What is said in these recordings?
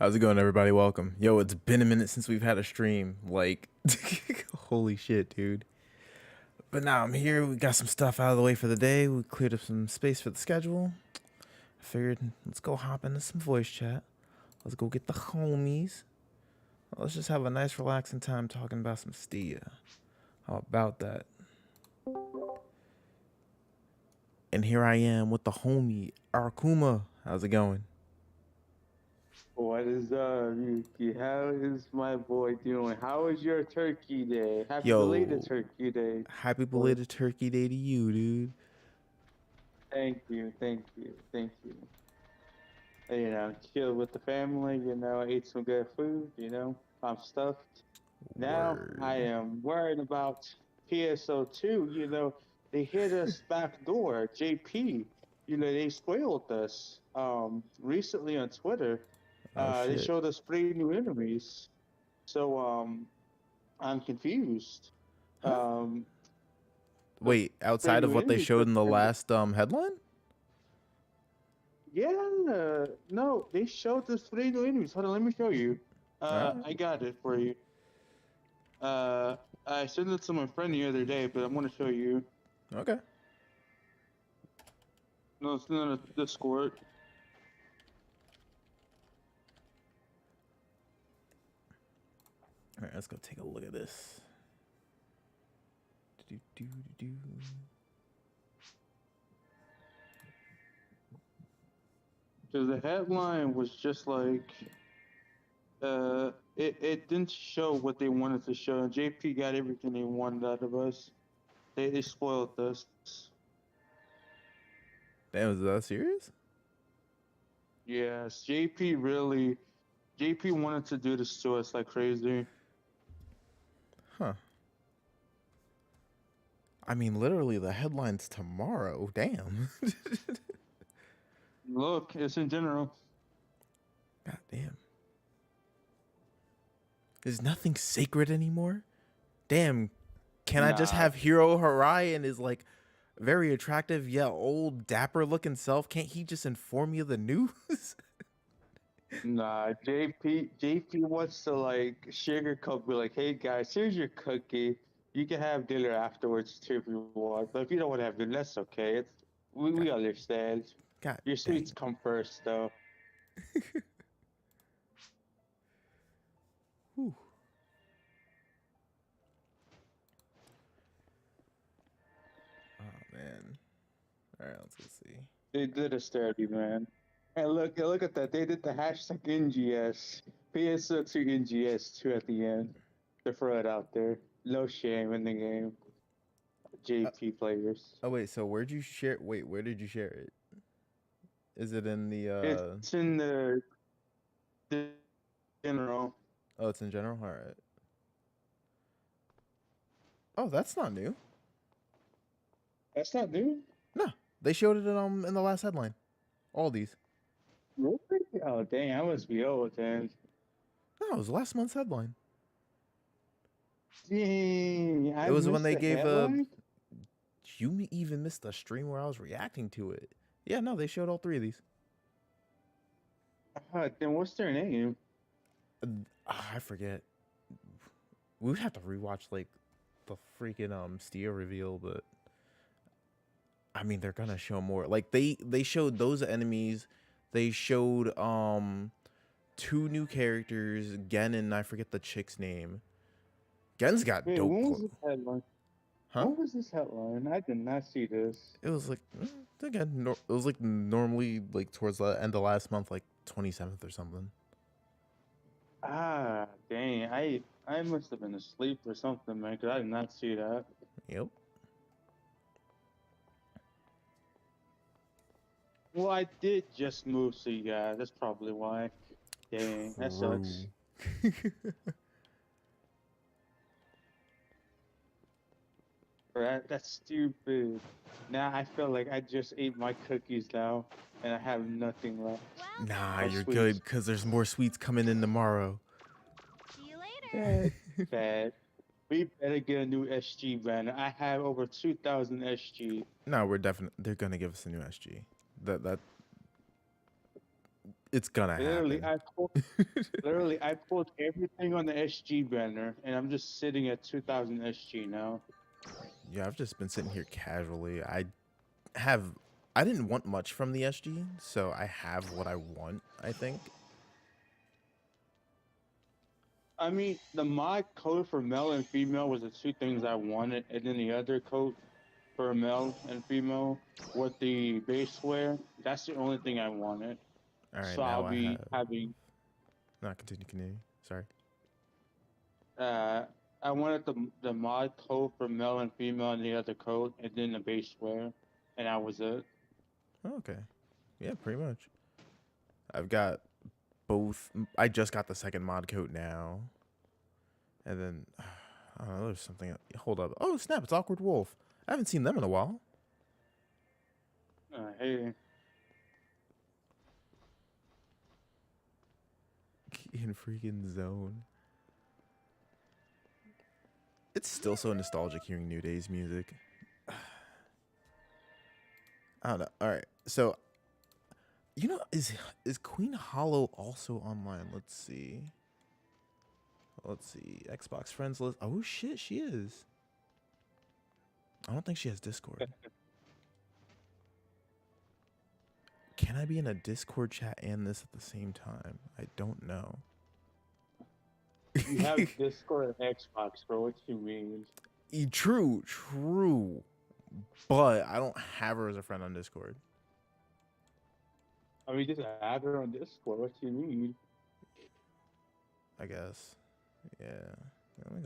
How's it going, everybody? Welcome. Yo, it's been a minute since we've had a stream. Like, holy shit, dude. But now I'm here. We got some stuff out of the way for the day. We cleared up some space for the schedule. I figured, let's go hop into some voice chat. Let's go get the homies. Let's just have a nice, relaxing time talking about some Stia. How about that? And here I am with the homie, Arkuma. How's it going? What is up, Yuki? How is my boy doing? How was your Turkey Day? Happy belated Yo, Turkey Day. happy Boy, belated Turkey Day to you, dude. thank you, thank you, thank you. Chilled with the family, ate some good food, I'm stuffed. Now I Word. am worried about PSO2, they hit us back door, JP. They spoiled us. Recently on Twitter, Oh, they shit. showed us three new enemies. So I'm confused. Huh? Um, the Wait, three outside of new what they enemies showed look in the kind of last headline? yeah. No, they showed us three new enemies. Hold on, let me show you. All right. I got it for you. Uh, I sent it to my friend the other day, but I'm gonna show you. Okay. No, it's not a Discord. All right, let's go take a look at this. Do-do-do-do-do. Because the headline was just like, it didn't show what they wanted to show. JP got everything they wanted out of us. They spoiled us. Damn, is that serious? Yes, JP wanted to do this to us like crazy. Huh. I mean, literally, the headline's tomorrow. Damn. Look, it's in general. God damn. Is nothing sacred anymore? Damn. Can I just Nah, have Hiro Harai and his, like, very attractive yet old, dapper looking self? Can't he just inform me of the news? nah. JP wants to like sugarcoat, be like, "Hey guys, here's your cookie. You can have dinner afterwards too if you want. But if you don't want to have dinner, that's okay. We God, understand. God Your sweets dang. come first, though." Whew. Oh, man. All right, let's go see. They did us dirty, man. And look at that. They did the hashtag NGS, PSO2 NGS too at the end to throw it out there. No shame in the game. Uh, JP players. oh, wait, so where'd you share? Wait, where did you share it? Is it in the, It's in the general. oh, it's in general? All right. Oh, that's not new. That's not new. No, they showed it in the last headline. All these. Really? Oh dang, I must be old then. No, it was last month's headline. Dang, It I was when missed they the gave headline. you even missed the stream where I was reacting to it. Yeah, no, they showed all three of these. Then what's their name? I forget. We would have to rewatch like the freaking Stia reveal, but I mean they're gonna show more. Like they showed those enemies. They showed two new characters, Gen and I forget the chick's name. Gen's got Wait, dope when was clothes. this headline? Huh? What was this headline? I did not see this. It was like again, it was like normally like towards the end of last month, like 27th or something. Ah, dang, I must have been asleep or something, man, because I did not see that. Yep. Well, I did just move, so yeah, that's probably why. Dang, that sucks. True. That's stupid. Now I feel like I just ate my cookies now, and I have nothing left. Well Nah, No then, you're good sweets. because there's more sweets coming in tomorrow. see you later. Bad, bad. We better get a new SG banner. I have over 2,000 SG. No, we're definitely they're gonna give us a new SG. That It's gonna Literally, happen. I pulled everything on the SG banner, and I'm just sitting at 2,000 SG now. Yeah, I've just been sitting here casually. Have I didn't want much from the SG, so I have what I want, I think. I mean, the mod code for male and female was the two things I wanted, and then the other code for male and female with the base wear. That's the only thing I wanted. All right, So now I'll I be have. having. Not continue. Sorry. Uh, I wanted the mod code for male and female and the other code, and then the base wear, and that was it. Oh, okay. Yeah, pretty much. I've got both. I just got the second mod coat now, and then I don't know. There's something. Hold up. Oh snap! It's Awkward Wolf. I haven't seen them in a while. Hey, In freaking zone. It's still so nostalgic hearing New Day's music. I don't know. All right, so you know, is Queen Hollow also online? Let's see. Let's see. Xbox friends list. Oh shit, she is. I don't think she has Discord. Can I be in a Discord chat and this at the same time? I don't know. you have Discord and Xbox, bro. What you mean? True, true. But I don't have her as a friend on Discord. I mean, just add her on Discord. What you mean? I guess. Yeah. Let me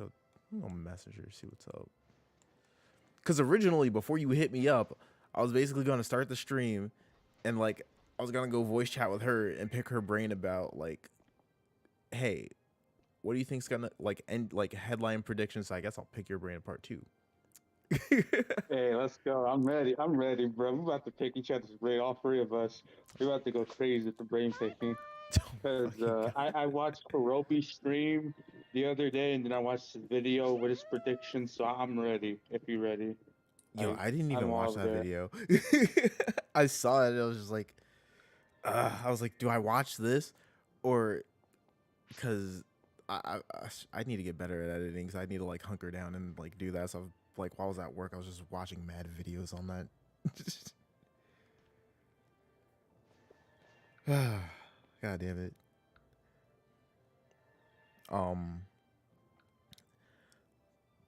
go message her, see what's up. Because originally, before you hit me up, I was basically going to start the stream and, like, I was going to go voice chat with her and pick her brain about, like, hey, what do you think's going to, like, end, like, headline predictions? So I guess I'll pick your brain apart, too. Hey, let's go. I'm ready. I'm ready, bro. We're about to pick each other's brain. All three of us. We're about to go crazy for brain picking. Oh, Because fucking God. I watched Karopi stream the other day, and then I watched his video with his predictions. So I'm ready. If you're ready, Yo, I didn't I'm even watch all that there. video. I saw it and I was just like, I was like, do I watch this? Or because I need to get better at editing, so I need to like hunker down and like do that. So like while I was at work, I was just watching mad videos on that. God damn it. Um,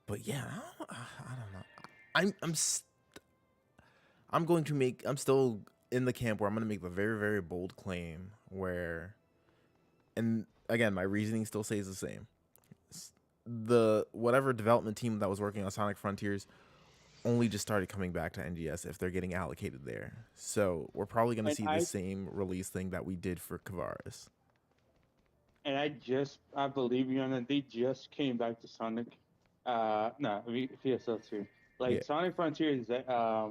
but yeah, I don't know. I'm I'm going to make. I'm still in the camp where I'm going to make the very very bold claim where, and again, my reasoning still stays the same. The whatever development team that was working on Sonic Frontiers only just started coming back to NGS if they're getting allocated there. So we're probably going to And see the same release thing that we did for Kavaris. I believe you on that. They just came back to Sonic. No, PSL2. Yeah. Like Sonic Frontier is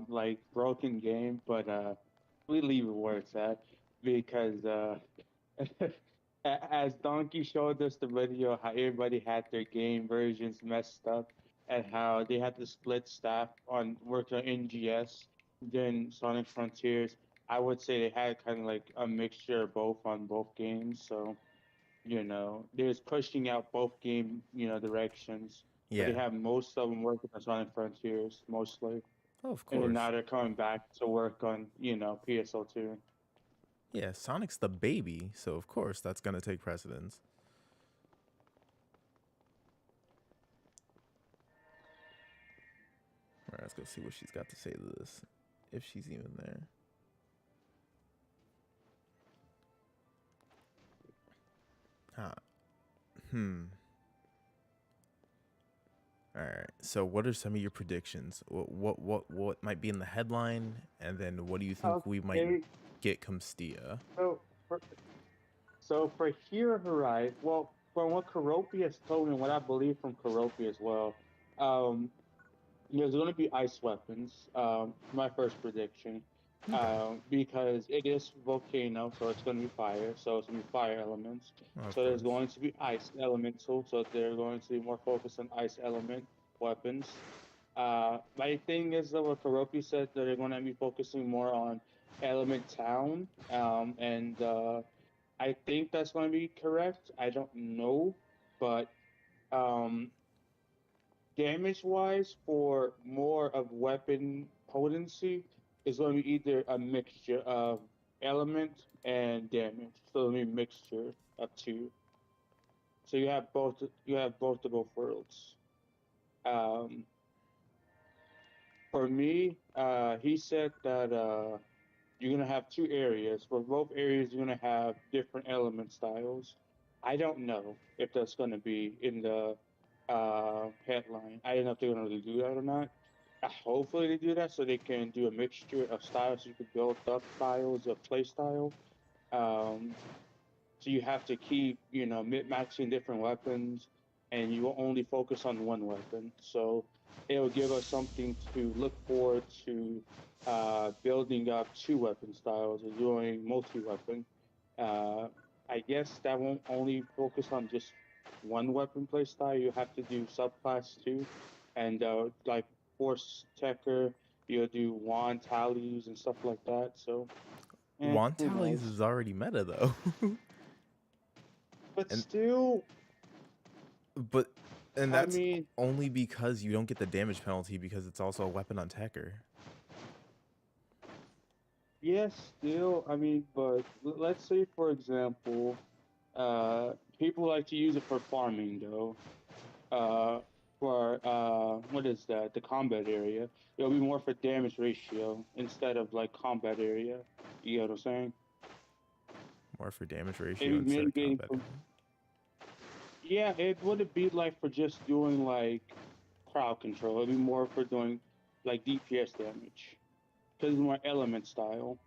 like broken game, but we leave it where it's at because as Donkey showed us the video, how everybody had their game versions messed up, and how they had to split staff on work on NGS, then Sonic Frontiers. I would say they had kind of like a mixture of both on both games. So there's pushing out both game directions. But they Yeah. have most of them working on Sonic Frontiers mostly, Oh, of and then course. now they're coming back to work on PSL2. Yeah, Sonic's the baby, so of course that's going to take precedence. All right, let's go see what she's got to say to this, if she's even there. Huh. All right. So, what are some of your predictions? What might be in the headline, and then what do you think we might Okay, get come Stia? so for, so for here, right? Well, from what Karopi has told me, what I believe from Karopi as well, um, there's going to be ice weapons. My first prediction, Okay. because it is volcano, so it's going to be fire. So it's going to be fire elements. Well, of So there's course. going to be ice elemental. So they're going to be more focused on ice element weapons. My thing is that what Karopi said that they're going to be focusing more on Element Town, and I think that's going to be correct. I don't know, but um, damage wise, for more of weapon potency, is going to be either a mixture of element and damage. So it'll be a mixture of two. So you have both. You have both of both worlds. Um, for me, he said that you're gonna have two areas. For both areas, you're gonna have different element styles. I don't know if that's gonna be in the headline. I don't know if they're gonna really do that or not. Hopefully they do that so they can do a mixture of styles. So you can build up styles of play style. Um, so you have to keep, mid-maxing different weapons, and you will only focus on one weapon. So it will give us something to look forward to building up two weapon styles or doing multi-weapon. Uh, I guess that won't only focus on just one weapon play style. You have to do subclass too, and like force checker, you'll do wand tallies and stuff like that. So, Wand who tallies knows? is already meta though. But and still, but and I that's mean, only because you don't get the damage penalty because it's also a weapon on Tekker. yes, still, I mean, but let's say, for example, people like to use it for farming, though. For what is that? The combat area. It'll be more for damage ratio instead of like combat area. You get what I'm saying? More for damage ratio It'd be instead of mitigating combat. from. Yeah, it would be like for just doing like crowd control. It'd be more for doing like DPS damage because it's more element style.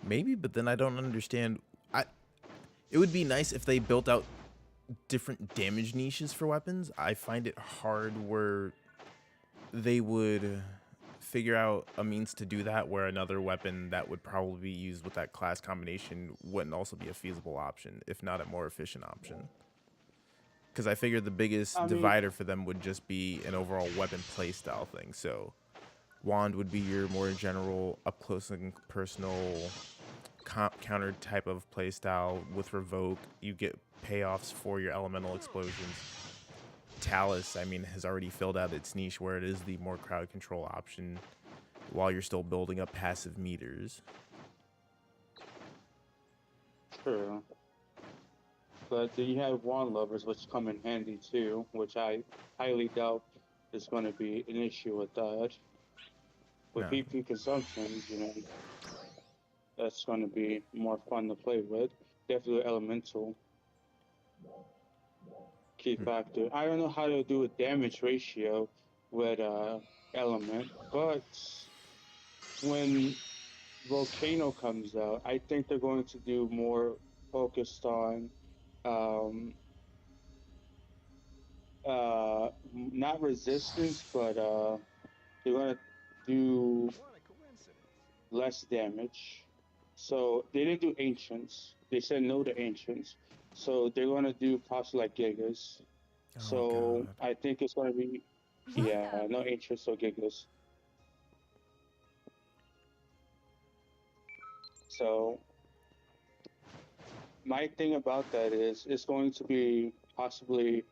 Maybe, but then I don't understand. It would be nice if they built out different damage niches for weapons. I find it hard where they would figure out a means to do that where another weapon that would probably be used with that class combination wouldn't also be a feasible option, if not a more efficient option. Because I figured the biggest I mean, divider for them would just be an overall weapon playstyle thing. So wand would be your more general up close and personal counter type of playstyle. With revoke, you get payoffs for your elemental explosions. Talus, I mean, has already filled out its niche where it is the more crowd control option while you're still building up passive meters. true. But then you have wand lovers, which come in handy too, which I highly doubt is going to be an issue with that. With No. PP consumptions, that's going to be more fun to play with. Definitely elemental key factor. I don't know how to do a damage ratio with element, but when Volcano comes out, I think they're going to do more focused on um, not resistance, but they're gonna do less damage. So they didn't do ancients. They said no to ancients. So they're gonna do possibly like gigas. Oh So god. I think it's gonna be yeah, no ancients or gigas. So my thing about that is it's going to be possibly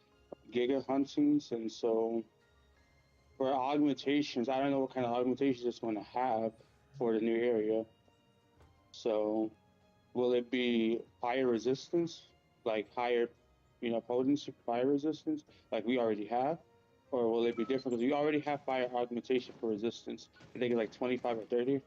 giga huntings, and so for augmentations, I don't know what kind of augmentations it's going to have for the new area. So will it be fire resistance, like higher, potency fire resistance, like we already have, or will it be different? Because we already have fire augmentation for resistance. I think it's like 25 or 30.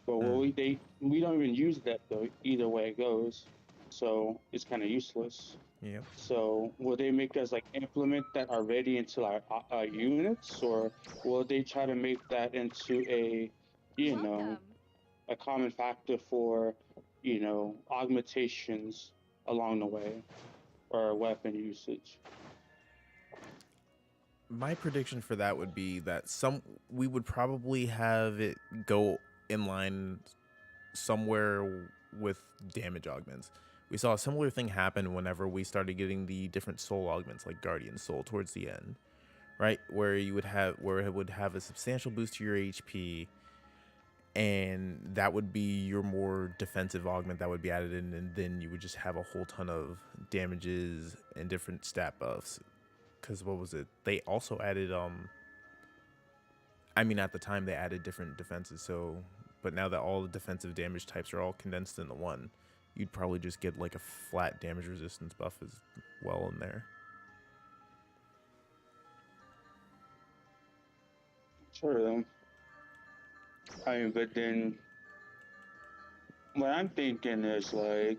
But will we don't even use that though. Either way it goes, so it's kind of useless. Yep. So will they make us like implement that already into our units, or will they try to make that into you know, Welcome. a common factor for, augmentations along the way or weapon usage? My prediction for that would be that we would probably have it go in line somewhere with damage augments. We saw a similar thing happen whenever we started getting the different soul augments like Guardian Soul towards the end, right? Where it would have a substantial boost to your HP and that would be your more defensive augment that would be added in, and then you would just have a whole ton of damages and different stat buffs. Because what was it? They also added I mean, at the time they added different defenses, so but now that all the defensive damage types are all condensed into one, you'd probably just get like a flat damage resistance buff as well in there. True. I mean, but then what I'm thinking is like,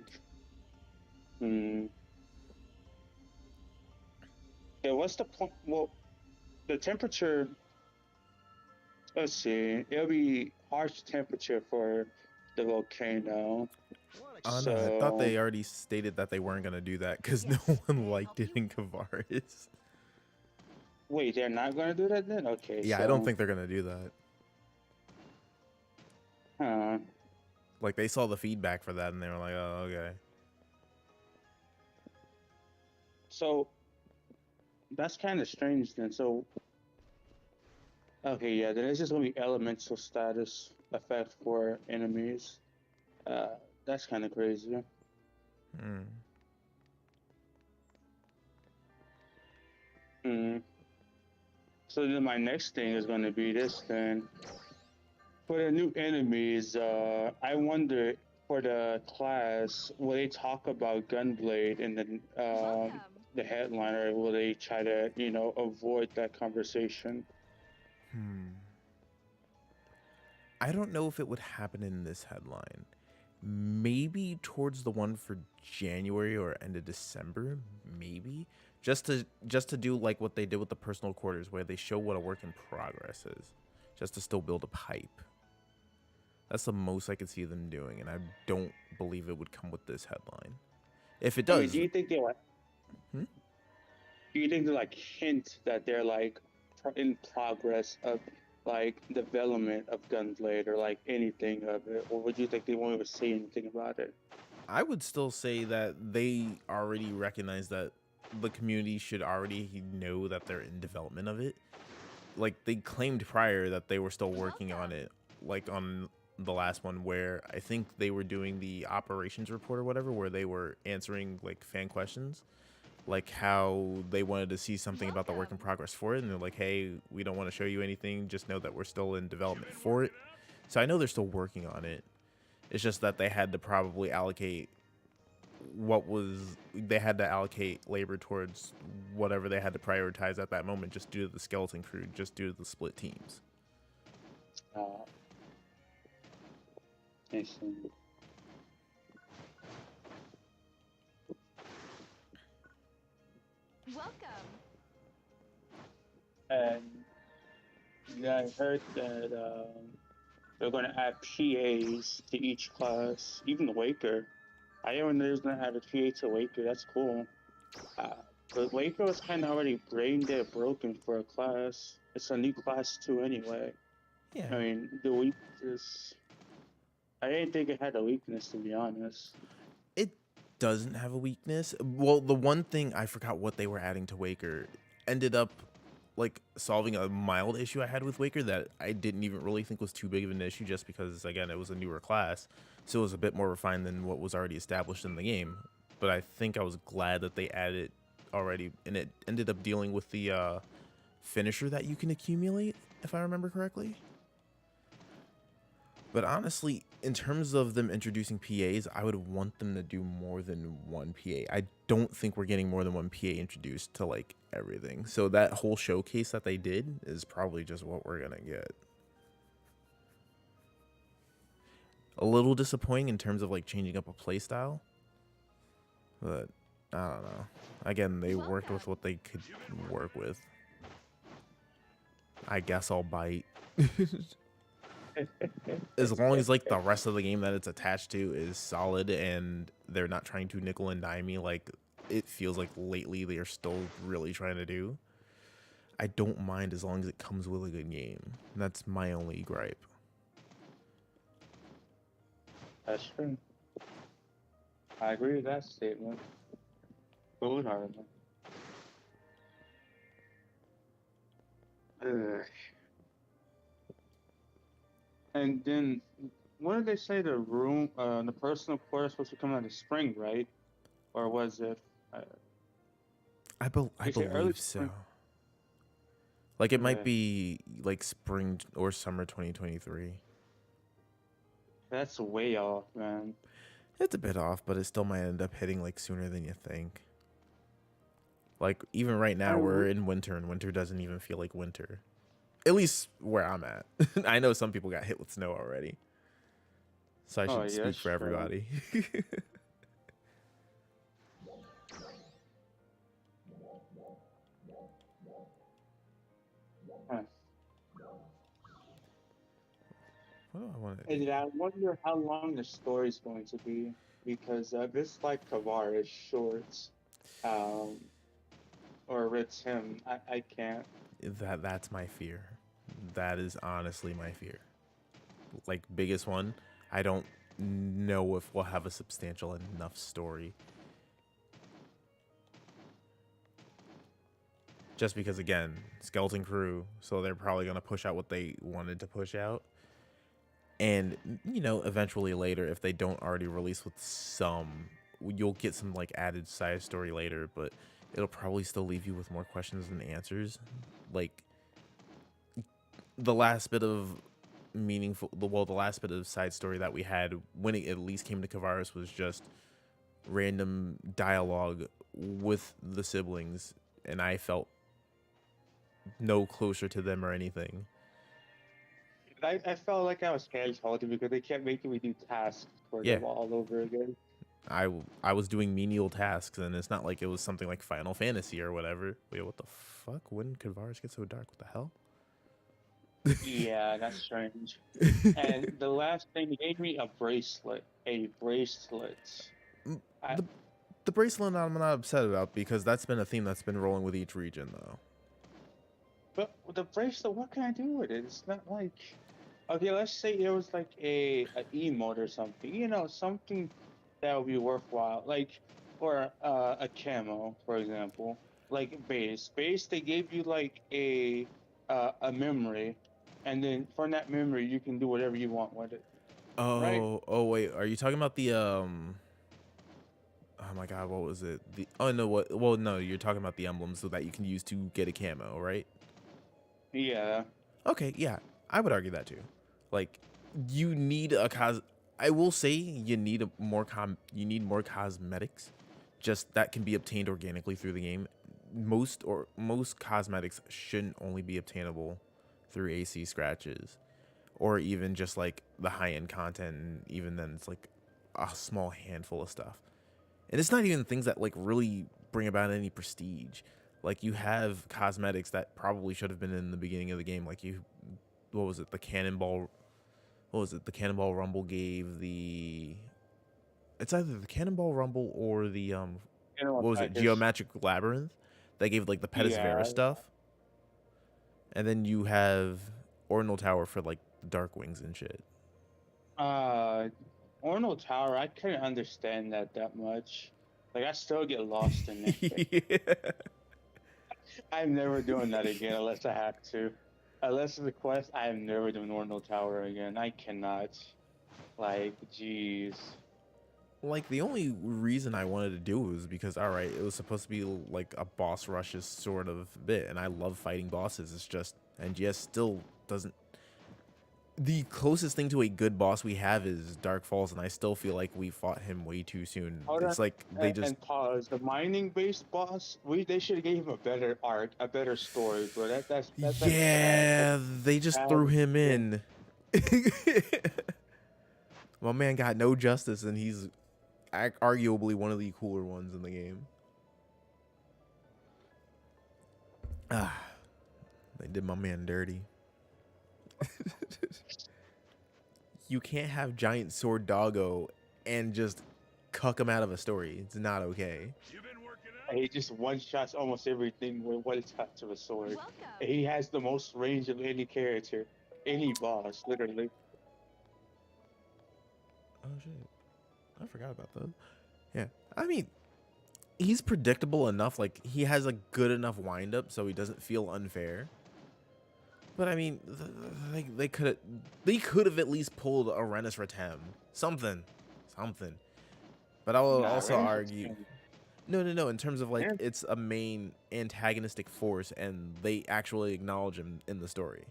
hmm, yeah, what's the point? Well, the temperature. Let's see. It'll be harsh temperature for the volcano. Oh no, I thought So they already stated that they weren't gonna do that because no Yes, one may I liked help it in Kavaris. wait, they're not gonna do that then? Okay, Yeah, I don't think they're gonna do that. Huh. Like they saw the feedback for that and they were like, oh okay. So that's kind of strange then. So okay, yeah, then it's just gonna be elemental status effect for enemies. Uh, that's kind of crazy. Hmm. Hmm. So then my next thing is gonna be this then. For the new enemies, I wonder for the class, will they talk about Gunblade in Welcome. the headline, or will they try to, avoid that conversation? Hmm. I don't know if it would happen in this headline. Maybe towards the one for January or end of December, maybe. Just to do like what they did with the personal quarters where they show what a work in progress is. Just to still build a pipe. That's the most I could see them doing, and I don't believe it would come with this headline. If it I mean, does, Hmm? do you think they like hint that they're like in progress of like development of Gunblade or like anything of it, or would you think they won't even say anything about it? I would still say that they already recognize that the community should already know that they're in development of it. Like they claimed prior that they were still working on Welcome. it, like on the last one where I think they were doing the operations report or whatever, where they were answering like fan questions, like how they wanted to see something about the work in Welcome. progress for it, and they're like, hey, we don't want to show you anything, just know that we're still in development for it. So I know they're still working on it. It's just that they had to probably allocate they had to allocate labor towards whatever they had to prioritize at that moment, just due to the skeleton crew, just due to the split teams. Uh, I see. Welcome. And yeah, I heard that they're going to add PAs to each class, even the Waker. I didn't know they was going to add a PA to Waker. That's cool. Uh, but Waker was kind of already brain dead broken for a class. It's a new class too, anyway. Yeah, I mean, the weakness. I didn't think it had a weakness, to be honest. it doesn't have a weakness. Well, the one thing I forgot what they were adding to Waker ended up like solving a mild issue I had with Waker that I didn't even really think was too big of an issue, just because again it was a newer class, so it was a bit more refined than what was already established in the game. But I think I was glad that they added it already, and it ended up dealing with the finisher that you can accumulate, if I remember correctly. But honestly, in terms of them introducing PAs, I would want them to do more than one PA. I don't think we're getting more than one PA introduced to like everything. So that whole showcase that they did is probably just what we're gonna get. A little disappointing in terms of like changing up a playstyle, but I don't know. Again, they worked with what they could work with. I guess I'll bite. As long as like the rest of the game that it's attached to is solid and they're not trying to nickel and dime me like it feels like lately they are still really trying to do, I don't mind as long as it comes with a good game. That's my only gripe. That's true. I agree with that statement. Wholeheartedly. Ugh. And then, when did they say the personal quarter is supposed to come out in spring, right? Or was it? Uh, I they say early believe so. spring. Like it might Yeah, be like spring or summer 2023. that's way off, man. It's a bit off, but it still might end up hitting like sooner than you think. Like even right I now mean, we're in winter and winter doesn't even feel like winter. At least where I'm at. I know some people got hit with snow already. So I oh should yeah, speak that's for true. everybody. Huh. What do I want to do? And I wonder how long the story's going to be because this like Kavar is short, um, or it's him. I can't. That's my fear. That is honestly my fear. Like biggest one, I don't know if we'll have a substantial enough story. Just because again, skeleton crew, so they're probably gonna push out what they wanted to push out. And you know, eventually later, if they don't already release with some, you'll get some like added side story later, but it'll probably still leave you with more questions than answers. Like the last bit of the last bit of side story that we had when it at least came to Kavaris was just random dialogue with the siblings, and I felt no closer to them or anything. I felt like I was hand-holding because they kept making me do tasks for Yeah, them all over again. I was doing menial tasks, and it's not like it was something like Final Fantasy or whatever. Wait, what the fuck? When did Kavaris get so dark? What the hell? Yeah, that's strange. And the last thing, he gave me a bracelet. A bracelet. I, the the bracelet I'm not upset about because that's been a theme that's been rolling with each region though. but the bracelet, what can I do with it? It's not like, okay, let's say it was like a emote or something. You know, something that would be worthwhile, like or a camo, for example, like base. They gave you like a memory, and then from that memory you can do whatever you want with it, right? Oh wait, are you talking about the oh my god, what was it? The oh no, what? Well, no, you're talking about the emblems so that you can use to get a camo, right? Yeah. Okay, yeah, I would argue that too. Like, you need a cos. I will say you need you need more cosmetics, just that can be obtained organically through the game. Most cosmetics shouldn't only be obtainable through AC scratches, or even just like the high end content. And even then, it's like a small handful of stuff. And it's not even things that like really bring about any prestige. Like you have cosmetics that probably should have been in the beginning of the game. Like what was it? The cannonball. What was it? The cannonball rumble gave the. It's either the cannonball rumble or the You know what, what was it? package? Geometric labyrinth. That gave like the Pettis Vera Yeah. stuff. And then you have Ordinal Tower for like the Dark Wings and shit. Uh, Orno Tower, I couldn't understand that much. Like, I still get lost in it. Yeah. I'm never doing that again unless I have to. Unless it's a quest, I am never doing Orno Tower again. I cannot. Like, jeez. Like the only reason I wanted to do it was because all right, it was supposed to be like a boss rushes sort of bit, and I love fighting bosses. It's just NGS still doesn't. The closest thing to a good boss we have is Dark Falls, and I still feel like we fought him way too soon. Hold on. It's like they just And pause. The mining-based boss, they should have gave him a better arc, a better story, bro. That's bad. That's yeah, they just threw bad. him in. My man got no justice, and he's arguably one of the cooler ones in the game. Ah, they did my man dirty. You can't have giant sword doggo and just cuck him out of a story. It's not okay. He just one-shots almost everything with one touch of a sword. Welcome. He has the most range of any character, any boss, literally. Oh shit, I forgot about that. Yeah, I mean, he's predictable enough. Like he has a good enough wind up, so he doesn't feel unfair. But I mean, they could have at least pulled a Renus Ratem, something. But I will Nah, also Rams argue, was no. In terms of like, Rams it's a main antagonistic force, and they actually acknowledge him in the story.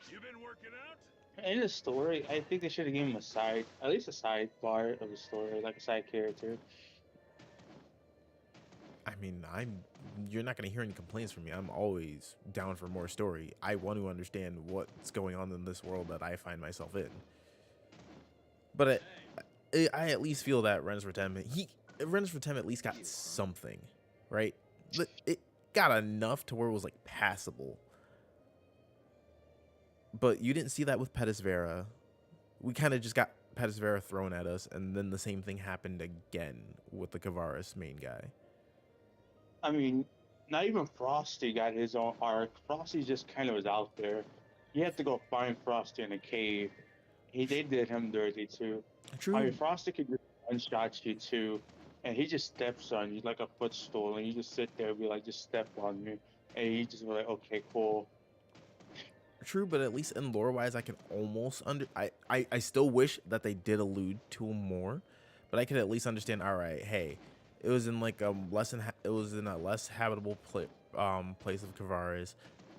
You been working out? in the story. I think they should have given him a side, at least a side part of the story, like a side character. I mean, you're not gonna hear any complaints from me. I'm always down for more story. I want to understand what's going on in this world that I find myself in. But I at least feel that Ren's Ratem at least got something, right? It got enough to where it was like passable. But you didn't see that with Pettis Vera. We kind of just got Pettis Vera thrown at us, and then the same thing happened again with the Kavaris main guy. I mean, not even Frosty got his own arc. Frosty just kind of was out there. You had to go find Frosty in a cave. They did him dirty too. True. I mean, Frosty could just one-shot you too, and he just steps on you like a footstool, and you just sit there and be like, just step on me, and he just be like, okay, cool. True, but at least in lore wise, I can almost I still wish that they did allude to him more, but I could at least understand. All right, hey, it was in like a it was in a less habitable place of Kavaris.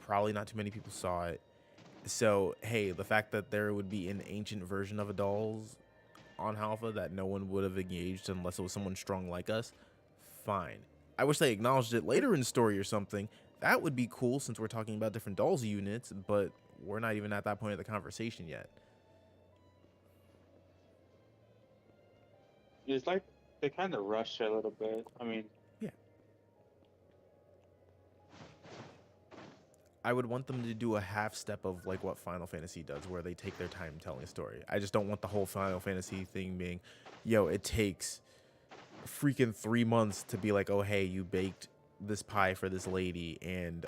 Probably not too many people saw it. So hey, the fact that there would be an ancient version of a dolls on Halpha that no one would have engaged unless it was someone strong like us, fine. I wish they acknowledged it later in the story or something. That would be cool since we're talking about different dolls units, but we're not even at that point of the conversation yet. It's like they kind of rush it a little bit. I mean, Yeah. I would want them to do a half step of like what Final Fantasy does, where they take their time telling a story. I just don't want the whole Final Fantasy thing being, yo, it takes freaking 3 months to be like, oh, hey, you baked this pie for this lady, and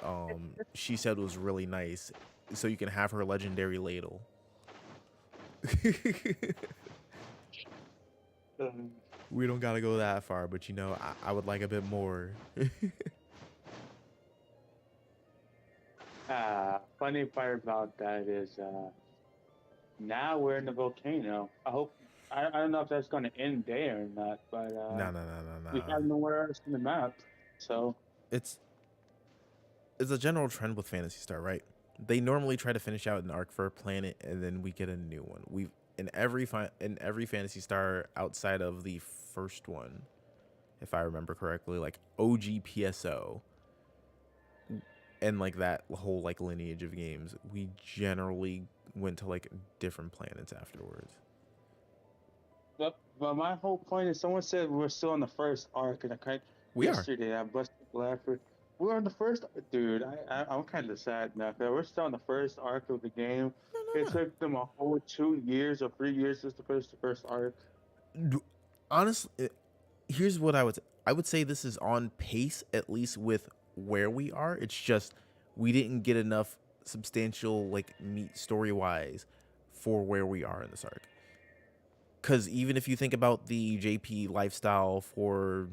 she said it was really nice, so you can have her legendary ladle. We don't gotta go that far, but you know, I would like a bit more. funny part about that is now we're in the volcano. I don't know if that's going to end there or not, but No. we have nowhere else in the map. So It's a general trend with Phantasy Star, right? They normally try to finish out an arc for a planet, and then we get a new one. We've in every Phantasy Star outside of the first one, if I remember correctly, like OG PSO, and like that whole like lineage of games, we generally went to like different planets afterwards. but my whole point is, someone said we're still on the first arc, and We are. yesterday I busted laughing. We're on the first, dude. I'm kind of sad now. 'Cause we're still on the first arc of the game. It No. took them a whole 2 years or 3 years just to finish the first arc. Honestly, here's what I would say this is on pace, at least with where we are. It's just we didn't get enough substantial like meat story wise for where we are in this arc. Because even if you think about the JP lifestyle for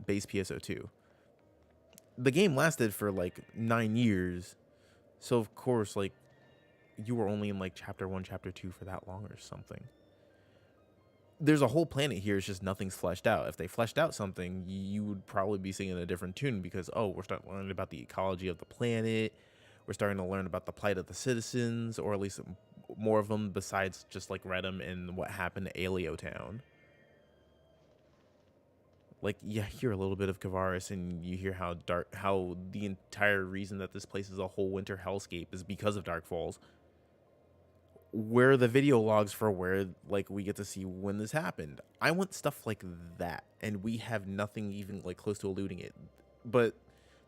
base PSO2, the game lasted for like 9 years, so of course like you were only in like chapter 1, chapter 2 for that long or something. There's a whole planet here, it's just nothing's fleshed out. If they fleshed out something, you would probably be singing a different tune, because we're starting learning about the ecology of the planet, we're starting to learn about the plight of the citizens, or at least more of them besides just like Redham and what happened to Aleo Town. Like, you hear a little bit of Kavaris, and you hear how the entire reason that this place is a whole winter hellscape is because of Dark Falls. Where are the video logs for where like we get to see when this happened? I want stuff like that, and we have nothing even like close to eluding it. But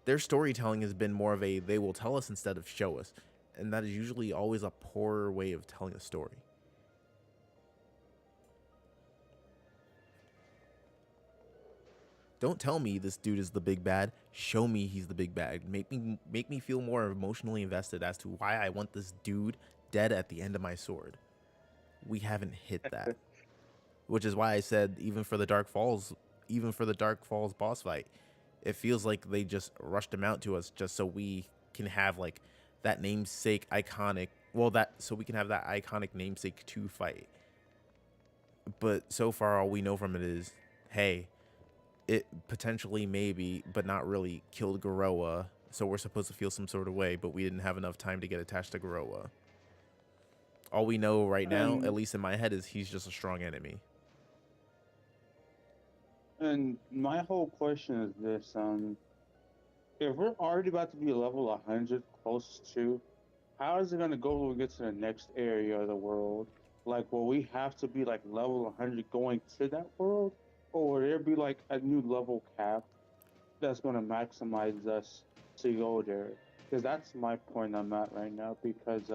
their storytelling has been more of a they will tell us instead of show us, and that is usually always a poorer way of telling a story. Don't tell me this dude is the big bad. Show me he's the big bad. Make me feel more emotionally invested as to why I want this dude dead at the end of my sword. We haven't hit that. Which is why I said even for the Dark Falls boss fight, it feels like they just rushed him out to us just so we can have like that namesake iconic. Well, that so we can have that iconic namesake 2 fight. But so far, all we know from it is, hey, it potentially maybe, but not really, killed Garoa. So we're supposed to feel some sort of way, but we didn't have enough time to get attached to Garoa. All we know right now, at least in my head, is he's just a strong enemy. And my whole question is this: if we're already about to be level 100, close to, how is it gonna go when we get to the next area of the world? Like, will we have to be like level 100 going to that world, or will there be like a new level cap that's gonna maximize us to go there? Because that's my point I'm at right now. Because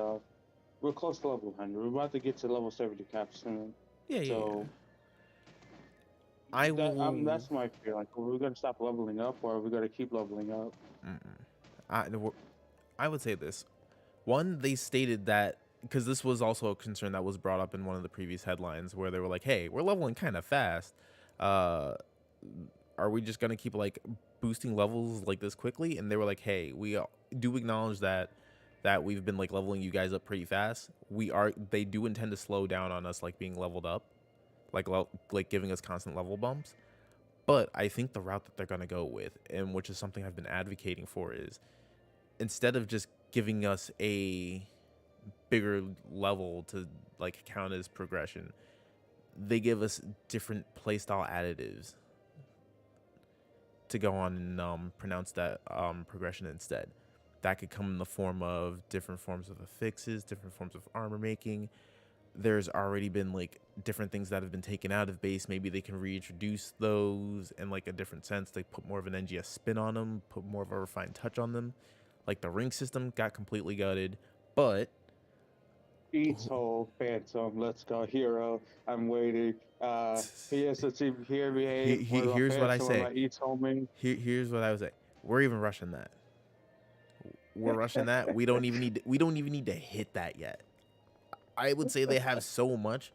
we're close to level 100. We're about to get to level 70 cap soon. Yeah, yeah, yeah. So I will. that's my fear. Like, are we gonna stop leveling up, or are we gonna keep leveling up? I would say this. One, they stated that, because this was also a concern that was brought up in one of the previous headlines, where they were like, hey, we're leveling kind of fast. Are we just going to keep like boosting levels like this quickly? And they were like, hey, we do acknowledge that we've been like leveling you guys up pretty fast. They do intend to slow down on us like being leveled up, like giving us constant level bumps. But I think the route that they're going to go with, and which is something I've been advocating for, is instead of just giving us a bigger level to like count as progression, they give us different playstyle additives to go on and pronounce that progression instead. That could come in the form of different forms of affixes, different forms of armor making. There's already been like different things that have been taken out of base. Maybe they can reintroduce those in like a different sense. They put more of an NGS spin on them, put more of a refined touch on them. Like the ring system got completely gutted, but Ito, Phantom, let's go, Hero. I'm waiting. Here's the team here behave. Here's what I say. My Ito main. Here's what I would say. We're even rushing that. We're rushing that. We don't even need to hit that yet. I would say they have so much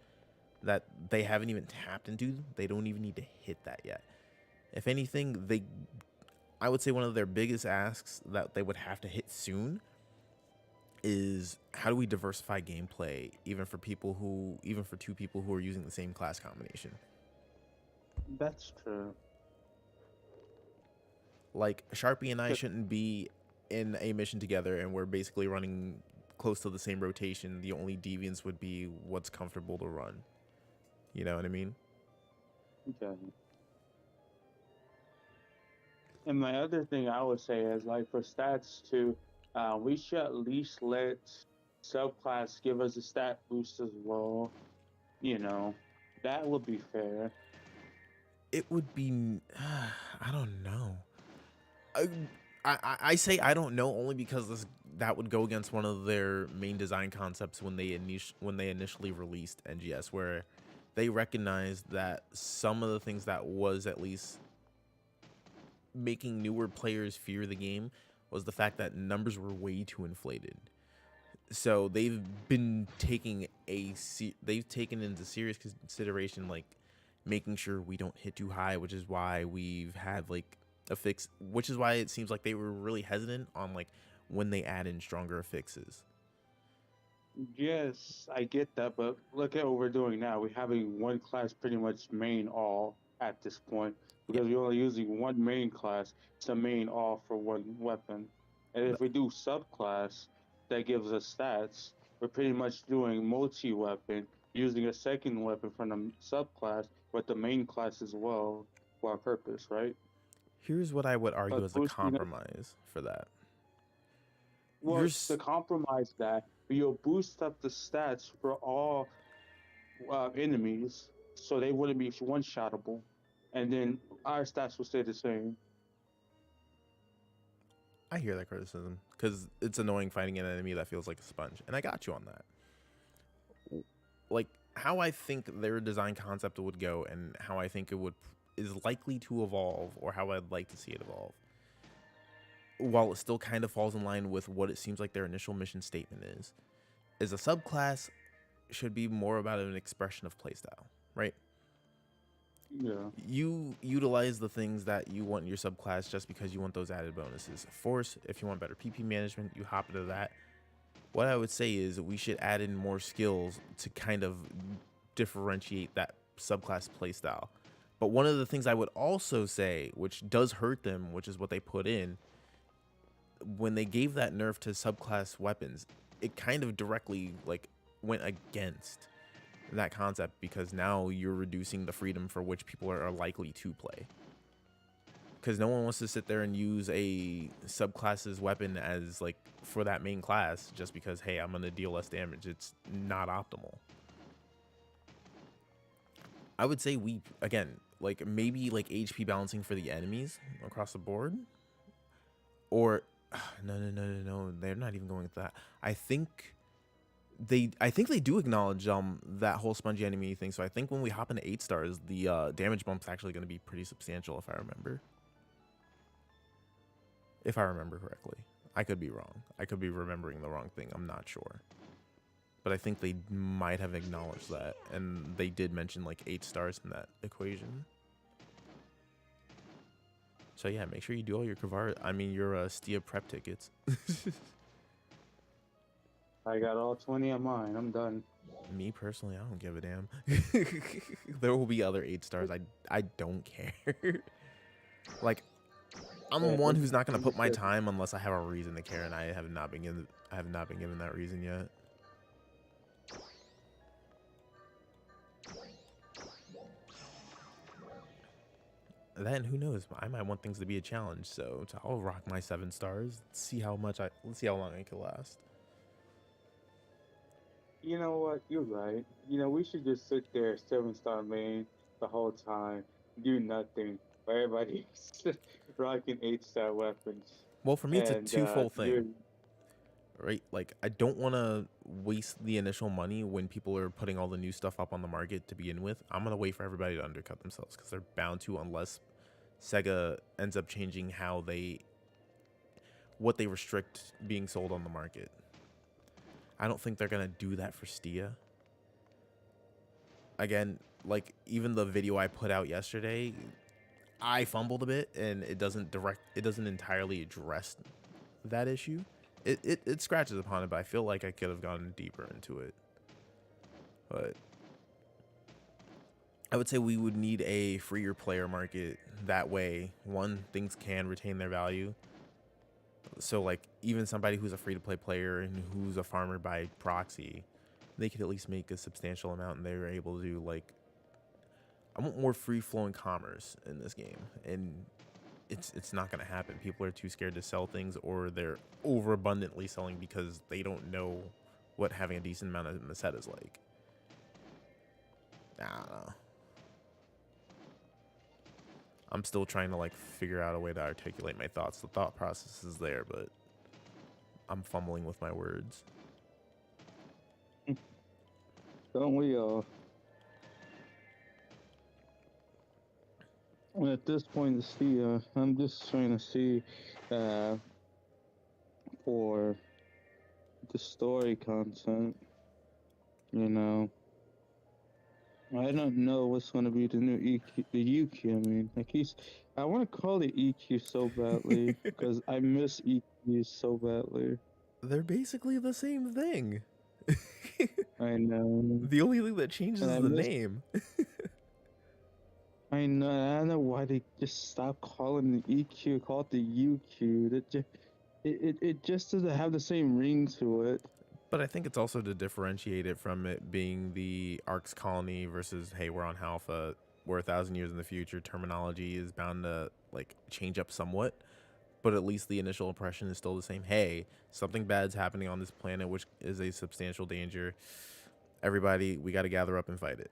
that they haven't even tapped into. They don't even need to hit that yet. If anything, I would say one of their biggest asks that they would have to hit soon is, how do we diversify gameplay even for two people who are using the same class combination? That's true. Like Sharpie and I shouldn't be in a mission together and we're basically running close to the same rotation. The only deviance would be what's comfortable to run. You know what I mean? Okay. And my other thing I would say is, like, for stats too, we should at least let subclass give us a stat boost as well. You know, that would be fair. It would be, I don't know. I say I don't know only because that would go against one of their main design concepts when they initially released NGS, where they recognized that some of the things that was at least making newer players fear the game was the fact that numbers were way too inflated. So they've been taking into serious consideration like making sure we don't hit too high, which is why we've had like which is why it seems like they were really hesitant on like when they add in stronger affixes. Yes, I get that, but look at what we're doing now. We're having one class pretty much main all at this point, because we're only using one main class to main all for one weapon. And if we do subclass that gives us stats, we're pretty much doing multi-weapon, using a second weapon from the subclass with the main class as well for our purpose, right? Here's what I would argue But as a compromise for that. well, to compromise that, you'll boost up the stats for all enemies, so they wouldn't be one-shottable, and then our stats will stay the same. I hear that criticism because it's annoying fighting an enemy that feels like a sponge, and I got you on that. Like how I think their design concept would go, and how I think is likely to evolve, or how I'd like to see it evolve, while it still kind of falls in line with what it seems like their initial mission statement is a subclass should be more about an expression of playstyle, right? Yeah. You utilize the things that you want in your subclass just because you want those added bonuses. Force, if you want better PP management, you hop into that. What I would say is we should add in more skills to kind of differentiate that subclass playstyle. But one of the things I would also say, which does hurt them, which is what they put in, when they gave that nerf to subclass weapons, it kind of directly like went against that concept, because now you're reducing the freedom for which people are likely to play. Because no one wants to sit there and use a subclass's weapon as like for that main class just because, hey, I'm gonna deal less damage. It's not optimal. I would say we, again, like maybe like HP balancing for the enemies across the board, or no, they're not even going with that. I think they do acknowledge that whole spongy enemy thing. So I think when we hop into 8 stars, the damage bump's actually going to be pretty substantial, if I remember. If I remember correctly. I could be wrong. I could be remembering the wrong thing. I'm not sure. But I think they might have acknowledged that, and they did mention like 8 stars in that equation. So yeah, make sure you do all your your Stia prep tickets. I got all 20 of mine. I'm done. Me personally, I don't give a damn. There will be other 8 stars. I don't care. Like, I'm one who's not gonna put my time unless I have a reason to care, and I have not been given that reason yet. Then who knows? I might want things to be a challenge, so I'll rock my 7 stars. Let's see how long I can last. You know what? You're right. We should just sit there 7-star main the whole time, do nothing. While everybody's rocking 8-star weapons. Well, for me, it's a And twofold you're thing, right? Like, I don't want to waste the initial money when people are putting all the new stuff up on the market to begin with. I'm gonna wait for everybody to undercut themselves, because they're bound to, unless Sega ends up changing what they restrict being sold on the market. I don't think they're gonna do that for Stia. Again, like, even the video I put out yesterday, I fumbled a bit, and it doesn't entirely address that issue. It scratches upon it, but I feel like I could have gone deeper into it. But I would say we would need a freer player market. That way, one, things can retain their value. So like, even somebody who's a free-to-play player and who's a farmer by proxy, they could at least make a substantial amount, and they're able to, like, I want more free-flowing commerce in this game, and it's not going to happen. People are too scared to sell things, or they're overabundantly selling because they don't know what having a decent amount of the set is like. I don't know. I'm still trying to like figure out a way to articulate my thoughts. The thought process is there, but I'm fumbling with my words. Don't we all? At this point, I'm just trying to see for the story content. I don't know what's going to be the new EQ, the UQ. I mean, I want to call it EQ so badly because I miss EQ so badly. They're basically the same thing. I know. The only thing that changes is the name. I know. I don't know why they just stopped calling the EQ, call it the UQ. It just doesn't have the same ring to it. But I think it's also to differentiate it from it being the Ark's colony versus, hey, we're on Halpha, we're 1,000 years in the future. Terminology is bound to like change up somewhat, but at least the initial impression is still the same. Hey, something bad's happening on this planet, which is a substantial danger. Everybody, we got to gather up and fight it.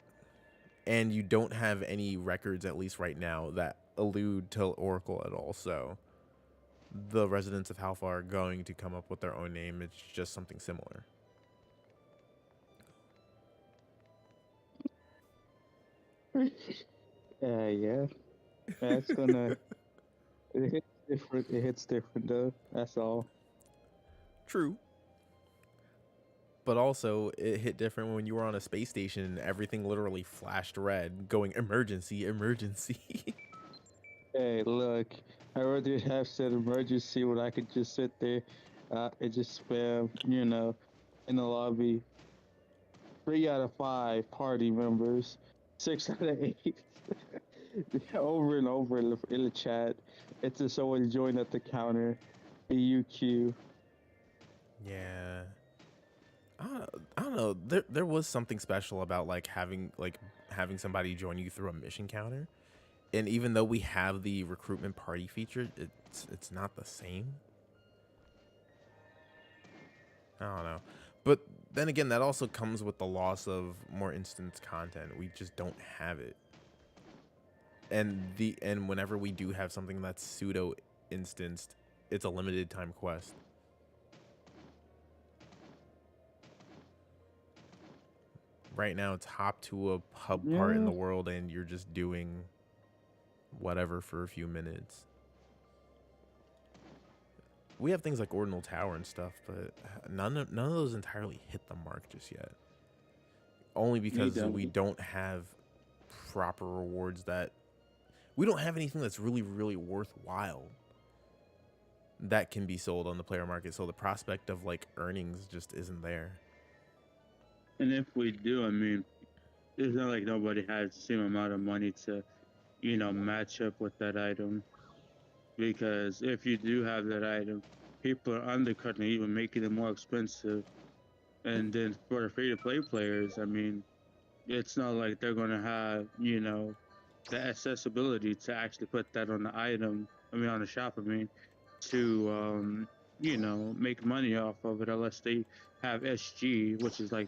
And you don't have any records, at least right now, that allude to Oracle at all. So the residents of Halpha are going to come up with their own name. It's just something similar. Yeah. That's gonna. It hits different. It hits different though. That's all. True. But also, it hit different when you were on a space station and everything literally flashed red, going emergency, emergency. Hey, look, I rather have said emergency when I could just sit there and just spam, in the lobby. 3 out of 5 party members, 6 out of 8, over and over in the chat. It's just someone joined at the counter, BUQ. Yeah. I don't know. There was something special about having somebody join you through a mission counter. And even though we have the recruitment party feature, it's not the same. I don't know. But then again, that also comes with the loss of more instance content. We just don't have it. And whenever we do have something that's pseudo instanced, it's a limited time quest. Right now it's hop to a hub part in the world and you're just doing whatever for a few minutes. We have things like Ordinal Tower and stuff, but none of those entirely hit the mark just yet. Only because we don't have proper rewards we don't have anything that's really, really worthwhile that can be sold on the player market. So the prospect of like earnings just isn't there. And if we do, I mean, it's not like nobody has the same amount of money to, match up with that item. Because if you do have that item, people are undercutting it, even making it more expensive. And then for the free-to-play players, I mean, it's not like they're going to have, the accessibility to actually put that on the item, on the shop, to, make money off of it unless they have SG, which is like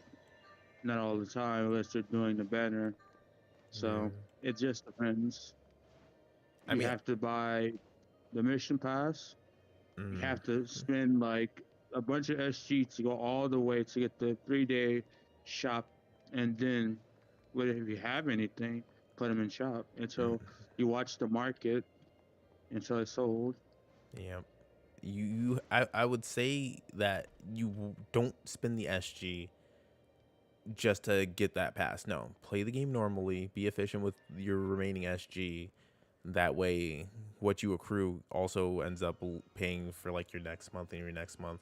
not all the time unless they're doing the banner. So it just depends. You have to buy the mission pass. You have to spend like a bunch of SG to go all the way to get the 3-day shop, and then if you have anything, put them in shop until you watch the market until it's sold. Yeah. I would say that you don't spend the SG just to get that pass. No, play the game normally, be efficient with your remaining SG. That way what you accrue also ends up paying for like your next month and your next month.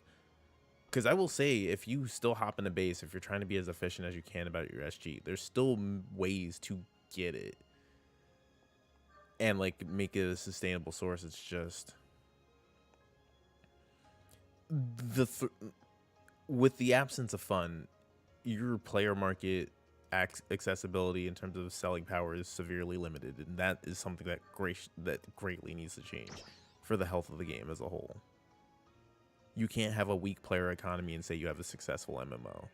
Because I will say, if you still hop in a base, if you're trying to be as efficient as you can about your SG, there's still ways to get it and like make it a sustainable source. It's just with the absence of fun, your player market accessibility in terms of selling power is severely limited, and that is something that greatly needs to change for the health of the game as a whole. You can't have a weak player economy and say you have a successful MMO.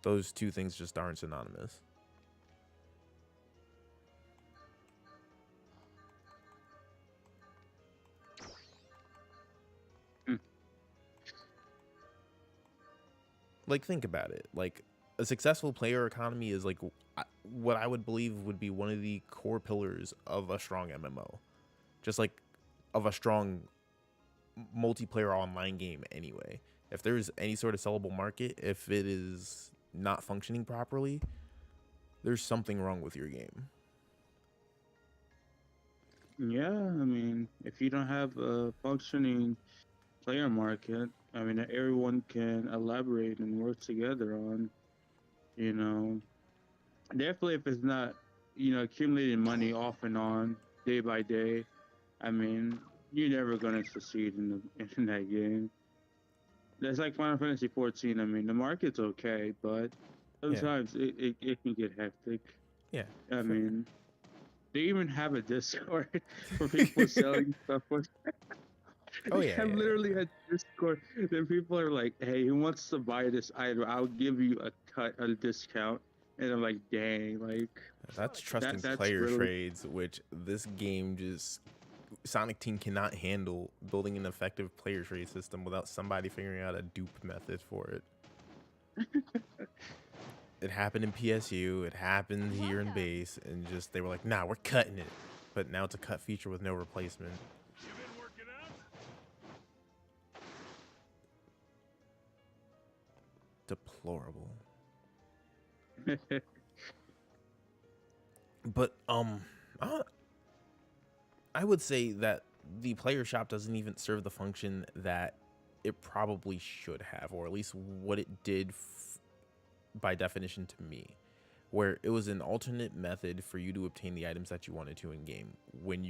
Those two things just aren't synonymous. Like, think about it. Like, a successful player economy is like what I would believe would be one of the core pillars of a strong MMO. Just like of a strong multiplayer online game anyway. If there's any sort of sellable market, if it is not functioning properly, there's something wrong with your game. Yeah, I mean, if you don't have a functioning player market, that everyone can elaborate and work together on, definitely if it's not, accumulating money off and on, day by day, you're never going to succeed in that game. That's like Final Fantasy 14. The market's okay, but sometimes it can get hectic. Yeah. They even have a Discord for people selling stuff. Oh yeah. I've literally had Discord. Then people are like, "Hey, who wants to buy this item? I'll give you a discount." And I'm like, "Dang, like." That's trusting player trades, which this game just Sonic Team cannot handle building an effective player trade system without somebody figuring out a dupe method for it. It happened in PSU, it happened here in base, and just they were like, nah, we're cutting it. But now it's a cut feature with no replacement. You been working out? deplorable. But I would say that the player shop doesn't even serve the function that it probably should have, or at least what it did by definition to me, where it was an alternate method for you to obtain the items that you wanted to in game when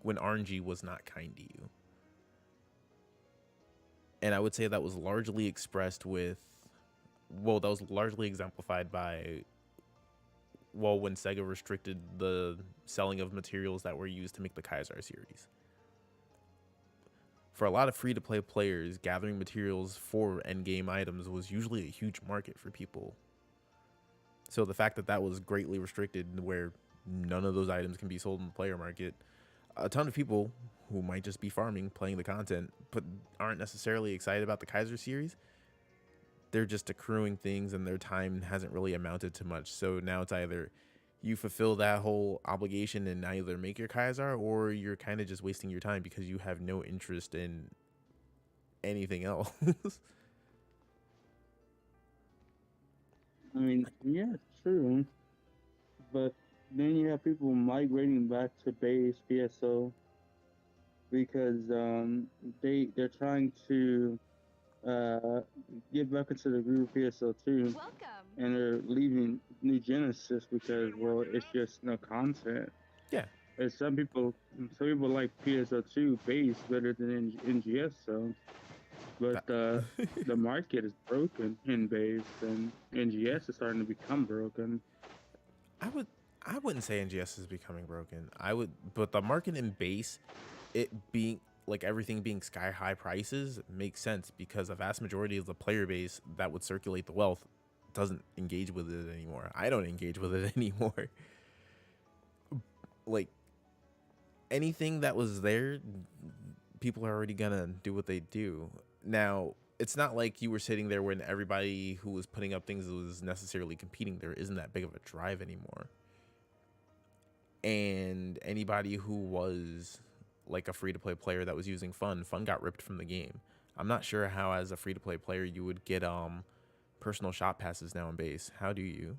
RNG was not kind to you. And I would say that was largely expressed with, well, that was largely exemplified by, well, when Sega restricted the selling of materials that were used to make the Kaiser series. For a lot of free-to-play players, gathering materials for endgame items was usually a huge market for people. So the fact that that was greatly restricted, where none of those items can be sold in the player market, a ton of people who might just be farming, playing the content, but aren't necessarily excited about the Kaiser series, they're just accruing things and their time hasn't really amounted to much. So now it's either you fulfill that whole obligation and either make your Kaiser, or you're kind of just wasting your time because you have no interest in anything else. I mean, yeah, true. But then you have people migrating back to base PSO because they're trying to get back into the groove PSO2, Welcome. and they're leaving New Genesis because, well, it's just no content. Yeah. And some people like PSO2 base better than NGS, so. But the market is broken in base, and NGS is starting to become broken. I wouldn't say NGS is becoming broken. But the market in base, it being like everything being sky high prices, makes sense because a vast majority of the player base that would circulate the wealth doesn't engage with it anymore. I don't engage with it anymore. Like anything that was there, people are already gonna do what they do. Now, it's not like you were sitting there when everybody who was putting up things was necessarily competing. There isn't that big of a drive anymore. And anybody who was like a free-to-play player that was using fun got ripped from the game. I'm not sure how, as a free-to-play player, you would get personal shop passes now in base. How do you?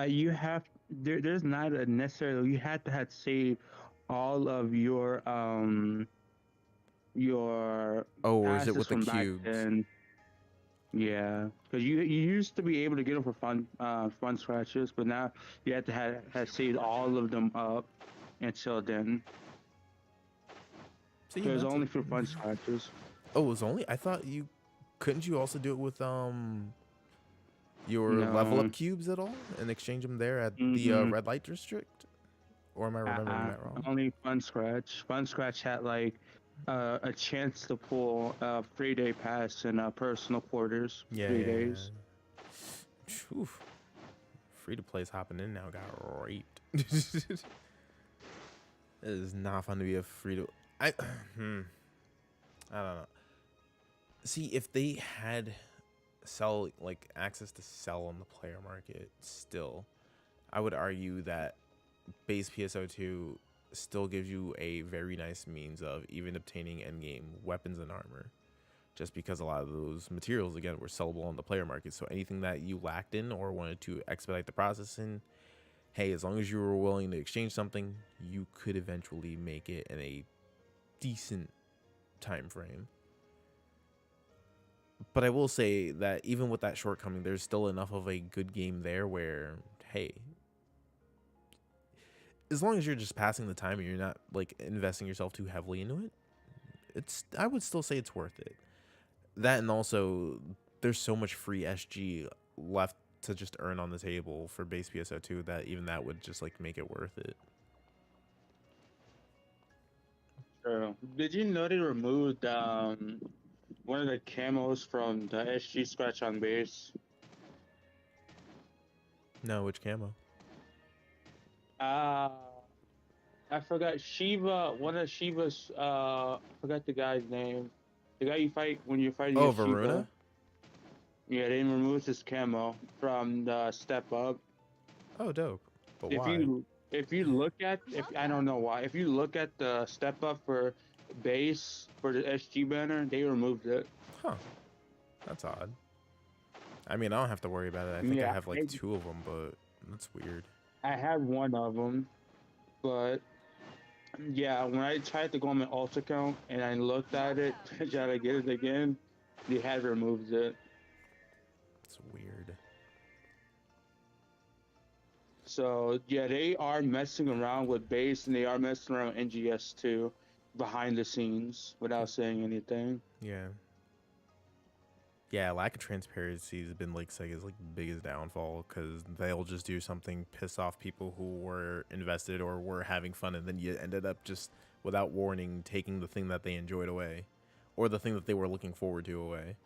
You have there's not a necessarily, you had to have saved all of your Oh, or is it passes with the from back cubes? then. Yeah, because you used to be able to get them for fun scratches, but now you have to have saved all of them up until then. See, So it's that's only for fun scratches. Oh, it was only? I thought you couldn't you also do it with your level No. up cubes at all and exchange them there at the Mm-mm. red light district? Or am I remembering that wrong? Only fun scratch. Fun scratch had like a chance to pull a 3-day pass in personal quarters. Yeah, 3 days. Oof. Free to play's hopping in now got raped. It is not fun to be a free to. I don't know. See, if they had access to sell on the player market still, I would argue that base PSO2 still gives you a very nice means of even obtaining endgame weapons and armor, just because a lot of those materials again were sellable on the player market. So anything that you lacked in or wanted to expedite the process in, hey, as long as you were willing to exchange something, you could eventually make it in a decent time frame. But I will say that even with that shortcoming, there's still enough of a good game there where, hey, as long as you're just passing the time and you're not like investing yourself too heavily into it, I would still say it's worth it. That, and also there's so much free SG left to just earn on the table for base PSO2 that even that would just like make it worth it. True. Did you know they removed one of the camos from the SG scratch on base? No, which camo? I forgot Shiva. One of Shiva's. Forgot the guy's name. The guy you fight when you're fighting. Oh, against Shiva. Varuna? Yeah, they removed his camo from the step up. Oh, dope. But If why? you look at, if I don't know why, if you look at the step up for base for the SG banner, they removed it. Huh. That's odd. I mean, I don't have to worry about it. I think I Yeah, have like 2 of them, but that's weird. I had one of them, but yeah, when I tried to go on my alt account and I looked at it to try to get it again, they had removed it. It's weird. So yeah, they are messing around with base and they are messing around with NGS too, behind the scenes without saying anything. Yeah. Yeah, lack of transparency has been like Sega's like biggest downfall because they'll just do something piss off people who were invested or were having fun, and then you ended up just without warning taking the thing that they enjoyed away, or the thing that they were looking forward to away.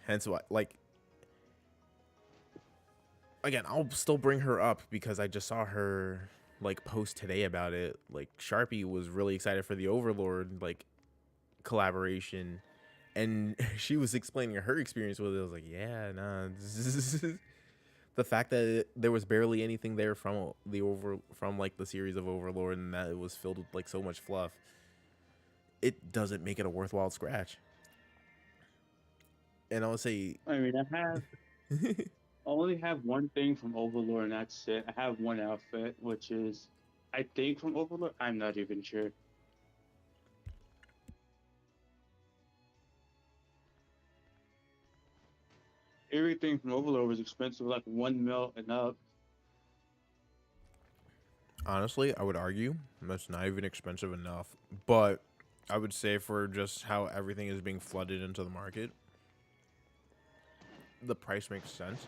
Hence why, like, again, I'll still bring her up because I just saw her like post today about it. Like Sharpie was really excited for the Overlord like collaboration, and she was explaining her experience with it. I was like, yeah, nah. The fact that there was barely anything there from like the series of Overlord, and that it was filled with like so much fluff, it doesn't make it a worthwhile scratch. And I would say, I mean, I only have one thing from Overlord, and that's it. I have one outfit, which is, I think, from Overlord. I'm not even sure. Everything from Overlord was expensive, like 1 mil and up. honestly, I would argue that's not even expensive enough. But I would say for just how everything is being flooded into the market, the price makes sense.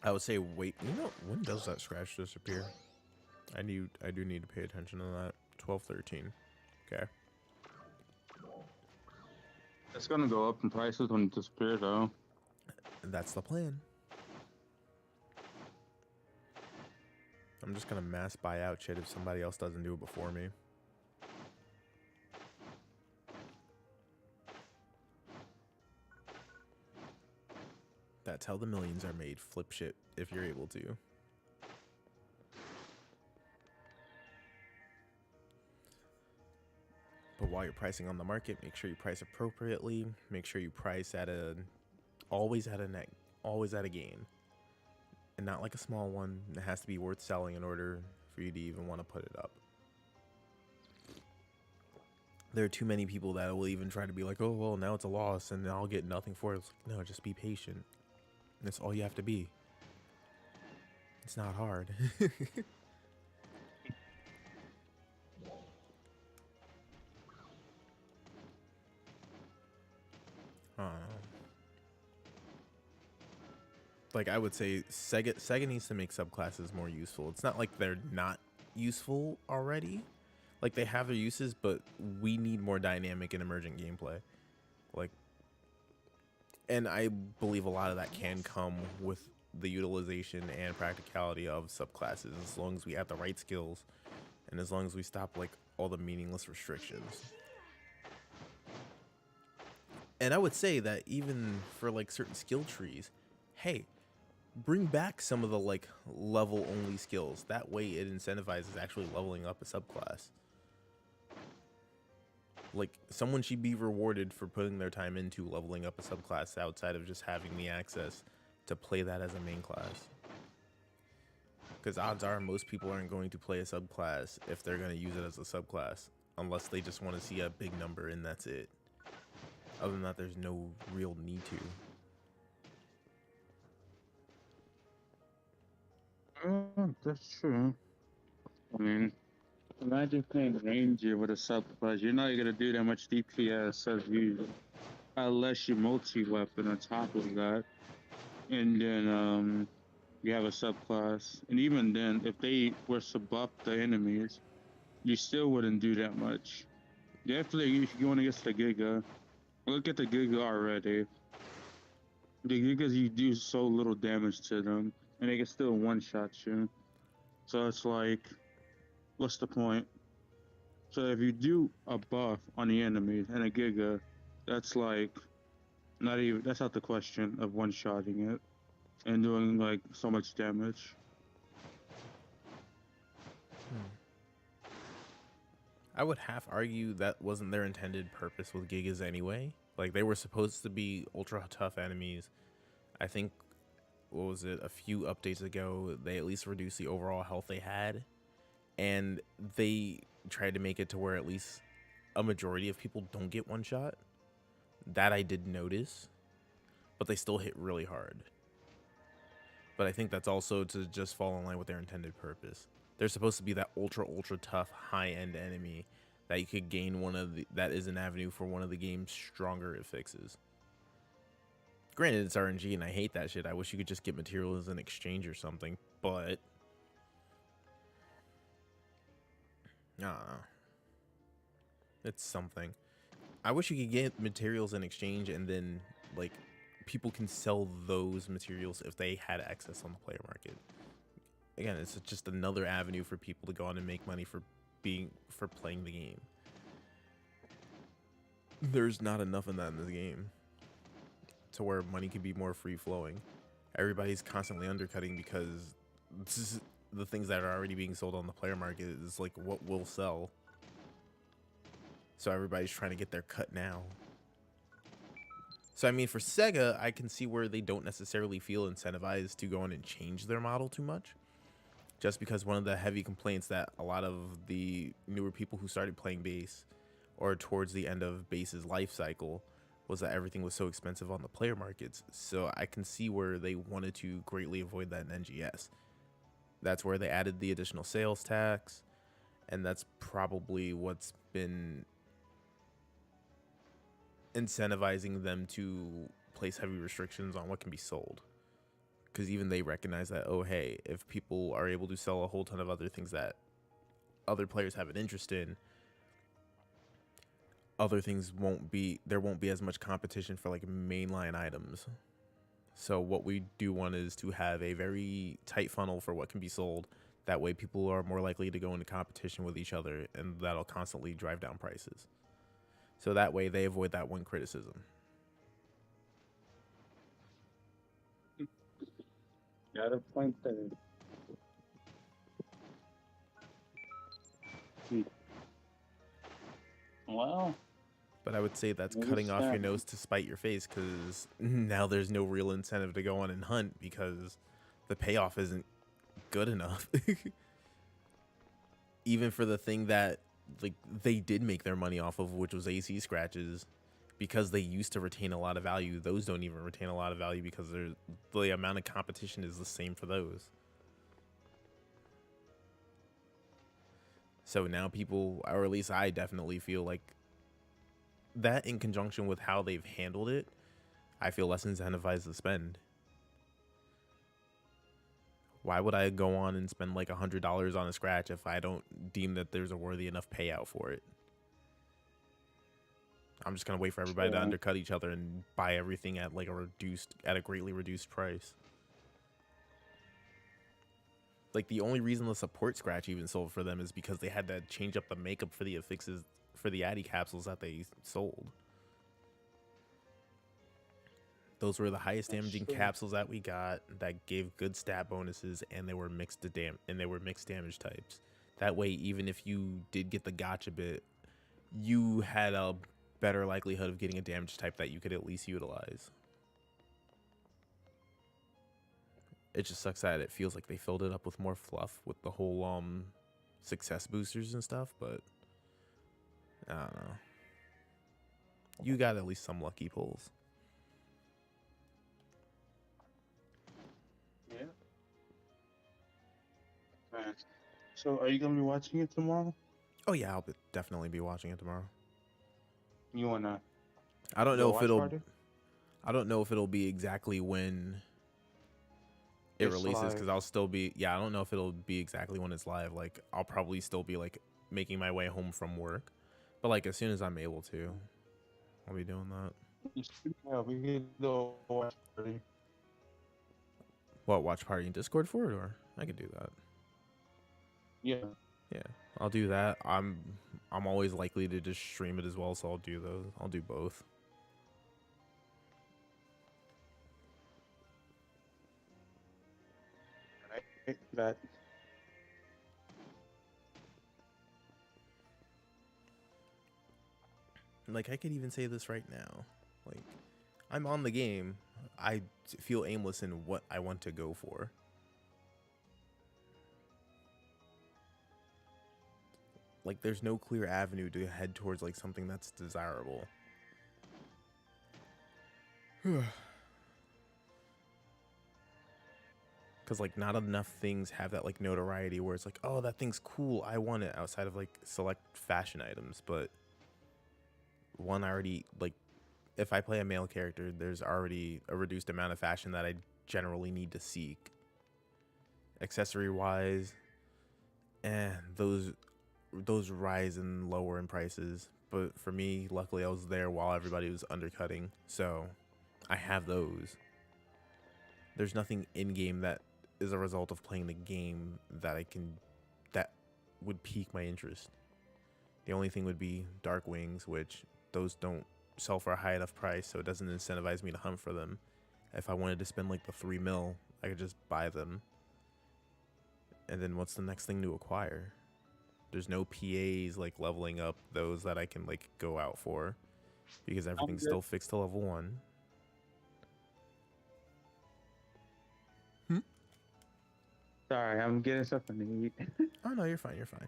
I would say wait. You know, when does that scratch disappear? I do need to pay attention to that. 12/13. Okay. It's gonna go up in prices when it disappears, though. That's the plan. I'm just gonna mass buy out shit if somebody else doesn't do it before me. That's how the millions are made. Flip shit if you're able to. But while you're pricing on the market, make sure you price appropriately. Make sure you price at always at a gain, and not like a small one. It has to be worth selling in order for you to even want to put it up. There are too many people that will even try to be like, oh well, now it's a loss and I'll get nothing for it. It's like, no, just be patient. That's all you have to be. It's not hard. Like I would say Sega needs to make subclasses more useful. It's not like they're not useful already. Like they have their uses, but we need more dynamic and emergent gameplay. Like, and I believe a lot of that can come with the utilization and practicality of subclasses, as long as we have the right skills and as long as we stop like all the meaningless restrictions. And I would say that even for like certain skill trees, hey, bring back some of the like level only skills. That way it incentivizes actually leveling up a subclass. Like someone should be rewarded for putting their time into leveling up a subclass outside of just having the access to play that as a main class. Because odds are most people aren't going to play a subclass if they're going to use it as a subclass, unless they just want to see a big number and that's it. Other than that, there's no real need to. That's true. I mean, imagine playing Ranger with a subclass. You're not gonna do that much DPS as usual, unless you multi-weapon on top of that, and then you have a subclass. And even then, if they were to buff the enemies, you still wouldn't do that much. Definitely, if you want to get to the Giga, look at the Giga already. The Gigas, you do so little damage to them, and they can still one-shot you. So it's like, what's the point? So if you do a buff on the enemies and a Giga, that's like that's not the question of one-shotting it and doing like so much damage. I would half argue that wasn't their intended purpose with Gigas anyway. Like, they were supposed to be ultra tough enemies. I think, what was it, a few updates ago, they at least reduced the overall health they had. And they tried to make it to where at least a majority of people don't get one shot. That I did notice. But they still hit really hard. But I think that's also to just fall in line with their intended purpose. They're supposed to be that ultra tough high-end enemy that you could gain that is an avenue for one of the game's stronger it fixes. Granted, it's RNG and I hate that shit. I wish you could just get materials in exchange or something, but I don't know. It's something. I wish you could get materials in exchange and then like people can sell those materials if they had access on the player market. Again, it's just another avenue for people to go on and make money for playing the game. There's not enough of that in this game to where money can be more free flowing. Everybody's constantly undercutting because this is the things that are already being sold on the player market is like what will sell. So everybody's trying to get their cut now. So I mean, for Sega, I can see where they don't necessarily feel incentivized to go in and change their model too much. Just because one of the heavy complaints that a lot of the newer people who started playing base or towards the end of base's life cycle was that everything was so expensive on the player markets. So I can see where they wanted to greatly avoid that in NGS. That's where they added the additional sales tax, and that's probably what's been incentivizing them to place heavy restrictions on what can be sold. Because even they recognize that, oh hey, if people are able to sell a whole ton of other things that other players have an interest in, other things there won't be as much competition for like mainline items. So what we do want is to have a very tight funnel for what can be sold. That way people are more likely to go into competition with each other, and that'll constantly drive down prices. So that way they avoid that one criticism. Got a point there. Well, But I would say that's Maybe cutting off your snap. nose to spite your face, because now there's no real incentive to go on and hunt because the payoff isn't good enough. Even for the thing that like they did make their money off of, which was AC scratches, because they used to retain a lot of value, those don't even retain a lot of value because the amount of competition is the same for those. So now people, or at least I definitely feel like that in conjunction with how they've handled it, I feel less incentivized to spend. Why would I go on and spend like $100 on a scratch if I don't deem that there's a worthy enough payout for it? I'm just gonna wait for everybody to undercut each other and buy everything at like a greatly reduced price. Like the only reason the support scratch even sold for them is because they had to change up the makeup for the affixes for the Addy capsules that they sold. Those were the highest damaging capsules that we got that gave good stat bonuses, and they were mixed damage types. That way, even if you did get the gotcha bit, you had a better likelihood of getting a damage type that you could at least utilize. It just sucks that it feels like they filled it up with more fluff with the whole success boosters and stuff, but I don't know. You got at least some lucky pulls. yeah. Man. So, are you gonna be watching it tomorrow? Oh yeah, I'll definitely be watching it tomorrow. You wanna? I don't do a know if watch it'll. party? I don't know if it'll be exactly when it It's releases, live. because I'll still be. Yeah, I don't know if it'll be exactly when it's live. Like I'll probably still be like making my way home from work, but like as soon as I'm able to, I'll be doing that. Yeah, we can do a watch party. What, watch party in Discord for it, or I could do that. Yeah. Yeah, I'll do that. I'm always likely to just stream it as well, so I'll do those. I'll do both. Right. That. Like, I could even say this right now. Like, I'm on the game. I feel aimless in what I want to go for. Like, there's no clear avenue to head towards, like, something that's desirable. Because, like, not enough things have that, like, notoriety where it's like, oh, that thing's cool, I want it, outside of, like, select fashion items. But one, I already, like, if I play a male character, there's already a reduced amount of fashion that I generally need to seek. Accessory-wise, those rise and lower in prices. But for me, luckily, I was there while everybody was undercutting, so I have those. There's nothing in-game that is a result of playing the game that that would pique my interest. The only thing would be Dark Wings, which those don't sell for a high enough price, so it doesn't incentivize me to hunt for them. If I wanted to spend like the 3 mil, I could just buy them. And then what's the next thing to acquire? There's no PAs like leveling up those that I can like go out for, because everything's still fixed to level 1. Sorry, I'm getting something to eat. Oh no, you're fine. You're fine.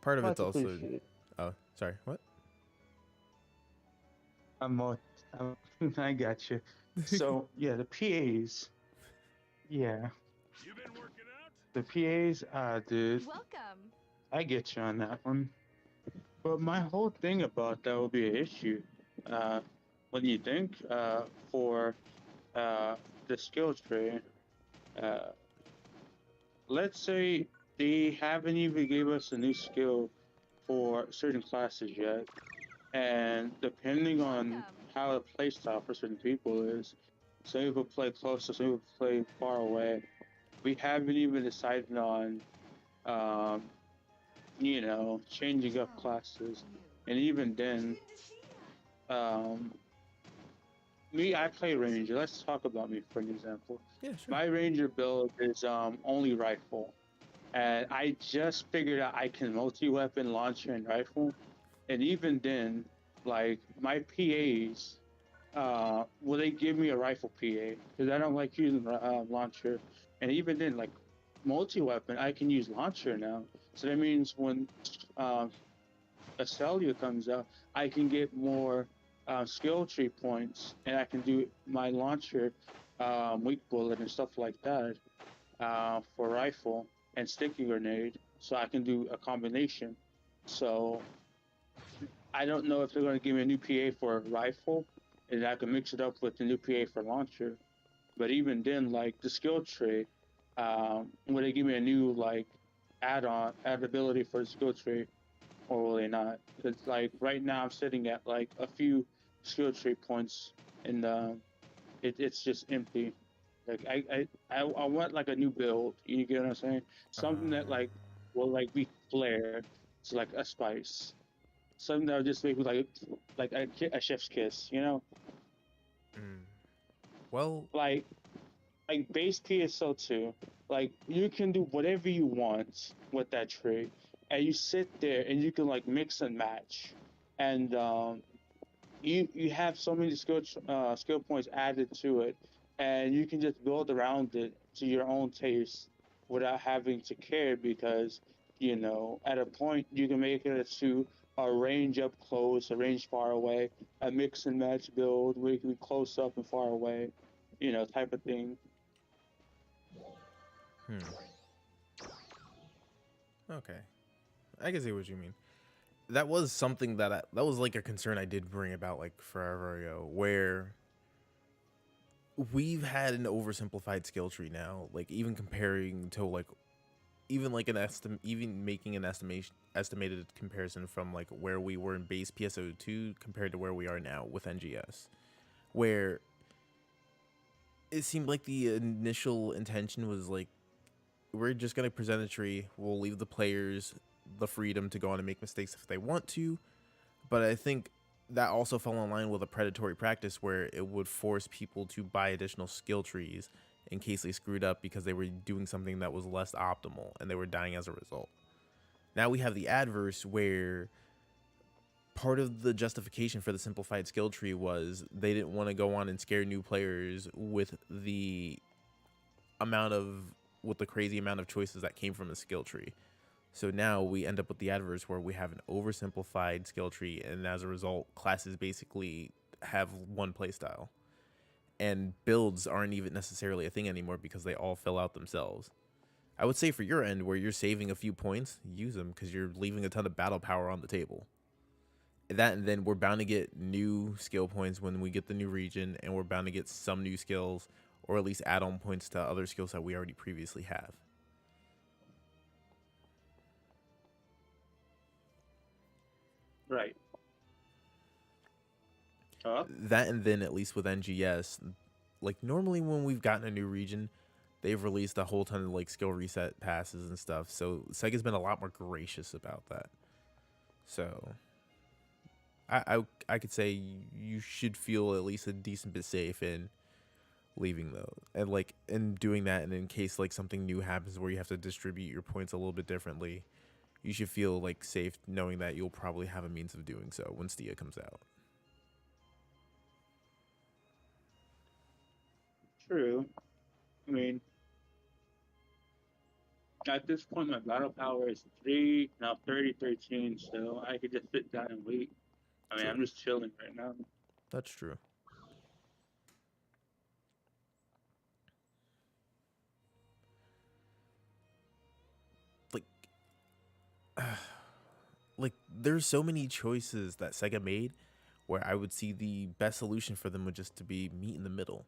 Part of Much it's also. appreciated. Oh, sorry. What? I got you. So yeah, the PAs. Yeah, You been working out? the PAs. Dude, Welcome. I get you on that one. But my whole thing about that will be an issue. What do you think? For the skill tree, uh, let's say they haven't even gave us a new skill for certain classes yet, and depending on Welcome. how the playstyle for certain people is, some people play close, some people play far away. We haven't even decided on, um, changing up classes, and even then, um, I play ranger. Let's talk about me for an example. Yeah, sure. My ranger build is only rifle, and I just figured out I can multi-weapon launcher and rifle, and even then, like my PAs, will they give me a rifle PA? Because I don't like using launcher, and even then, like multi-weapon, I can use launcher now. So that means when a Celia comes out, I can get more skill tree points, and I can do my launcher, weak bullet, and stuff like that for rifle and sticky grenade. So I can do a combination. So I don't know if they're going to give me a new PA for rifle, and I can mix it up with the new PA for launcher. But even then, like the skill tree, will they give me a new like add ability for the skill tree, or will they not? Because like right now I'm sitting at like a few skill tree points, and it's just empty. Like I want like a new build. You get what I'm saying? Something that like will like be flair. It's like a spice. Something that would just make me like a chef's kiss. You know, Mm. Well, like base PSO2. Like you can do whatever you want with that tree, and you sit there and you can like mix and match, and you have so many skill points added to it, and you can just build around it to your own taste without having to care, because at a point you can make it to a range up close, a range far away, a mix and match build where you can be close up and far away, type of thing. okay. I can see what you mean. That was something that that was like a concern I did bring about like forever ago, where we've had an oversimplified skill tree now, like even comparing to like even like even making an estimated comparison from like where we were in base PSO2 compared to where we are now with NGS, where it seemed like the initial intention was like, we're just going to present a tree, we'll leave the players the freedom to go on and make mistakes if they want to. But I think that also fell in line with a predatory practice where it would force people to buy additional skill trees in case they screwed up because they were doing something that was less optimal and they were dying as a result. Now we have the adverse, where part of the justification for the simplified skill tree was they didn't want to go on and scare new players with the crazy amount of choices that came from the skill tree. So now we end up with the adverse, where we have an oversimplified skill tree, and as a result, classes basically have one playstyle, and builds aren't even necessarily a thing anymore because they all fill out themselves. I would say for your end, where you're saving a few points, use them, because you're leaving a ton of battle power on the table. That, and then we're bound to get new skill points when we get the new region, and we're bound to get some new skills, or at least add-on points to other skills that we already previously have. Right. That, and then at least with NGS, like normally when we've gotten a new region, they've released a whole ton of like skill reset passes and stuff. So Sega's been a lot more gracious about that. So I could say you should feel at least a decent bit safe in leaving though, and like in doing that, and in case like something new happens where you have to distribute your points a little bit differently, you should feel like safe knowing that you'll probably have a means of doing so when Stia comes out. True. I mean, at this point, my battle power is 3, now 30, 13, so I could just sit down and wait. I mean, True. I'm just chilling right now. That's true. Like, like there's so many choices that Sega made where I would see the best solution for them would just to be meet in the middle.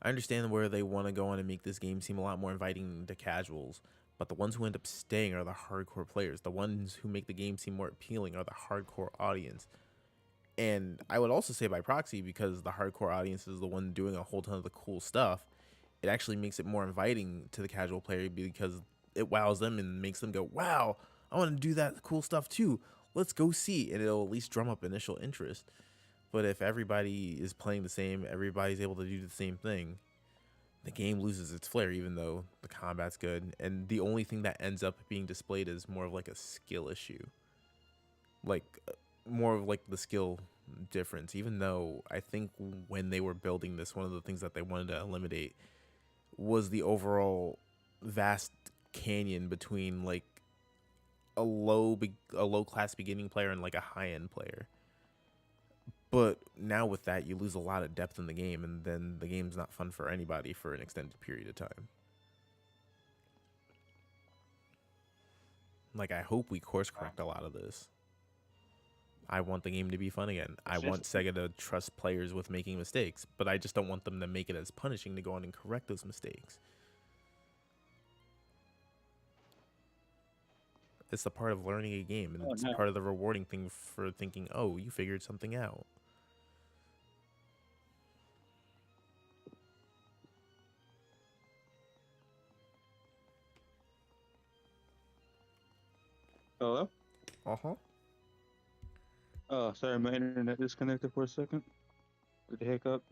I understand where they want to go on and make this game seem a lot more inviting to casuals, but the ones who end up staying are the hardcore players. The ones who make the game seem more appealing are the hardcore audience. And I would also say by proxy, because the hardcore audience is the one doing a whole ton of the cool stuff, it actually makes it more inviting to the casual player because it wows them and makes them go, wow, I want to do that cool stuff too. Let's go see. And it'll at least drum up initial interest. But if everybody is playing the same, everybody's able to do the same thing, the game loses its flair, even though the combat's good. And the only thing that ends up being displayed is more of like a skill issue. Like, more of like the skill difference, even though I think when they were building this, one of the things that they wanted to eliminate was the overall vast canyon between like a low class beginning player and like a high end player. But now with that, you lose a lot of depth in the game, and then the game's not fun for anybody for an extended period of time. Like, I hope we course correct a lot of this. I want the game to be fun again. I want Sega to trust players with making mistakes, but I just don't want them to make it as punishing to go on and correct those mistakes. It's a part of learning a game, and it's part of the rewarding thing for thinking, oh, you figured something out. Hello? Uh-huh. Oh, sorry, my internet disconnected for a second. With the hiccup.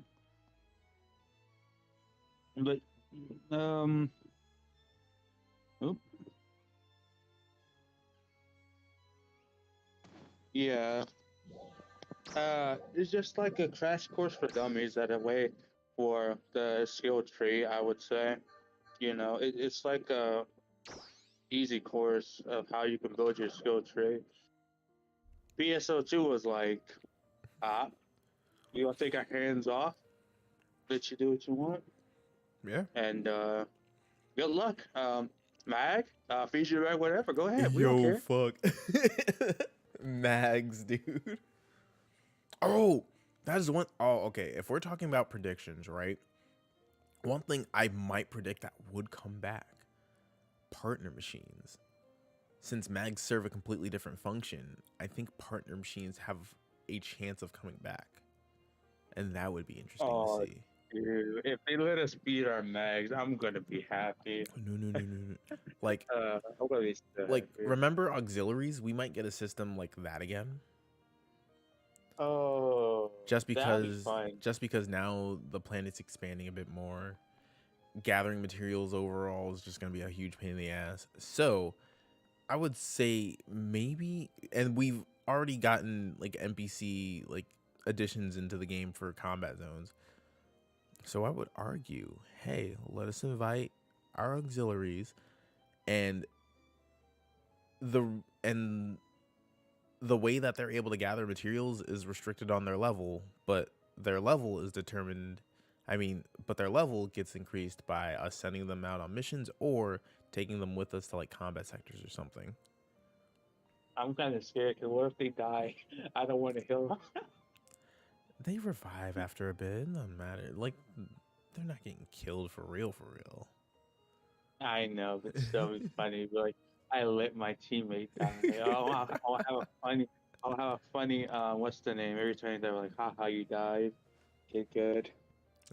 But, oop. Yeah. It's just like a crash course for dummies at a way for the skill tree, I would say. You know, it's like a easy course of how you can build your skill tree. PSO2 was like, you gonna take our hands off, let you do what you want, Yeah. and good luck. Mag, Fiji Rag, whatever, go ahead. We Yo, don't care. fuck. Mags, dude. Oh, that is one. Oh, okay. If we're talking about predictions, right? One thing I might predict that would come back: partner machines. Since mags serve a completely different function, I think partner machines have a chance of coming back, and that would be interesting to see. Dude, if they let us beat our mags, I'm gonna be happy. No. Like, I'm gonna be so happy. remember auxiliaries? We might get a system like that again. Oh, Just that'd be because, fine. now the planet's expanding a bit more. Gathering materials overall is just gonna be a huge pain in the ass. So, I would say maybe, and we've already gotten like NPC like additions into the game for combat zones. So I would argue, hey, let us invite our auxiliaries, and the and the way that they're able to gather materials is restricted on their level, but their level is determined. But their level gets increased by us sending them out on missions or taking them with us to like combat sectors or something. I'm kind of scared because what if they die? I don't want to heal them. They revive after a bit. It doesn't matter. Like, they're not getting killed for real, for real. I know, but still, it's funny. But like, I let my teammate die. I'll have a funny. I'll have a funny. What's the name? Every time they're like, "Haha, you died." Get good.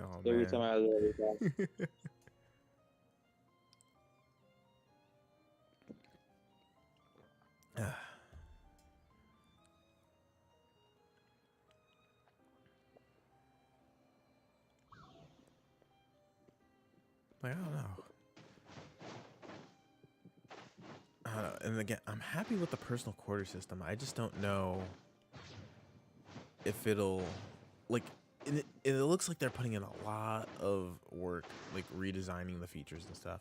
Oh, Every time man. I let it die. Like, I don't know. And again, I'm happy with the personal quarter system. I just don't know if it'll, like, it looks like they're putting in a lot of work, like redesigning the features and stuff.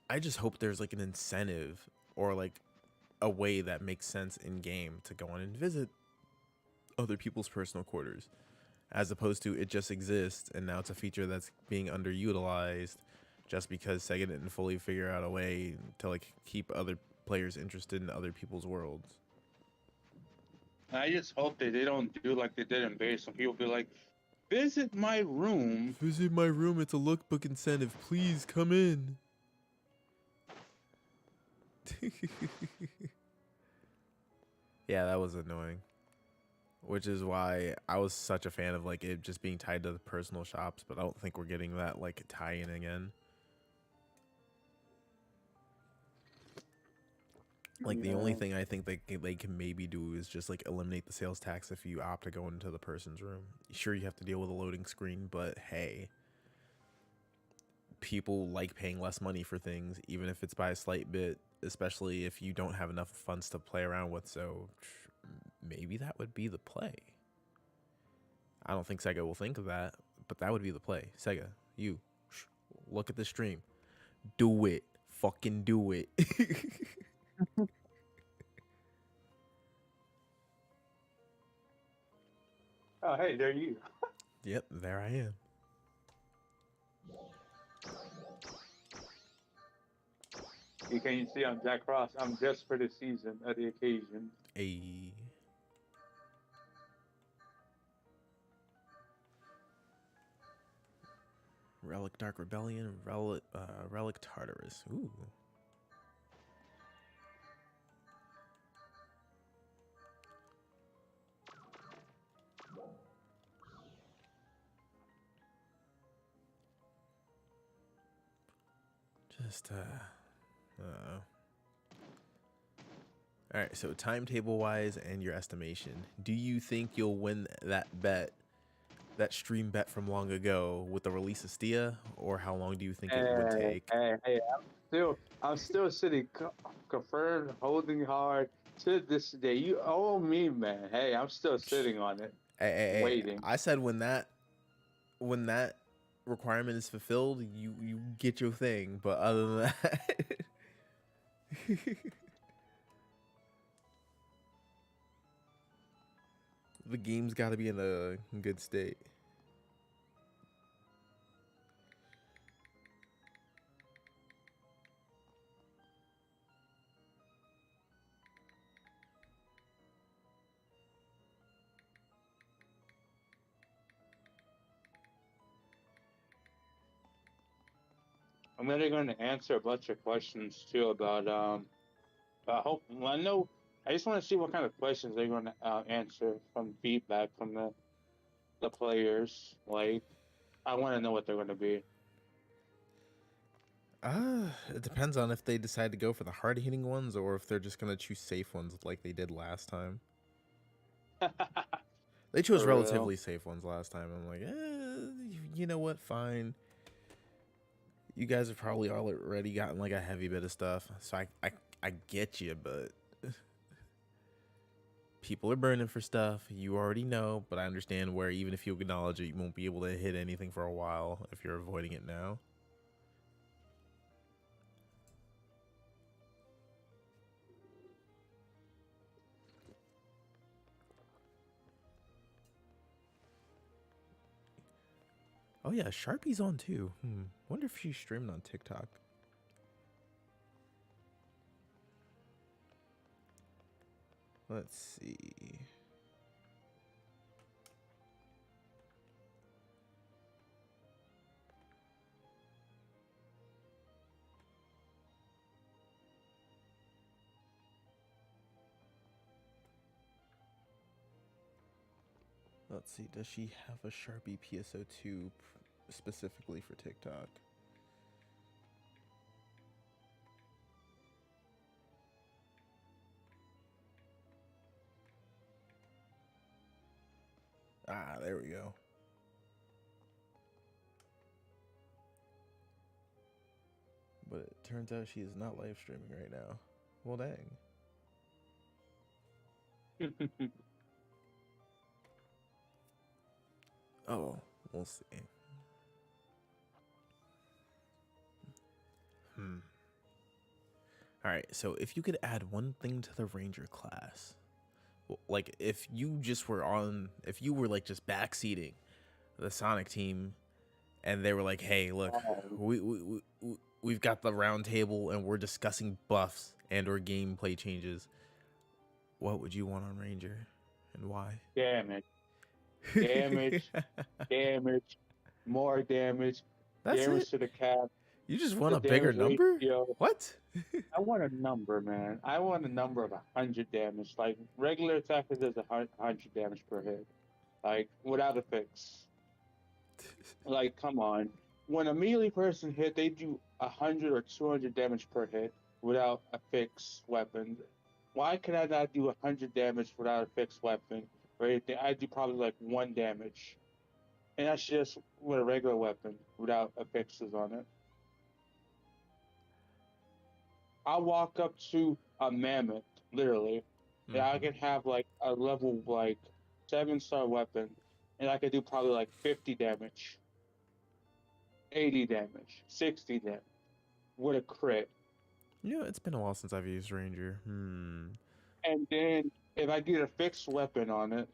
I just hope there's like an incentive or like a way that makes sense in game to go on and visit other people's personal quarters, as opposed to it just exists and now it's a feature that's being underutilized just because Sega didn't fully figure out a way to like keep other players interested in other people's worlds. I just hope that they don't do like they did in base. Some people be like, visit my room. Visit my room, it's a lookbook incentive. Please come in. Yeah, that was annoying. Which is why I was such a fan of like it just being tied to the personal shops, but I don't think we're getting that like tie-in again. Like the only thing I think they can maybe do is just like eliminate the sales tax if you opt to go into the person's room. Sure, you have to deal with a loading screen, but hey, people like paying less money for things, even if it's by a slight bit, especially if you don't have enough funds to play around with. So maybe that would be the play. I don't think Sega will think of that, but that would be the play. Sega, you look at the stream. Do it. Fucking do it. Oh, hey, there you. Yep, there I am. You can see I'm Jack Ross. I'm just for the season, at the occasion. A Relic Dark Rebellion, Relic Tartarus. Ooh. Just all right, so timetable wise and your estimation, do you think you'll win that bet, that stream bet from long ago with the release of Stia, or how long do you think it would take? Hey, I'm still sitting confirmed, holding hard to this day. You owe me, man. Hey, I'm still sitting on it, Hey, waiting. I said when that requirement is fulfilled, you get your thing, but other than that. The game's got to be in a good state. I'm really going to answer a bunch of questions too about I hope I know. I just want to see what kind of questions they're going to answer from feedback from the players. Like, I want to know what they're going to be. It depends on if they decide to go for the hard-hitting ones or if they're just gonna choose safe ones like they did last time. They chose For real. relatively safe ones last time. I'm like, you know what? Fine. You guys have probably already gotten like a heavy bit of stuff, so I I get you, but people are burning for stuff. You already know, but I understand where even if you acknowledge it, you won't be able to hit anything for a while if you're avoiding it now. Oh yeah, Sharpie's on too. Wonder if she's streaming on TikTok. Let's see. Let's see, does she have a Sharpie PSO2 specifically for TikTok? Ah, there we go. But it turns out she is not live streaming right now. Well, dang. Oh, we'll see. Alright, so if you could add one thing to the Ranger class, like if you were like just backseating the Sonic team and they were like, hey, look, we've got the round table and we're discussing buffs and or gameplay changes, what would you want on Ranger and why? Damage, damage, more damage, That's damage it? to the cap. You just want The a bigger damage number? ratio. What? I want a number, man. I want a number of 100 damage. Like regular attacker does 100 damage per hit, like without a fix. Like, come on. When a melee person hit, they do 100 or 200 damage per hit without a fixed weapon. Why can I not do 100 damage without a fixed weapon or anything? I do probably like 1 damage, and that's just with a regular weapon without a fixes on it. I'll walk up to a mammoth, literally, and I can have like a level like 7-star weapon, and I could do probably like 50 damage, 80 damage, 60 damage with a crit. You know, it's been a while since I've used Ranger. And then if I get a fixed weapon on it,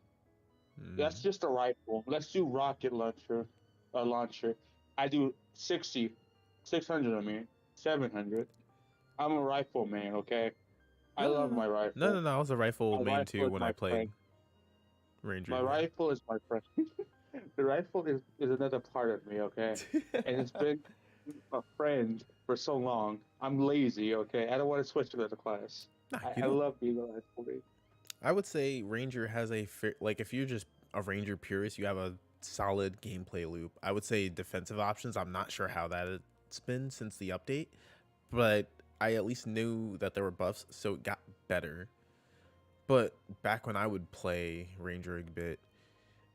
that's just a rifle. Let's do rocket launcher, a launcher. I do 60, 600. I mean 700. I'm a rifle man, okay? I love my rifle. No, I was a rifle My main rifle too is when my I played friend. Ranger. My rifle is my friend. The rifle is another part of me, okay? And it's been a friend for so long. I'm lazy, okay? I don't want to switch to another class. Nah, I love being a rifle. I would say Ranger has like if you're just a Ranger purist, you have a solid gameplay loop. I would say defensive options. I'm not sure how that's been since the update, but I at least knew that there were buffs, so it got better. But back when I would play Ranger a bit,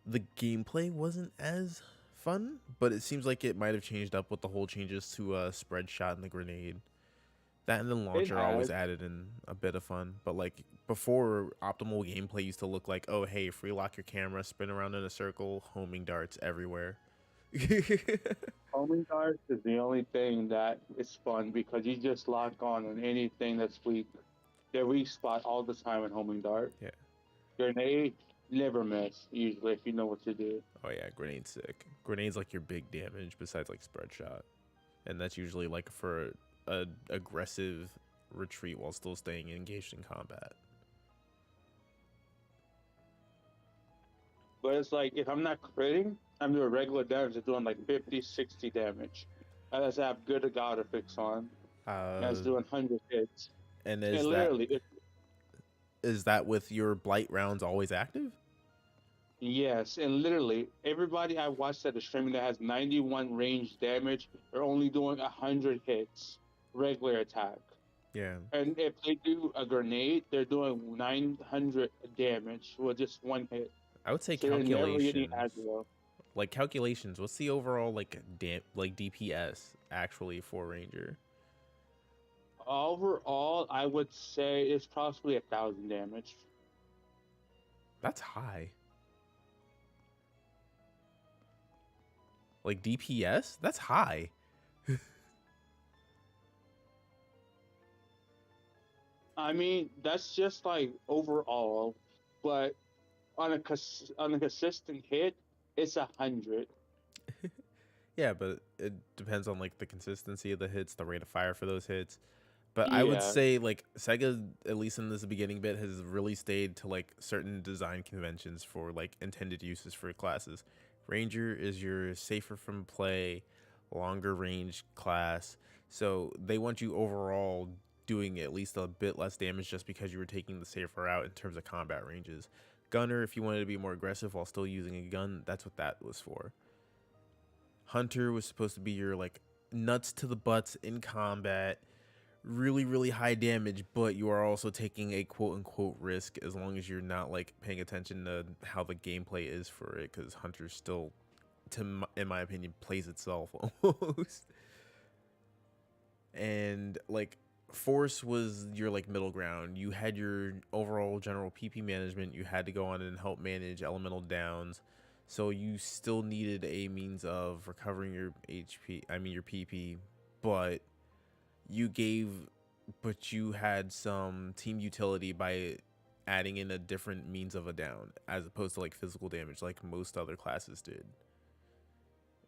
the gameplay wasn't as fun, but it seems like it might have changed up with the whole changes to spread shot and the grenade. That and the launcher always added in a bit of fun. But like before, optimal gameplay used to look like, oh hey, free lock your camera, spin around in a circle, homing darts everywhere. Homing darts is the only thing that is fun because you just lock on anything that's weak. They're weak spot all the time in homing dart. Yeah. Grenade, never miss, usually, if you know what to do. Oh yeah, grenade's sick. Grenade's like your big damage besides like spread shot. And that's usually like for a aggressive retreat while still staying engaged in combat. But it's like, if I'm not critting, I'm doing regular damage, it's doing like 50, 60 damage. I just have good to God to fix on. That's doing 100 hits. And is that with your blight rounds always active? Yes, and literally everybody I watched that is streaming that has 91 range damage are only doing 100 hits, regular attack. Yeah. And if they do a grenade, they're doing 900 damage with just 1 hit. I would say So they're never getting calculations. aggro. Like calculations, what's the overall like DPS actually for Ranger? Overall, I would say it's possibly 1,000 damage. That's high. Like DPS? That's high. I mean, that's just like overall, but on a consistent hit, it's 100. Yeah, but it depends on like the consistency of the hits, the rate of fire for those hits. But I would Yeah. say like Sega, at least in this beginning bit, has really stayed to like certain design conventions for like intended uses for classes. Ranger is your safer from play, longer range class. So they want you overall doing at least a bit less damage just because you were taking the safer route in terms of combat ranges. Gunner, if you wanted to be more aggressive while still using a gun, that's what that was for. Hunter was supposed to be your like nuts to the butts in combat, really high damage, but you are also taking a quote unquote risk as long as you're not like paying attention to how the gameplay is for it, because Hunter still, in my opinion, plays itself almost. And like Force was your like middle ground. You had your overall general PP management. You had to go on and help manage elemental downs. So you still needed a means of recovering your HP, I mean your PP, but you had some team utility by adding in a different means of a down as opposed to like physical damage like most other classes did.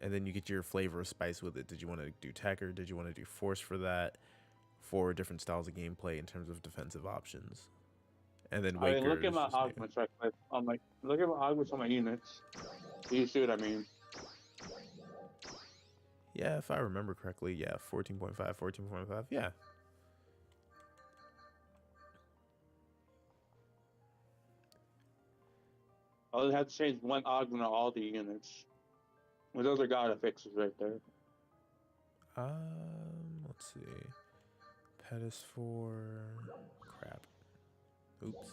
And then you get your flavor of spice with it. Did you want to do tech or did you want to do force for that? For different styles of gameplay in terms of defensive options. And then I mean, Waker look at is my just new. augments right quick. Look at my augments on my units. You see what I mean? Yeah, if I remember correctly, yeah, 14.5, 14.5, yeah. I only have to change one augment on all the units. Well, those are god fixes right there. Let's see. Pedis for crap. Oops.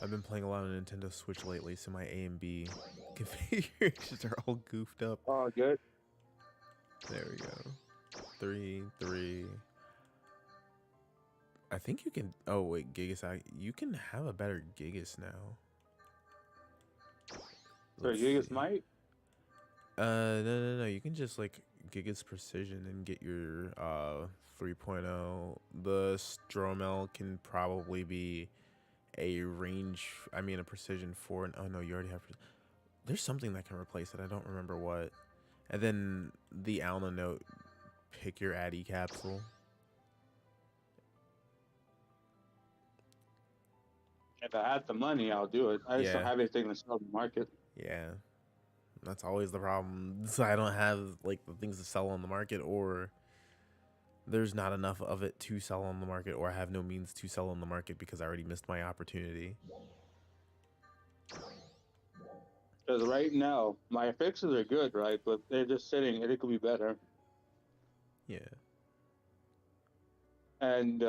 I've been playing a lot on Nintendo Switch lately, so my A and B configurations are all goofed up. Oh, good. There we go. 3, 3. I think you can. Oh wait, Gigas. You can have a better Gigas now. So Gigas might. No. You can just like Gigas Precision and get your 3.0. The Stromel can probably be a range. I mean, a precision 4. And oh no, you already have. There's something that can replace it. I don't remember what. And then the Alna Note. Pick your Addy capsule. If I had the money, I'll do it. I just don't Yeah. have anything to sell on the market. Yeah. That's always the problem. So I don't have like the things to sell on the market, or there's not enough of it to sell on the market, or I have no means to sell on the market because I already missed my opportunity. Because right now, my fixes are good, right? But they're just sitting, and it could be better. Yeah. And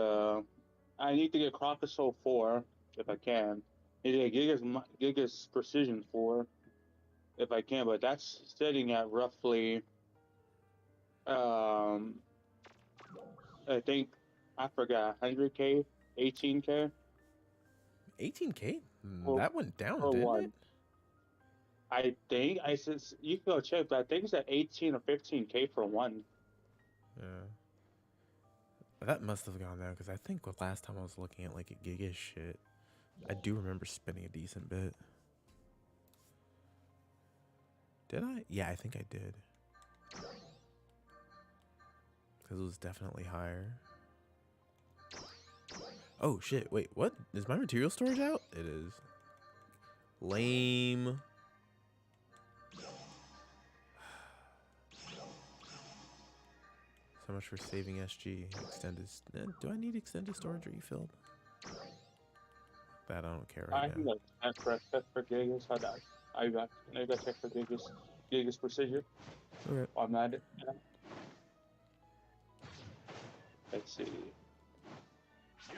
I need to get Crocosol 4 if I can. Need to get Gigas Precision 4 if I can, but that's sitting at roughly, I think, I forgot, 100K, 18K 18K? for, That went down, for didn't one. it? I think I said you can go check, but I think it's at 18 or 15K for one. Yeah. That must have gone down because I think the last time I was looking at like a Giga shit, I do remember spending a decent bit. Did I? Yeah, I think I did. Because it was definitely higher. Oh shit, wait, what? Is my material storage out? It is. Lame. So much for saving SG. Extended. Do I need extended storage refilled? That I don't care I right think now. that's for Gigas. Hold on. I got check for Gigas Precision. Okay. I'm at it. Yeah. Let's see.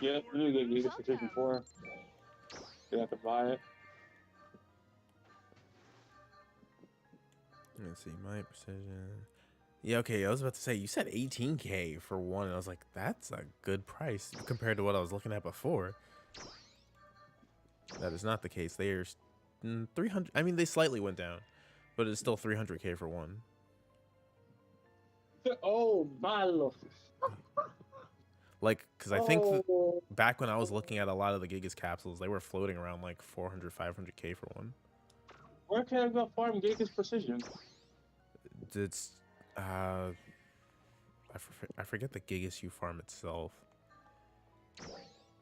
Yeah, let me get Gigas Precision 4. You have to buy it. Let's see, my precision. Yeah, okay, I was about to say, you said 18K for one, and I was like, that's a good price compared to what I was looking at before. That is not the case. They are 300. I mean, they slightly went down, but it's still 300K for one. Oh, malo. Like, because I think Oh, back when I was looking at a lot of the Gigas capsules, they were floating around like 400, 500K for one. where can I go farm Gigas Precision? It's, I forget the Gigas you farm itself.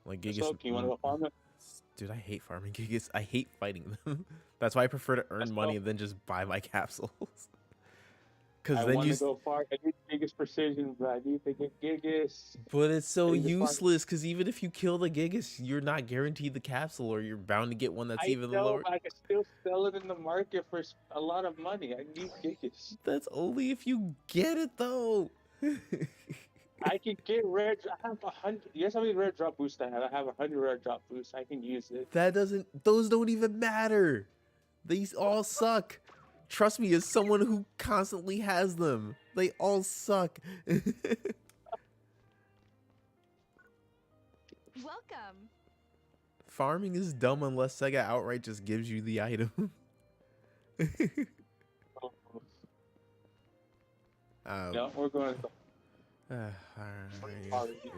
Like Gigas. So, you want to go farm it? Dude, I hate farming Gigas. I hate fighting them. That's why I prefer to earn Let's money go. than just buy my capsules. Because I then want you. to go farm. I need Gigas Precision, but I need to get Gigas. But it's so I need to farm. useless. Because even if you kill the Gigas, you're not guaranteed the capsule, or you're bound to get one that's I even know, lower. but I can still sell it in the market for a lot of money. I need Gigas. That's only if you get it, though. I can get red. I have 100. Guess how many red drop boosts I have? I have 100 red drop boosts. I can use it. That doesn't. Those don't even matter. These all suck. Trust me, as someone who constantly has them, they all suck. Welcome. Farming is dumb unless Sega outright just gives you the item. No, we're going to. Alright,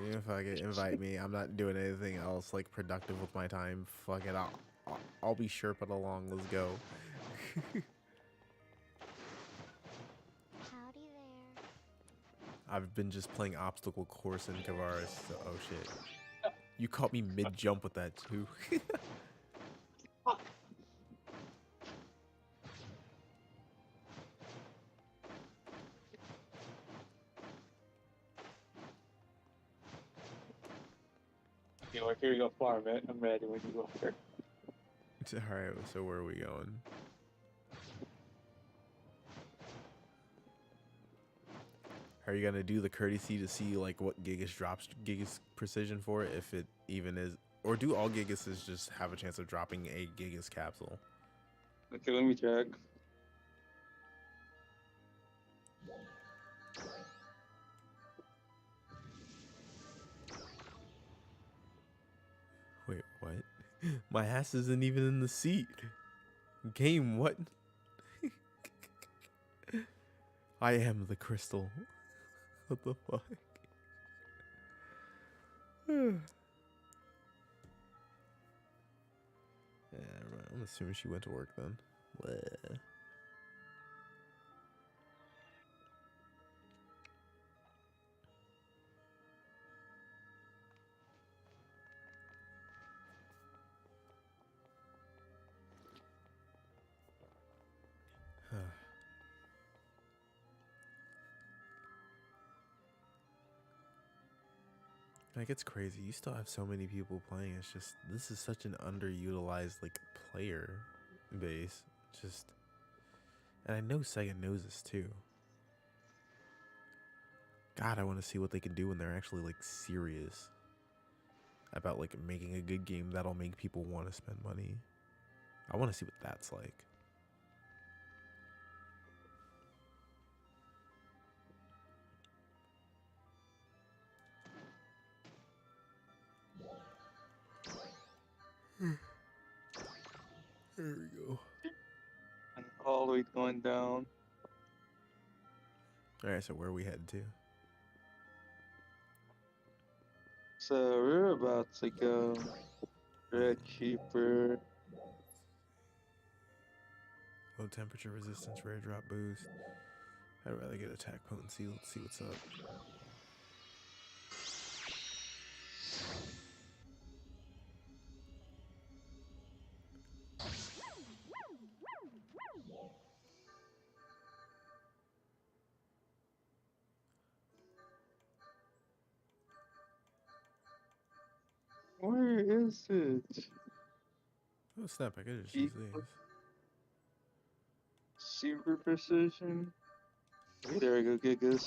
you fucking invite me. I'm not doing anything else like productive with my time. Fuck it, I'll be Sherping along. Let's go. Howdy there. I've been just playing obstacle course in Kavaris. So, oh shit. You caught me mid jump with that too. You know, here you go, farm it. I'm ready when you go here. Alright, so where are we going? Are you gonna do the courtesy to see like what Gigas drops Gigas precision for, if it even is, or do all Gigases just have a chance of dropping a Gigas capsule? Okay, let me check. Wait, what? My ass isn't even in the seat. Game, what? I am the crystal. What the fuck? Yeah, right. I'm assuming she went to work then. Bleh. Like, it's crazy. You still have so many people playing. It's just, this is such an underutilized, like, player base. Just, and I know Sega knows this too. God, I want to see what they can do when they're actually, like, serious about, like, making a good game that'll make people want to spend money. I want to see what that's like. There we go. And all the way going down. Alright, so where are we headed to? So we're about to go Red Keeper. Low temperature resistance, rare drop boost. I'd rather get attack potency. Let's see what's up. Where is it? Oh snap, I could just use these. Super Precision. There we go, Gigas.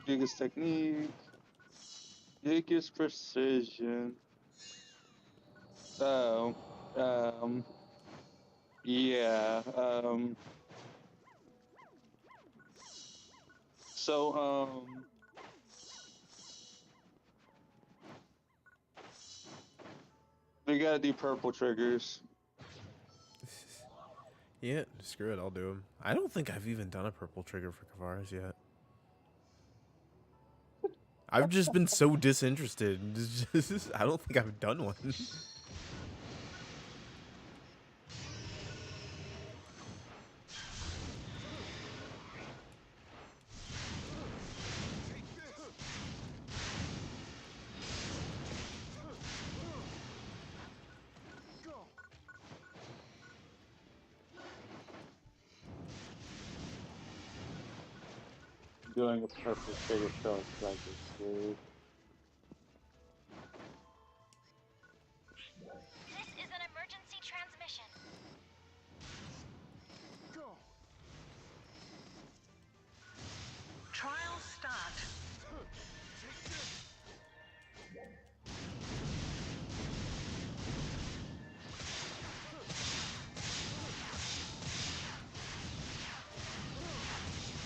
Gigas Technique. Gigas Precision. Oh. Yeah. So, we gotta do purple triggers. Yeah, screw it. I'll do them. I don't think I've even done a purple trigger for Kavaris yet. I've just been so disinterested. I don't think I've done one. Doing a purple trigger feels like it's weird. This is an emergency transmission. Trial start.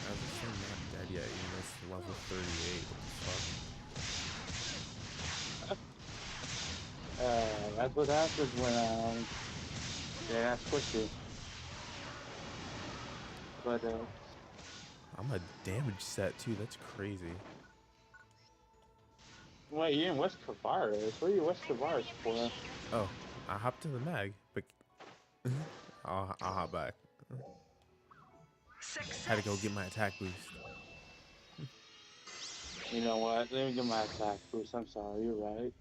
I'm just not dead yet, even though it's level 38. What the fuck? That's what happens when yeah, that's pushy. But I'm a damage set too. That's crazy. wait, Ian, what's Kavaris? What are you what's Kavaris for? Oh, I hopped in the mag, but I'll hop back. Had to go get my attack boost. You know what? Let me get my attack boost. I'm sorry, you're right.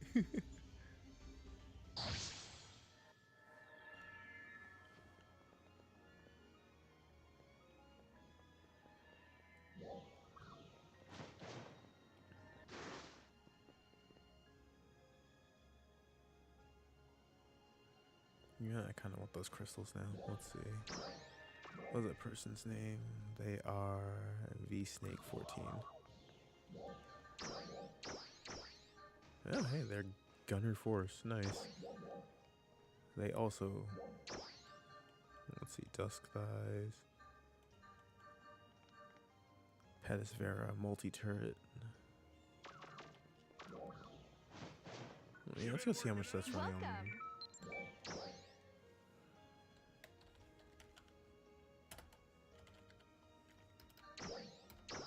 Yeah, I kind of want those crystals now. Let's see. What's that person's name? They are V Snake 14. Oh, hey, they're Gunner Force. Nice. They also. Let's see. Dusk Thighs. Pettis Vera multi turret. Yeah, let's go see how much that's running on. Welcome.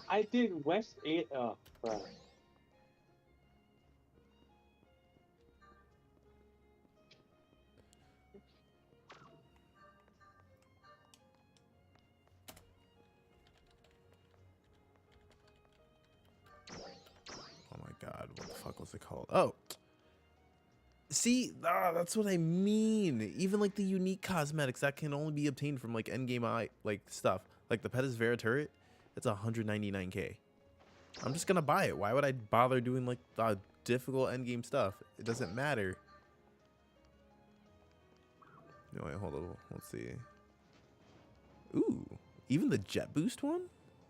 I did West 8. Oh, crap. Oh my god, what the fuck was it called? Oh! See, that's what I mean. Even like the unique cosmetics that can only be obtained from like endgame stuff, like the Pettis Vera turret, it's 199k. I'm just gonna buy it. Why would I bother doing like the difficult endgame stuff? It doesn't matter. No, wait, hold on. Let's see. Ooh, even the jet boost one?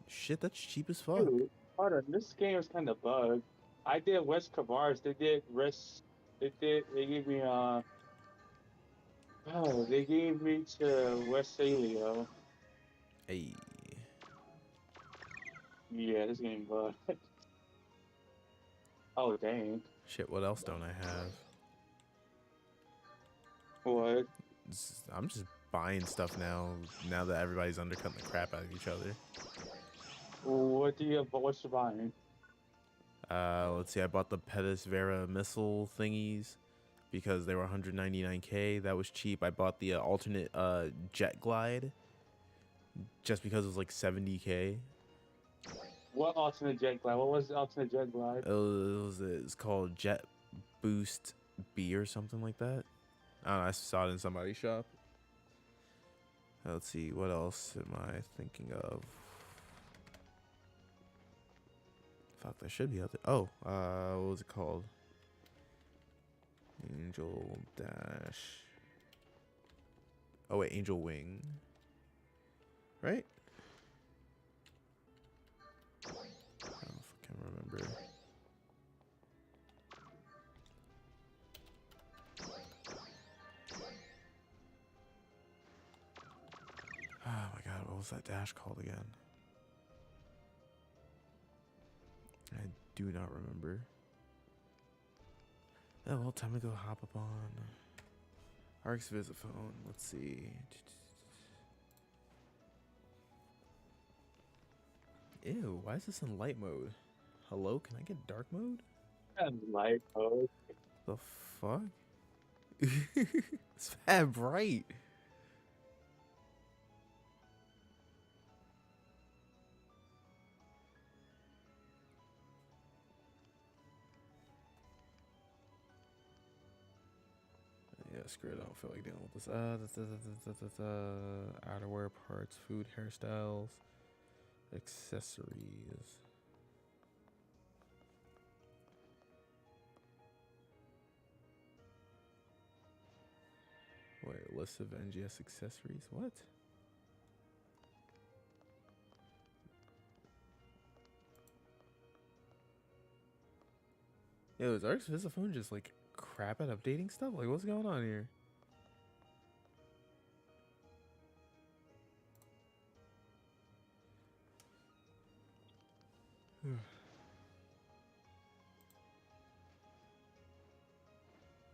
Shit, that's cheap as fuck. Dude, hold on. This game is kind of bugged. I did West Kavaris. They did Rest. They gave me, they gave me to West Salio. Hey, Yeah, this game bugged. Oh, dang. shit, what else don't I have? What? I'm just buying stuff now that everybody's undercutting the crap out of each other. What do you have? What's you buying? Let's see, I bought the Pettis Vera missile thingies because they were 199k. That was cheap. I bought the alternate jet glide just because it was like 70k. What alternate jet glide? What was the alternate jet glide? It's called Jet Boost B or something like that. I don't know, I saw it in somebody's shop. Let's see, what else am I thinking of? Fuck, there should be other. Oh, what was it called? Angel Dash. Oh wait, Angel Wing. Right? I don't fucking remember. Oh my god, what was that dash called again? do not remember. Oh, well, time to go hop up on Ark's Visiphone. Let's see. Ew, why is this in light mode? Hello, can I get dark mode? And light mode. The fuck? It's bad bright. Yeah, screw it. I don't feel like dealing with this. Outerwear parts, food, hairstyles, accessories. Wait, list of NGS accessories? What? Yo, is Ark's Visiphone just like crap at updating stuff? Like, what's going on here?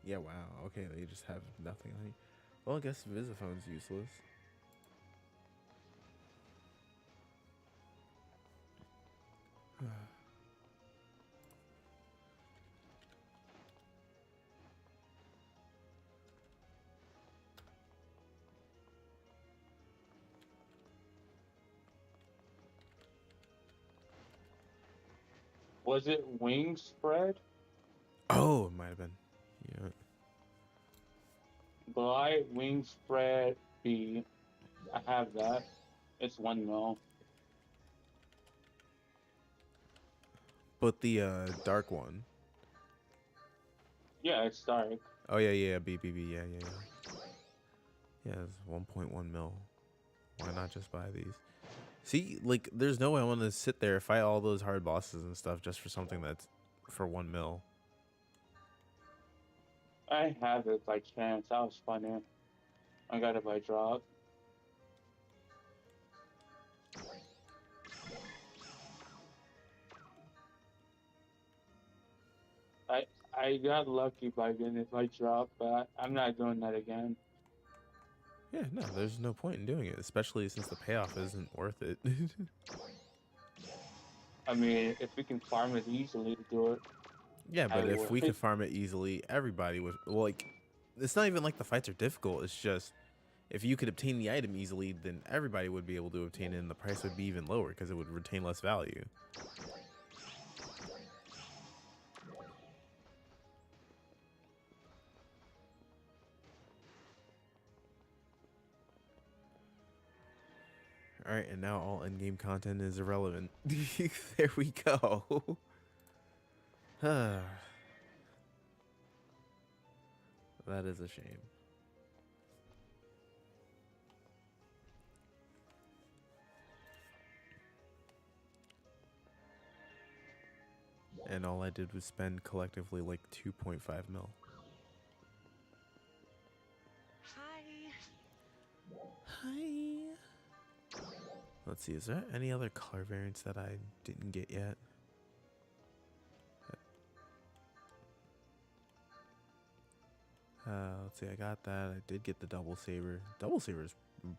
Yeah, wow. Okay, they just have nothing on you. Well, I guess Visiphone's useless. Was it wing spread? Oh, it might have been. Yeah. Glide wing spread B. I have that. It's 1 mil. But the dark one. Yeah, it's dark. Oh yeah, yeah, BBB, yeah, yeah, yeah. Yeah, it's 1.1 mil. Why not just buy these? See, like, there's no way I want to sit there fight all those hard bosses and stuff just for something that's for 1 mil. I have it by chance. That was funny. I got it by drop. I got lucky by getting it by drop, but I'm not doing that again. Yeah, no, there's no point in doing it, especially since the payoff isn't worth it. I mean, if we can farm it easily to do it. Yeah, but I if we would. could farm it easily, everybody would. Well, like, it's not even like the fights are difficult. It's just if you could obtain the item easily, then everybody would be able to obtain it, and the price would be even lower because it would retain less value. All right, and now all in-game content is irrelevant. There we go. That is a shame. And all I did was spend collectively like 2.5 mil. Hi. Hi. Let's see, is there any other color variants that I didn't get yet? Let's see, I got that. I did get the double saber. Double saber is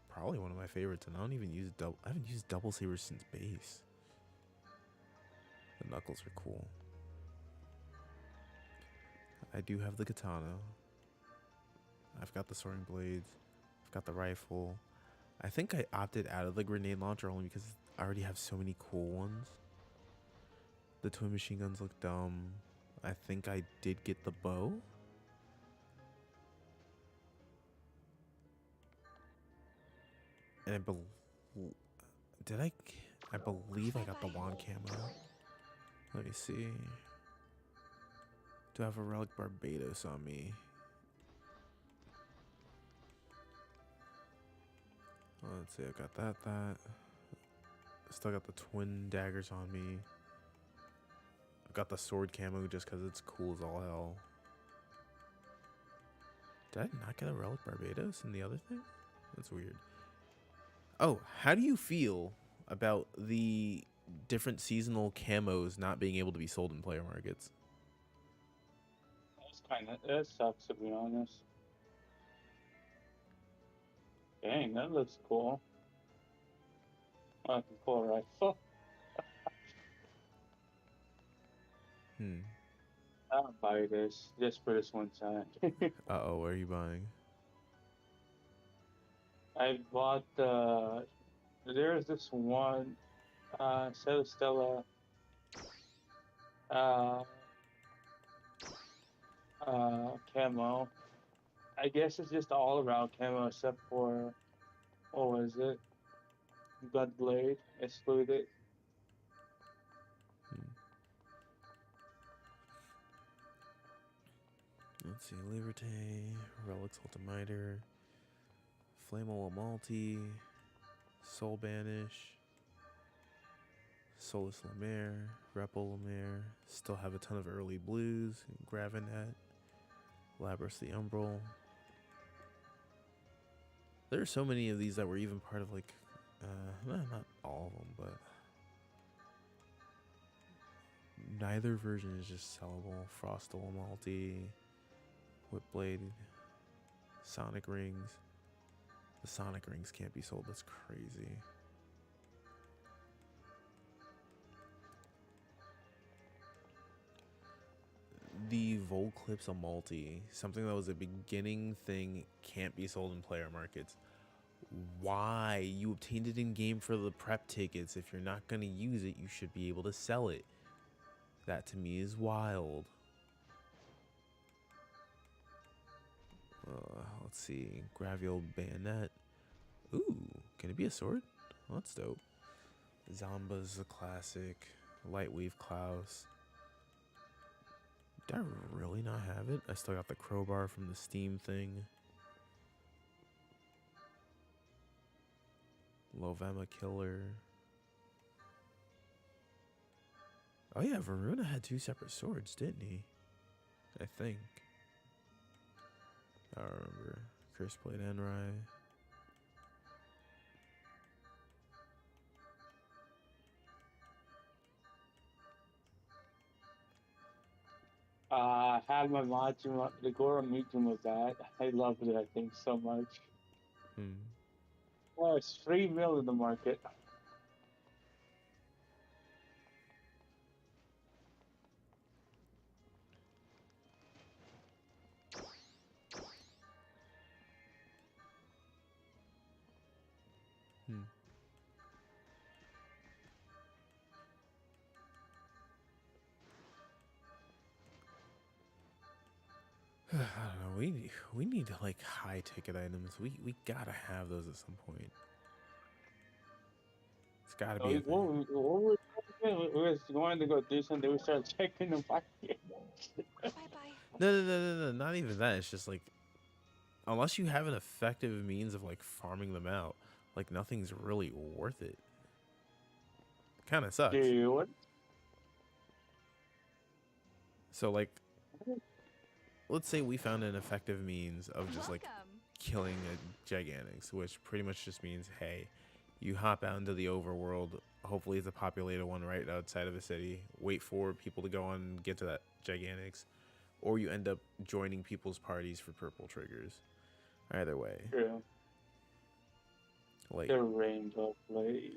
probably one of my favorites, and I don't even use double. I haven't used double sabers since base. The knuckles are cool. I do have the katana. I've got the soaring blades. I've got the rifle. I think I opted out of the grenade launcher only because I already have so many cool ones. The twin machine guns look dumb. I think I did get the bow. And I believe I got the wand camo. Let me see. Do I have a relic Barbados on me? Let's see, I got that. Still got the twin daggers on me. I got the sword camo just because it's cool as all hell. Did I not get a relic Barbados in the other thing? That's weird. Oh, how do you feel about the different seasonal camos not being able to be sold in player markets. That sucks, to be honest. Dang, that looks cool. I can pull a rifle. I'll buy this just for this one time. Uh-oh, what are you buying? I bought there's this one Celestella uh camo. I guess it's just all around camo except for what was it? Bloodblade excluded. Let's see, Liberté, Relics Ultimiter, Flammable Multi, Soul Banish, Solus Lemaire, Repel Lemaire, still have a ton of early blues, Gravinet, Labrys the Umbral. There are so many of these that were even part of like, not all of them, but neither version is just sellable. Frostal Multi, Whipblade, Sonic Rings. The Sonic Rings can't be sold. That's crazy. The Volclipse Multi, something that was a beginning thing, can't be sold in player markets. Why? You obtained it in game for the prep tickets. If you're not going to use it, you should be able to sell it. That to me is wild. Let's see. Gravial Bayonet. Ooh, can it be a sword? Well, that's dope. Zamba's a classic. Lightweave Klaus. Did I really not have it? I still got the crowbar from the Steam thing. Lovema Killer. Oh yeah, Varuna had 2 separate swords, didn't he? I think. I don't remember. Curseblade Enrai. I had my Majima, the Goro Mutum with that. I loved it, I think, so much. Oh, it's 3 mil in the market. I don't know. We need like high ticket items. We gotta have those at some point. It's gotta be a thing. What we was going to go do something, we started checking the market. Bye bye. No. Not even that. It's just like, unless you have an effective means of like farming them out, like nothing's really worth it. Kind of sucks. Dude, So like, let's say we found an effective means of just like killing a Gigantix, which pretty much just means, hey, you hop out into the overworld. Hopefully it's a populated one right outside of the city. Wait for people to go on and get to that Gigantix. Or you end up joining people's parties for purple triggers. Either way. true. Like, The Rainbow Blade.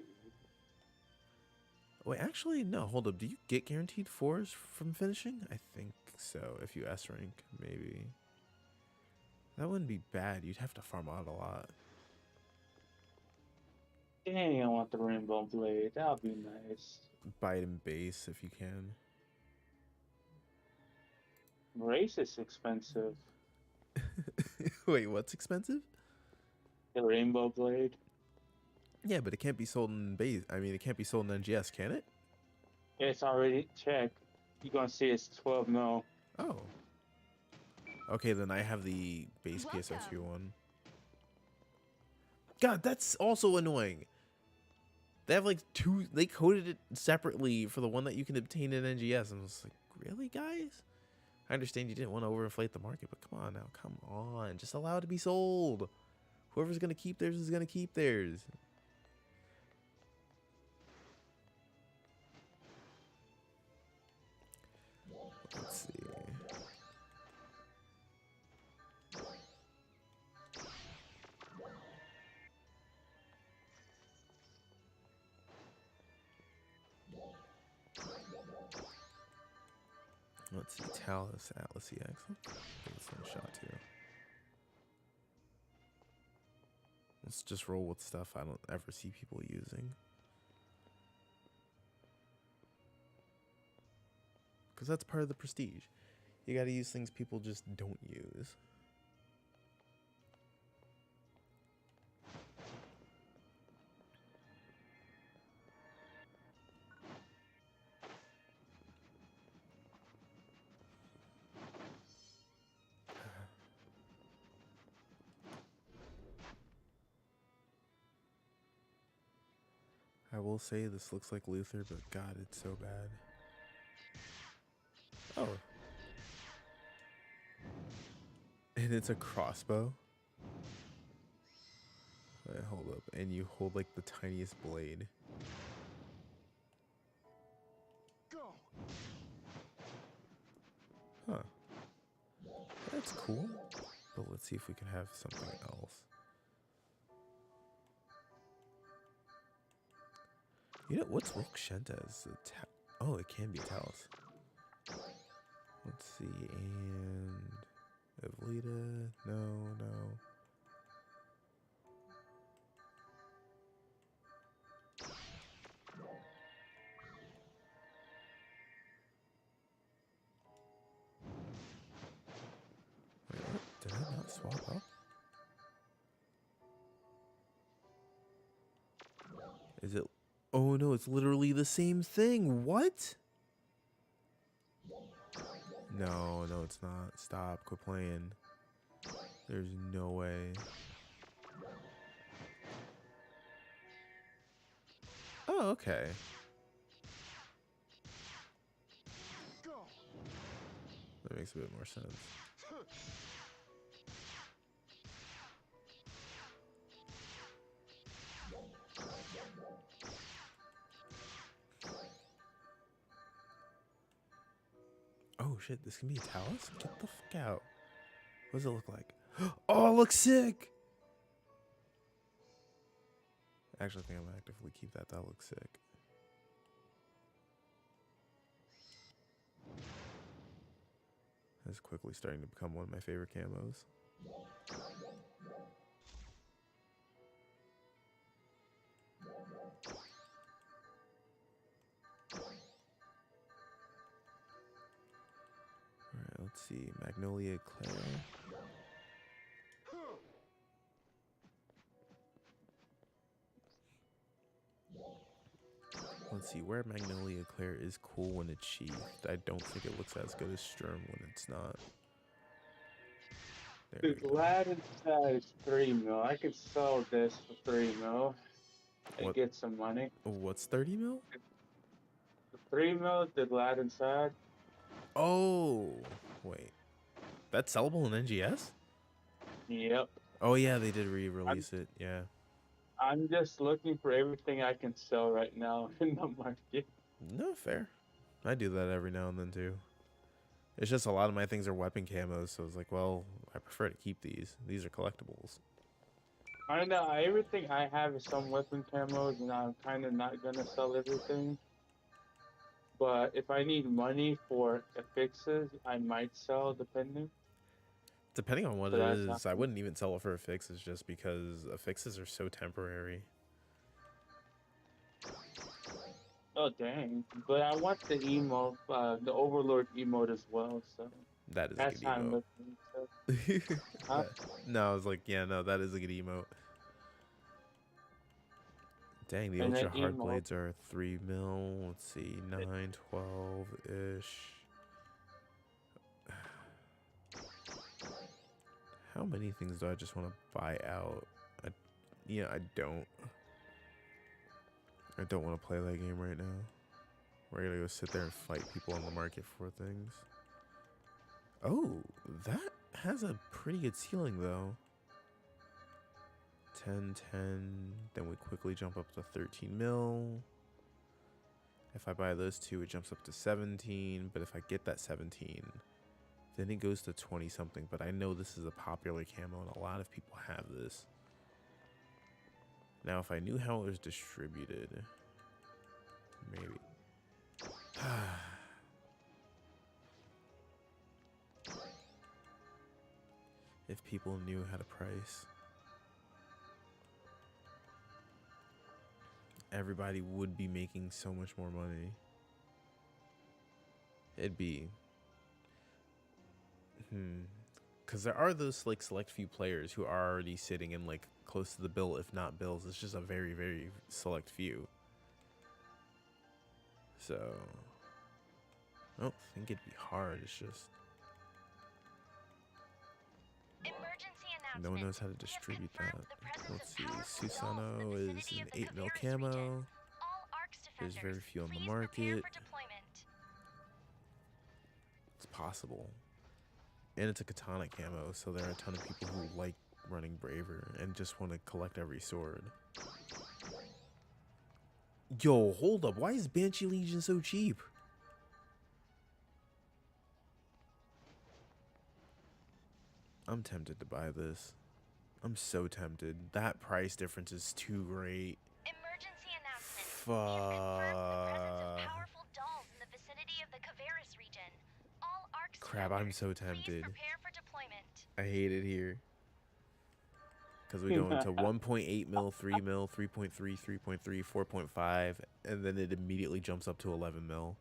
wait, actually, no, hold up. Do you get guaranteed 4s from finishing? I think so. If you S rank, maybe. That wouldn't be bad. You'd have to farm out a lot. Dang, I want the Rainbow Blade. That would be nice. Buy it in base if you can. Race is expensive. Wait, what's expensive? The Rainbow Blade. Yeah, but it can't be sold in base. I mean, it can't be sold in NGS, can it? It's already checked. You're gonna see it's 12 mil. Oh. Okay, then I have the base PSO2 one. God, that's also annoying. They have like 2. They coded it separately for the one that you can obtain in NGS. And I was like, really, guys? I understand you didn't want to overinflate the market, but come on now. Come on. Just allow it to be sold. Whoever's going to keep theirs is going to keep theirs. Let's see, Talus, Atlas EX. Give this one a shot too. Let's just roll with stuff I don't ever see people using. Because that's part of the prestige. You gotta use things people just don't use. I will say this looks like Luther, but God, it's so bad. Oh. And it's a crossbow. Wait, hold up. And you hold like the tiniest blade. Go. Huh. That's cool. But let's see if we can have something else. You know, what's Wilkshenta's? Oh, it can be a Talus. Let's see, and Evlita, no. Wait, what? Did I not swap up? Is it? Oh no, it's literally the same thing. What? No, it's not. Stop. Quit playing. There's no way. Oh, okay. Go. That makes a bit more sense. Oh shit, this can be a Talus? Get the fuck out. What does it look like? Oh, it looks sick! Actually, I think I'm gonna actively keep that. That looks sick. That's quickly starting to become one of my favorite camos. Alright, let's see. Magnolia Claire. Let's see, where Magnolia Claire is cool when it's sheathed. I don't think it looks as good as Sturm when it's not. There The we go. glad inside is 3 mil. I could sell this for 3 mil and What? get some money. What's 30 mil? The 3 mil, the glad inside. Oh, wait. That's sellable in NGS? Yep. Oh yeah, they did re-release it. Yeah. I'm just looking for everything I can sell right now in the market. No, fair. I do that every now and then too. It's just a lot of my things are weapon camos, so it's like, well, I prefer to keep these. These are collectibles. I know everything I have is some weapon camos, and I'm kind of not gonna sell everything. But if I need money for affixes, I might sell, depending. Depending on what So it that's is, I not. wouldn't even sell it for affixes just because affixes are so temporary. Oh dang! But I want the emote, the Overlord emote as well. So That is a that's good how I'm emote. looking. So, huh? No, I was like, yeah, no, that is a good emote. Dang, the And then ultra hard emote. blades are 3 mil. Let's see, 9, 12 ish. How many things do I just want to buy out? I don't. I don't want to play that game right now. We're gonna go sit there and fight people on the market for things. Oh, that has a pretty good ceiling though. 10, 10. Then we quickly jump up to 13 mil. If I buy those two, it jumps up to 17. But if I get that 17, then it goes to 20 something. But I know this is a popular camo and a lot of people have this. Now, if I knew how it was distributed, maybe. If people knew how to price, everybody would be making so much more money. It'd be, because there are those like select few players who are already sitting in like close to the bill, if not bills. It's just a very, very select few. So I don't think it'd be hard. It's just Emergency announcement. no one knows how to We have distribute confirmed that. the presence Let's of see. powerful dolls in Susano the is vicinity an of the 8 mil Caveris camo. region. All ARCS There's very defenders, few on the please prepare market. for deployment. It's possible. And it's a katana camo, so there are a ton of people who like running Braver and just want to collect every sword. Yo, hold up. Why is Banshee Legion so cheap? I'm tempted to buy this. I'm so tempted. That price difference is too great. Emergency announcement. We have confirmed the presence of Fuck. powerful dolls in the vicinity of the Caveris region. All ARCS Crap, I'm defenders, so please tempted. prepare for deployment. I hate it here. Because we go into 1.8 mil, 3 mil, 3.3, 3.3, 4.5, and then it immediately jumps up to 11 mil.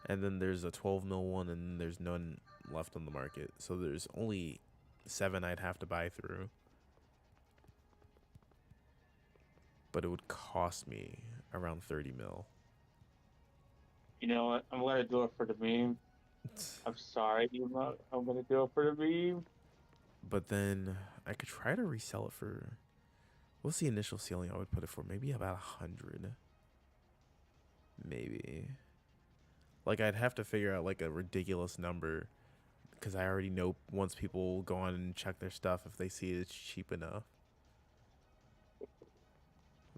And then there's a 12 mil one, and then there's none left on the market. So there's only 7 I'd have to buy through. But it would cost me around 30 mil. You know what? I'm gonna do it for the meme. I'm sorry, Emo. I'm gonna do it for the meme. But then I could try to resell it for... What's the initial ceiling I would put it for? Maybe about 100. Maybe. Like, I'd have to figure out, like, a ridiculous number. Because I already know once people go on and check their stuff, if they see it's cheap enough,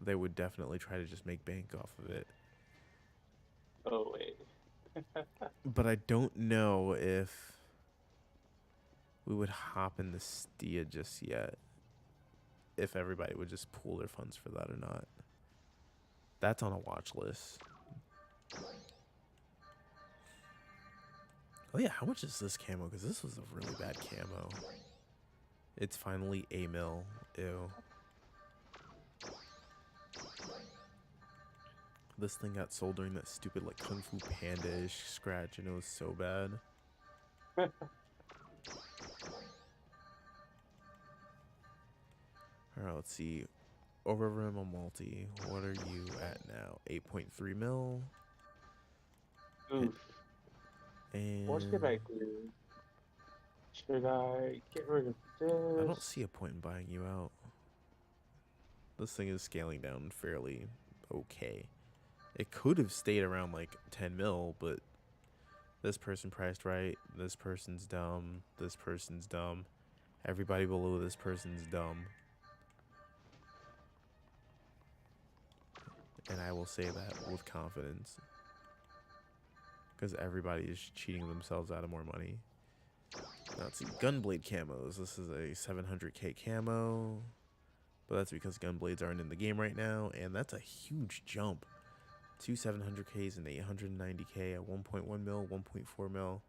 they would definitely try to just make bank off of it. Oh wait. But I don't know if we would hop in the Stia just yet. If everybody would just pool their funds for that or not. That's on a watch list. Oh yeah, how much is this camo? Because this was a really bad camo. It's finally a mil. Ew. This thing got sold during that stupid like Kung Fu Panda-ish scratch, and it was so bad. Alright, let's see. Over rim on multi. What are you at now? 8.3 mil. Oof. And What should I do? Should I get rid of this? I don't see a point in buying you out. This thing is scaling down fairly okay. It could have stayed around like 10 mil, but this person priced right. This person's dumb. This person's dumb. Everybody below this person's dumb. And I will say that with confidence. Because everybody is cheating themselves out of more money. Now let's see. Gunblade camos. This is a 700k camo. But that's because gunblades aren't in the game right now. And that's a huge jump. Two 700ks and 890k at 1.1 mil, 1.4 mil.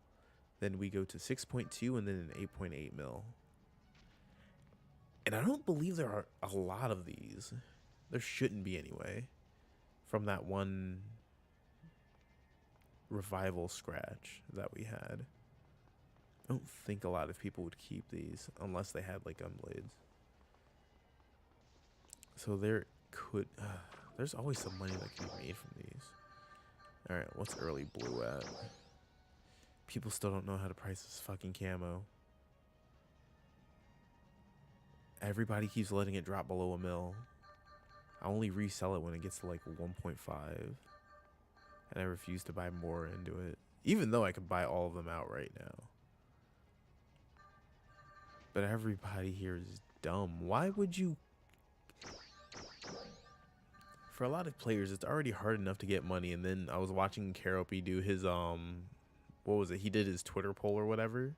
Then we go to 6.2 and then an 8.8 mil. And I don't believe there are a lot of these. There shouldn't be anyway. From that one revival scratch that we had. I don't think a lot of people would keep these unless they had like gunblades. So there could... there's always some money that can be made from these. Alright, what's early blue at? People still don't know how to price this fucking camo. Everybody keeps letting it drop below a mil. I only resell it when it gets to like 1.5. And I refuse to buy more into it. Even though I could buy all of them out right now. But everybody here is dumb. Why would you... For a lot of players, it's already hard enough to get money. And then I was watching Karopi do his, what was it? He did his Twitter poll or whatever.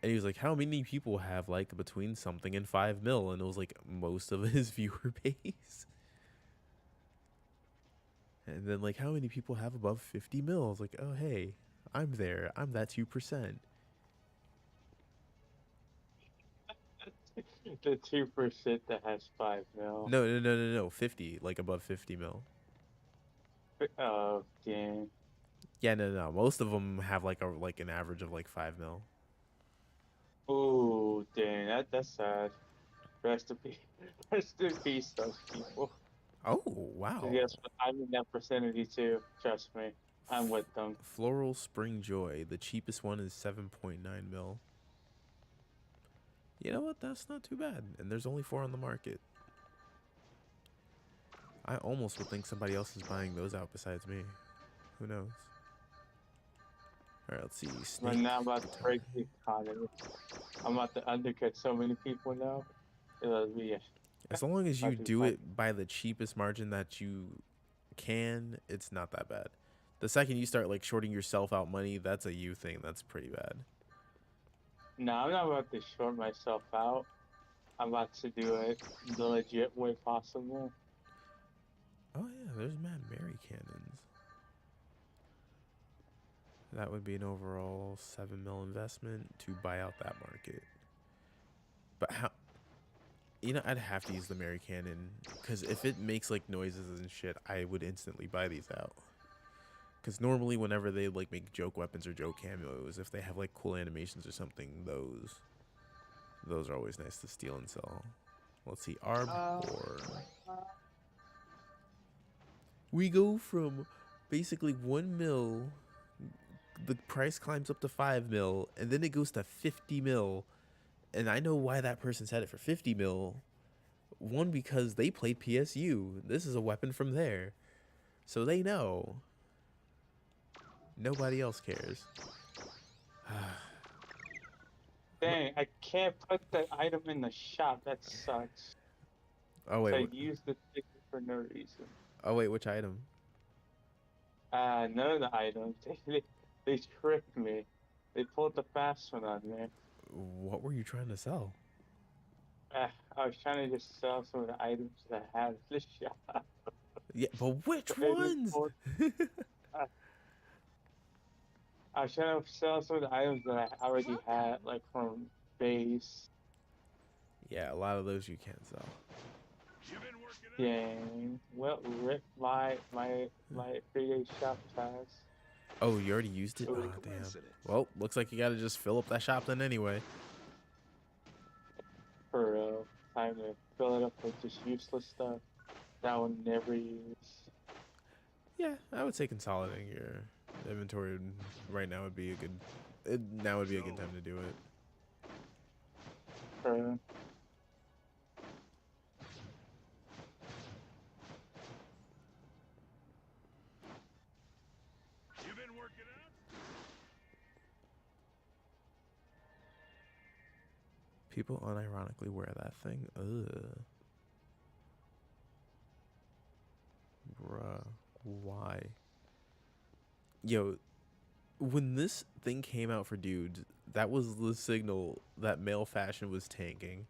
And he was like, how many people have like between something and 5 mil? And it was like most of his viewer base. And then like, how many people have above 50 mil? I was like, oh, hey, I'm there. I'm that 2%. The 2% that has 5 mil. No. 50, like above 50 mil. Oh, dang. Yeah, no. Most of them have like an average of like 5 mil. Oh, dang. That's sad. Rest in peace. Rest in peace, those people. Oh, wow. Yes, I'm in that vicinity too. Trust me. I'm with them. Floral Spring Joy. The cheapest one is 7.9 mil. You know what? That's not too bad. And there's only 4 on the market. I almost would think somebody else is buying those out besides me. Who knows? Alright, let's see. But Snake. now I'm about to break the economy. I'm about to undercut so many people now. It'll be As long as you I'll do do fine. it by the cheapest margin that you can, it's not that bad. The second you start like shorting yourself out money, that's a you thing. That's pretty bad. No, I'm not about to short myself out. I'm about to do it the legit way possible. Oh yeah, there's Mad Mary cannons. That would be an overall 7 mil investment to buy out that market. But how? You know, I'd have to use the Mary Cannon because if it makes like noises and shit, I would instantly buy these out. Because normally, whenever they like make joke weapons or joke cameos, if they have like cool animations or something, those are always nice to steal and sell. Let's see, Arb or we go from basically 1 mil. The price climbs up to 5 mil, and then it goes to 50 mil. And I know why that person said it for 50 mil. One, because they played PSU. This is a weapon from there. So they know. Nobody else cares. Dang, I can't put the item in the shop. That sucks. Oh, I wait. used the ticket for no reason. Oh, wait, which item? None of the items. They tricked me. They pulled the fast one on me. What were you trying to sell? I was trying to just sell some of the items that I had in the shop. Yeah, but which And they ones? pulled- I was trying to sell some of the items that I already had, like from base. Yeah, a lot of those you can't sell. Dang. Well, rip my 3-day shop tax. Oh, you already used it? Oh, damn. Well, looks like you gotta just fill up that shop then anyway. For real. Time to fill it up with just useless stuff that I would never use. Yeah, I would say consolidating your inventory right now would be a good... now would be a good time to do it. For real. People unironically wear that thing. Ugh. Bruh. Why? Yo, when this thing came out for dudes, that was the signal that male fashion was tanking.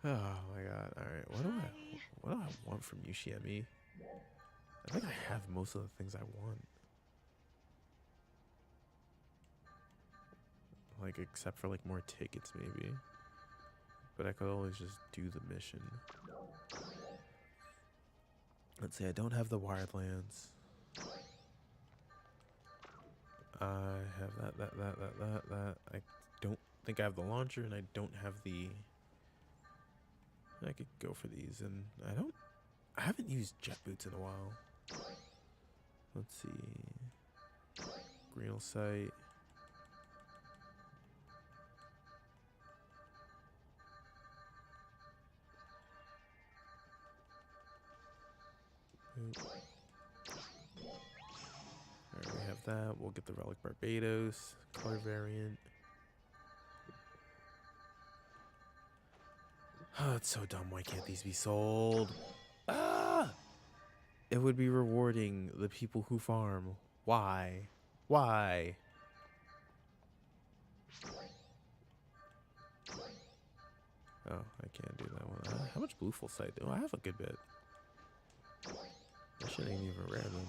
Oh my god. Alright, what do I want from you, Shiemi? I think I have most of the things I want. Like, except for, like, more tickets, maybe. But I could always just do the mission. Let's see, I don't have the Wildlands. I have that. I don't think I have the launcher, and I don't have the... I could go for these, and I haven't used jet boots in a while. Let's see. Greenel sight. Alright, we have that. We'll get the Relic Barbados color variant. Oh, it's so dumb. Why can't these be sold? Ah! It would be rewarding the people who farm. Why? Why? Oh, I can't do that one. How much blue full sight do I have? A good bit. That shit ain't even rare then.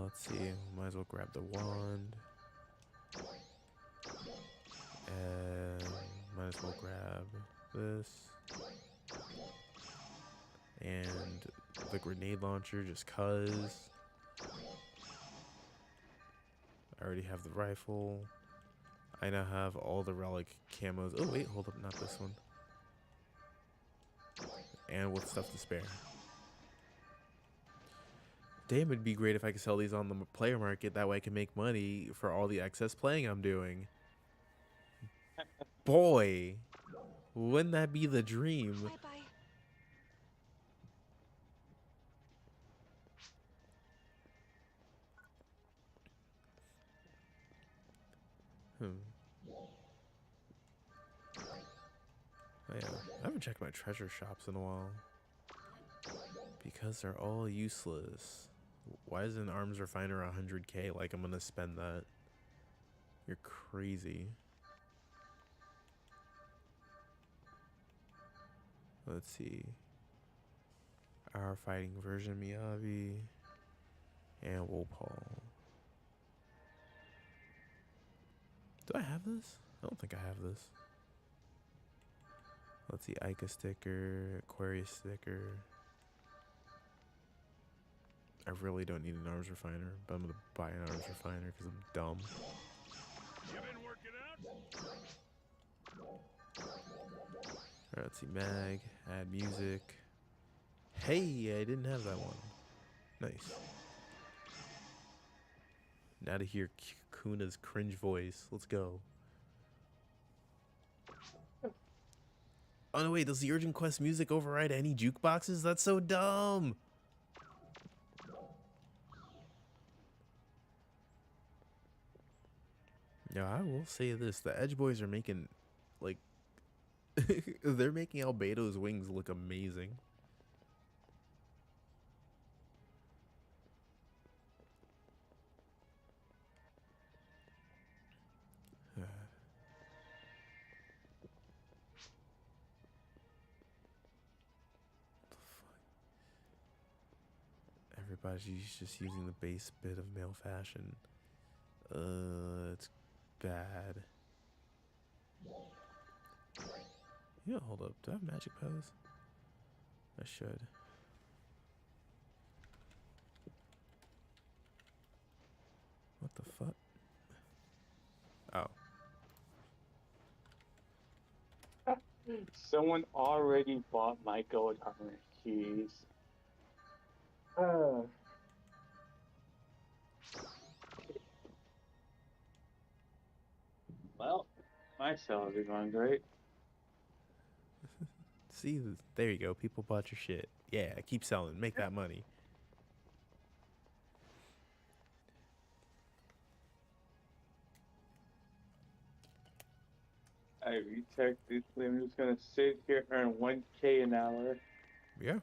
Let's see. Might as well grab the wand. And might as well grab this. And the grenade launcher just cuz. I already have the rifle. I now have all the relic camos. Oh wait, hold up, not this one. And with stuff to spare. Damn, it'd be great if I could sell these on the player market. That way I can make money for all the excess playing I'm doing. Boy, wouldn't that be the dream? Bye-bye. Oh, yeah. I haven't checked my treasure shops in a while. Because they're all useless. Why is an arms refiner 100k? Like I'm gonna spend that. You're crazy. Let's see. Our fighting version Miyavi and Wolpal. Do I have this? I don't think I have this. Let's see, Ica sticker, Aquarius sticker. I really don't need an arms refiner, but I'm gonna buy an arms refiner because I'm dumb. You been working out? Alright, let's see, mag, add music. Hey, I didn't have that one. Nice. Now to hear Kuna's cringe voice. Let's go. Oh no, wait, does the Urgent Quest music override any jukeboxes? That's so dumb! Yeah, I will say this. The Edge Boys are making, like... they're making Albedo's wings look amazing. Everybody's just using the base bit of male fashion. It's bad. Yeah, hold up. Do I have magic pose? I should. What the fuck? Oh. Someone already bought my gold armor keys. Well, my sales are going great. See, there you go. People bought your shit. Yeah, keep selling. Make that money. I retech this. I'm just gonna sit here, earn 1K an hour. Yeah.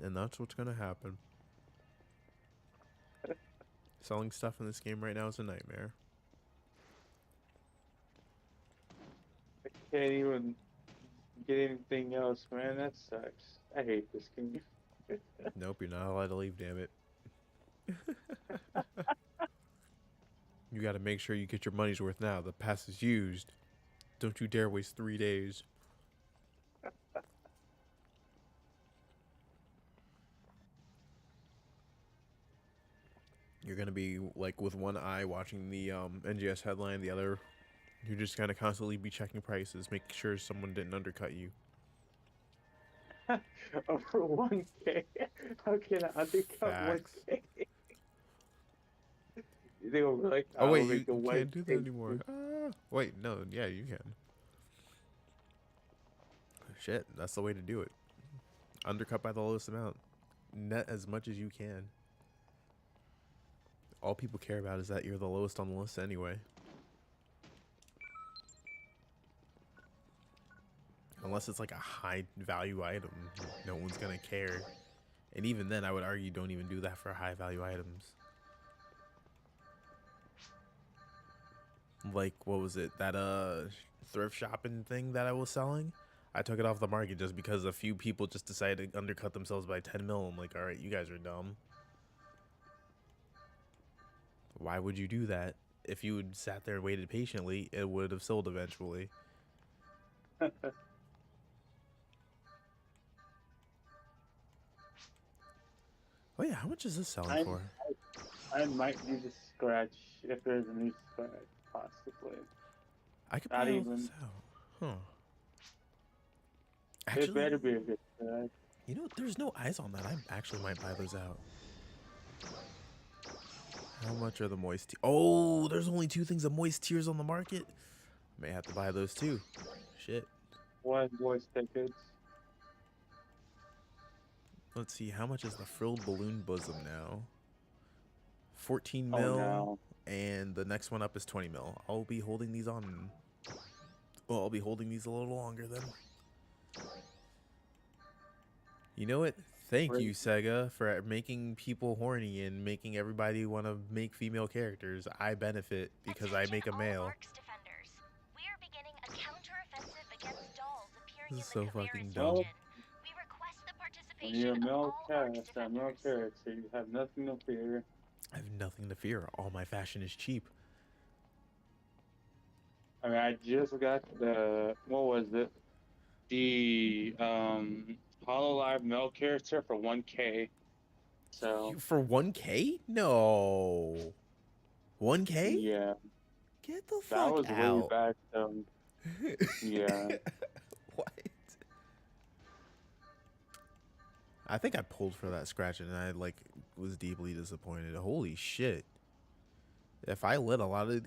And that's what's gonna happen. Selling stuff in this game right now is a nightmare. I can't even get anything else, man. That sucks. I hate this game. Nope, you're not allowed to leave, damn it. You gotta make sure you get your money's worth now. The pass is used. Don't you dare waste 3 days. You're gonna be like with one eye watching the NGS headline, the other you're just gonna constantly be checking prices, making sure someone didn't undercut you. Over 1K? How can I undercut Facts. 1K? They were like, Oh I wait, will you make a can't do that 1K. anymore. Wait, no, yeah, you can. Shit, that's the way to do it. Undercut by the lowest amount. Net as much as you can. All people care about is that you're the lowest on the list anyway. Unless it's like a high value item, no one's gonna care. And even then, I would argue don't even do that for high value items. Like, what was it? That thrift shopping thing that I was selling? I took it off the market just because a few people just decided to undercut themselves by 10 mil. I'm like, all right, you guys are dumb. Why would you do that? If you had sat there and waited patiently, it would have sold eventually. Oh yeah, how much is this selling for? I might need to scratch if there's a new scratch, possibly. I could Not buy all even. this out. Huh. It Actually, better be a good scratch. you know, there's no eyes on that. I actually might buy those out. How much are the moist Oh, there's only 2 things of moist tears on the market. May have to buy those too. Shit. One voice tickets. Let's see, how much is the frilled balloon bosom now? 14 Oh mil, no. and the next one up is 20 mil. I'll be holding these on. Well, I'll be holding these a little longer then. You know what? Thank you, Sega, for making people horny and making everybody want to make female characters. I benefit because I make a Attention all male. Arcs defenders. We are beginning a counter-offensive against dolls appearing This is in so the fucking Caveris dumb. region. We request the When you're a participation of male all Arcs character, male defenders. character, you have nothing to fear. I have nothing to fear. All my fashion is cheap. I mean, I just got the what was it? The Hololive male character for 1K. So For 1K? No. 1K? yeah, Get the that fuck was way out. back. Yeah. What? I think I pulled for that scratch and I like was deeply disappointed. Holy shit. If I let a lot of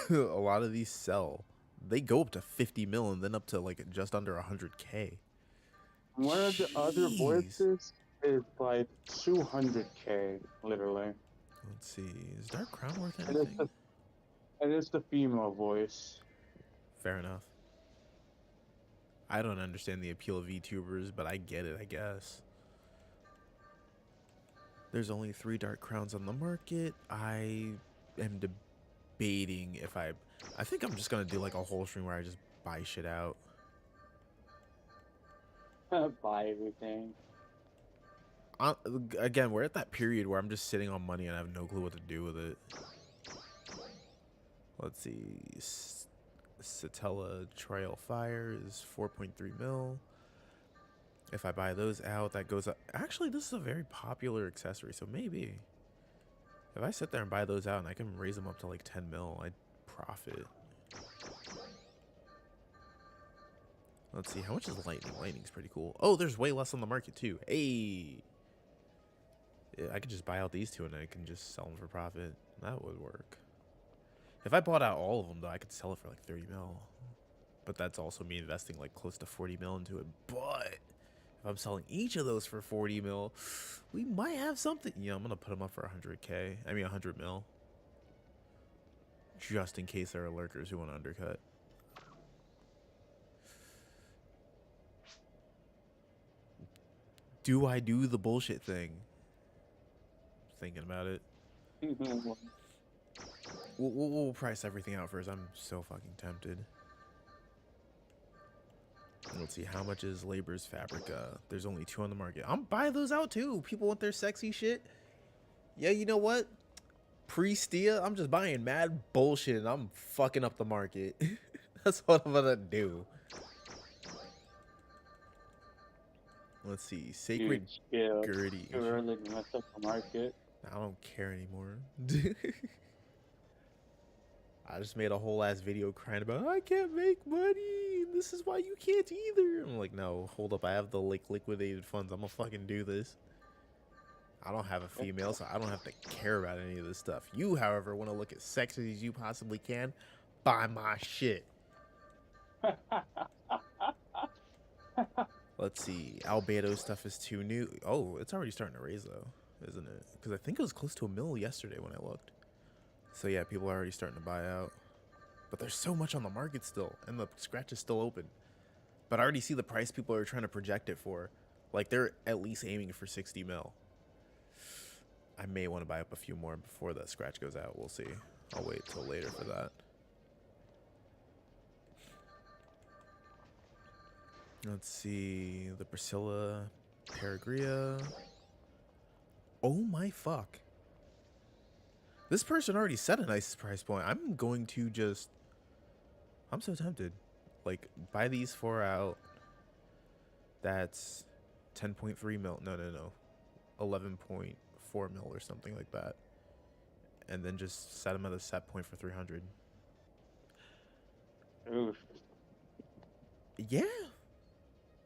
a lot of these sell, they go up to 50 mil and then up to like just under 100K. One of the other Jeez. voices is like 200K, literally. Let's see. Is Dark Crown worth And it's anything? the female voice. Fair enough. I don't understand the appeal of VTubers, but I get it, I guess. There's only 3 Dark Crowns on the market. I am debating if I think I'm just gonna do like a whole stream where I just buy shit out. Buy everything. Again, we're at that period where I'm just sitting on money and I have no clue what to do with it. Let's see. Satella Trail Fire is 4.3 mil. If I buy those out, that goes up. Actually, this is a very popular accessory, so maybe if I sit there and buy those out and I can raise them up to like 10 mil, I'd profit. Let's see, how much is lightning? Lightning's pretty cool. Oh, there's way less on the market too. Hey, yeah, I could just buy out these 2 and I can just sell them for profit. That would work. If I bought out all of them, though, I could sell it for like 30 mil. But that's also me investing like close to 40 mil into it. But if I'm selling each of those for 40 mil, we might have something. Yeah, I'm going to put them up for 100K. I mean, 100 mil. Just in case there are lurkers who want to undercut. Do I do the bullshit thing? Thinking about it. We'll price everything out first. I'm so fucking tempted. Let's see, how much is Labor's Fabrica? There's only 2 on the market. I'm buying those out too. People want their sexy shit. Yeah, you know what? Pre-Stia, I'm just buying mad bullshit and I'm fucking up the market. That's what I'm gonna do. Let's see, Sacred Gurdy. Too early to mess up the market. I don't care anymore. I just made a whole ass video crying about I can't make money. This is why you can't either. I'm like, no, hold up. I have the liquidated funds. I'm gonna fucking do this. I don't have a female, so I don't have to care about any of this stuff. You, however, want to look as sexy as you possibly can. Buy my shit. Let's see. Albedo stuff is too new. Oh, it's already starting to raise though, isn't it? Because I think it was close to 1 mil yesterday when I looked. So yeah, people are already starting to buy out. But there's so much on the market still, and the scratch is still open. But I already see the price people are trying to project it for. Like, they're at least aiming for 60 mil. I may want to buy up a few more before that scratch goes out. We'll see. I'll wait till later for that. Let's see. The Priscilla Peregria. Oh my fuck. This person already set a nice price point. I'm going to just... I'm so tempted. Like, buy these 4 out. That's 10.3 mil. No. 11.4 mil or something like that. And then just set them at a set point for 300. Oof. Yeah.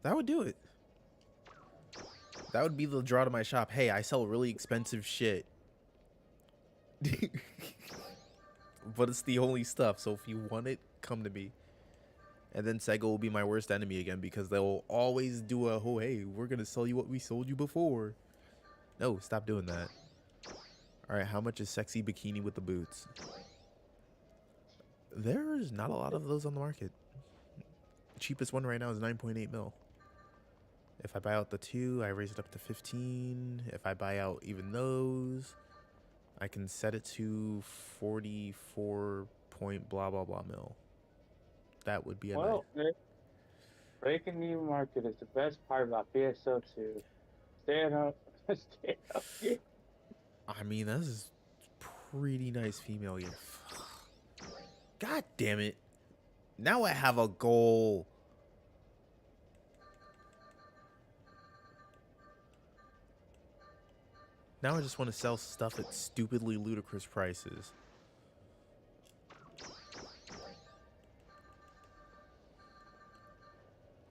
That would do it. That would be the draw to my shop. Hey, I sell really expensive shit. But it's the only stuff, so if you want it, come to me. And then Sega will be my worst enemy again because they'll always do a, oh, hey, we're going to sell you what we sold you before. No, stop doing that. All right, how much is sexy bikini with the boots? There's not a lot of those on the market. The cheapest one right now is 9.8 mil. If I buy out the 2, I raise it up to 15. If I buy out even those, I can set it to 44 point blah blah blah mil. That would be a Well, breaking the market is the best part about PSO2. Staying up, stay up. I mean, this is pretty nice female gear. God damn it. Now I have a goal. Now I just want to sell stuff at stupidly ludicrous prices.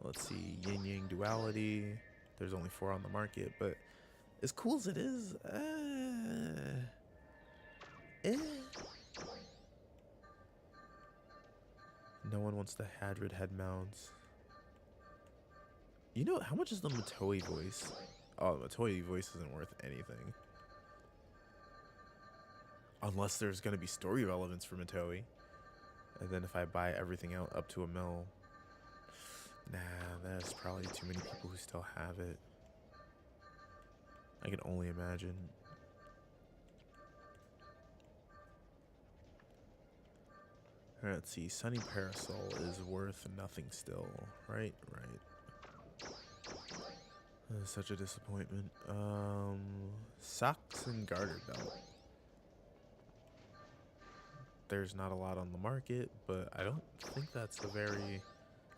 Let's see, yin yang duality. There's only 4 on the market, but as cool as it is, no one wants the Hadrid head mounts. You know, how much is the Matoi voice? Oh, the Matoi voice isn't worth anything. Unless there's going to be story relevance for Matoi. And then if I buy everything out up to a mil. Nah, there's probably too many people who still have it. I can only imagine. Alright, let's see. Sunny Parasol is worth nothing still. Right. Such a disappointment. Socks and garter belt. There's not a lot on the market, but I don't think that's a very...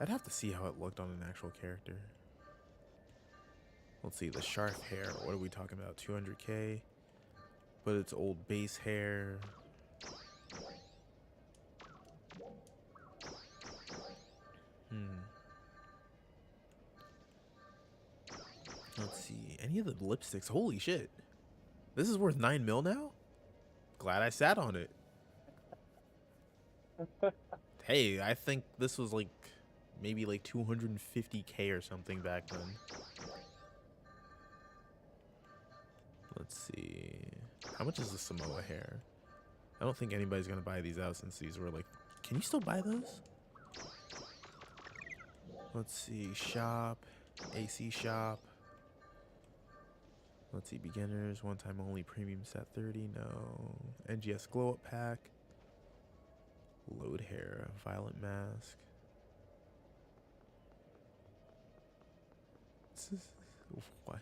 I'd have to see how it looked on an actual character. Let's see, the sharp hair. What are we talking about? 200k? But it's old base hair. Let's see. Any of the lipsticks? Holy shit. This is worth 9 mil now? Glad I sat on it. Hey, I think this was like maybe like 250k or something back then. Let's see. How much is the Samoa hair? I don't think anybody's gonna buy these out since these were like... Can you still buy those? Let's see. Shop. AC shop. Let's see. Beginners. One time only. Premium set 30. No. NGS glow up pack. Load hair. Violet mask. What?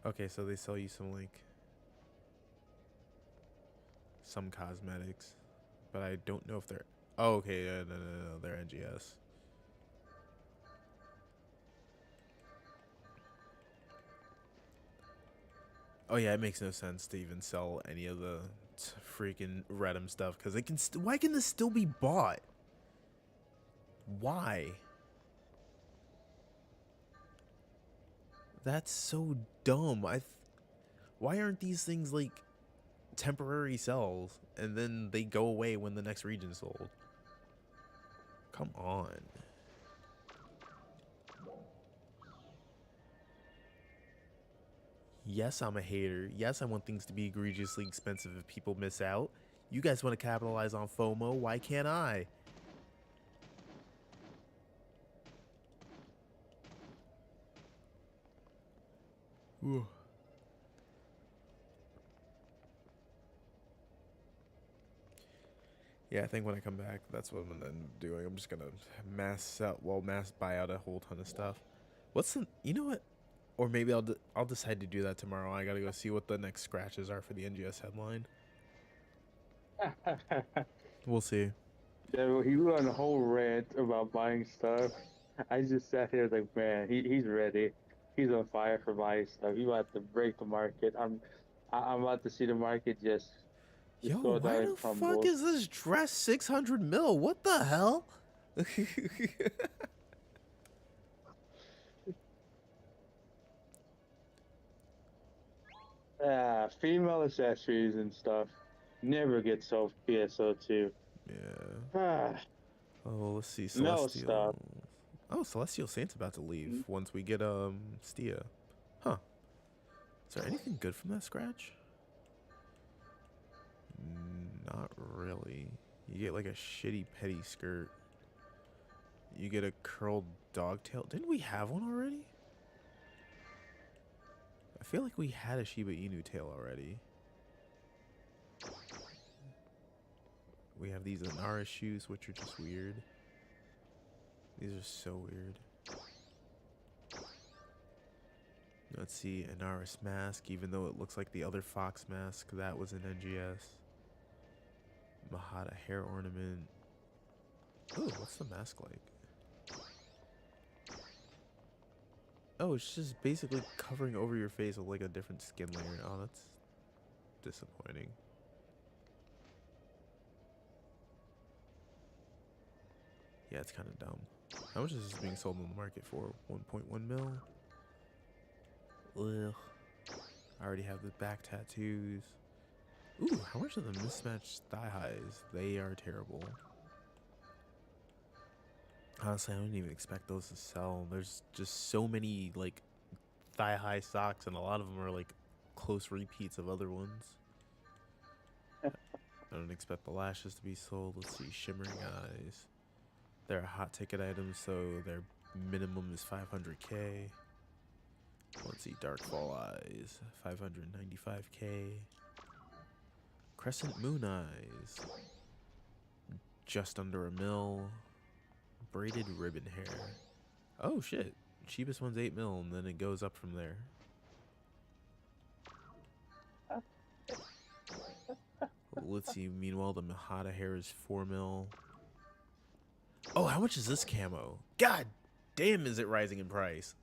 Okay, so they sell you some like some cosmetics, but I don't know if they're... Oh, okay, no, they're NGS. Oh yeah, it makes no sense to even sell any of the freaking Redem stuff because it can. Why can this still be bought? Why? That's so dumb. Why aren't these things like temporary sells and then they go away when the next region's sold? Come on. Yes, I'm a hater. Yes, I want things to be egregiously expensive if people miss out. You guys want to capitalize on FOMO. Why can't I? Ooh. Yeah, I think when I come back, that's what I'm gonna end up doing. I'm just gonna mass buy out a whole ton of stuff. What's the, you know what? Or maybe I'll decide to do that tomorrow. I gotta go see what the next scratches are for the NGS headline. We'll see. Yeah, well, he went on a whole rant about buying stuff. I just sat here like, man, he's ready. He's on fire for buying stuff. He's about to break the market. I'm about to see the market Yo, just go why down and the fuck crumble. is this dress 600 mil? What the hell? Yeah, female accessories and stuff never get sold PSO2. Yeah. Ah, Oh, let's see. male Celestial. stuff. Oh, Celestial Saint's about to leave once we get Stia. Huh. Is there anything good from that scratch? Not really. You get like a shitty petty skirt. You get a curled dogtail. Didn't we have one already? I feel like we had a Shiba Inu tail already. We have these Anara shoes, which are just weird. These are so weird. Let's see, Anaris mask, even though it looks like the other fox mask, that was an NGS. Mahata hair ornament. Ooh, what's the mask like? Oh, it's just basically covering over your face with like a different skin layer. Oh, that's disappointing. Yeah, it's kind of dumb. How much is this being sold on the market for? 1.1 mil? Ugh. I already have the back tattoos. Ooh, how much are the mismatched thigh highs? They are terrible. Honestly, I don't even expect those to sell. There's just so many like thigh high socks, and a lot of them are like close repeats of other ones. I don't expect the lashes to be sold. Let's see, shimmering eyes. They're a hot ticket item, so their minimum is 500k. Let's see, dark fall eyes, 595k. Crescent moon eyes, just under a mil. Braided ribbon hair. Oh shit, cheapest one's 8 mil, and then it goes up from there. Let's see, meanwhile the Mahata hair is 4 mil. Oh, how much is this camo? God damn, is it rising in price?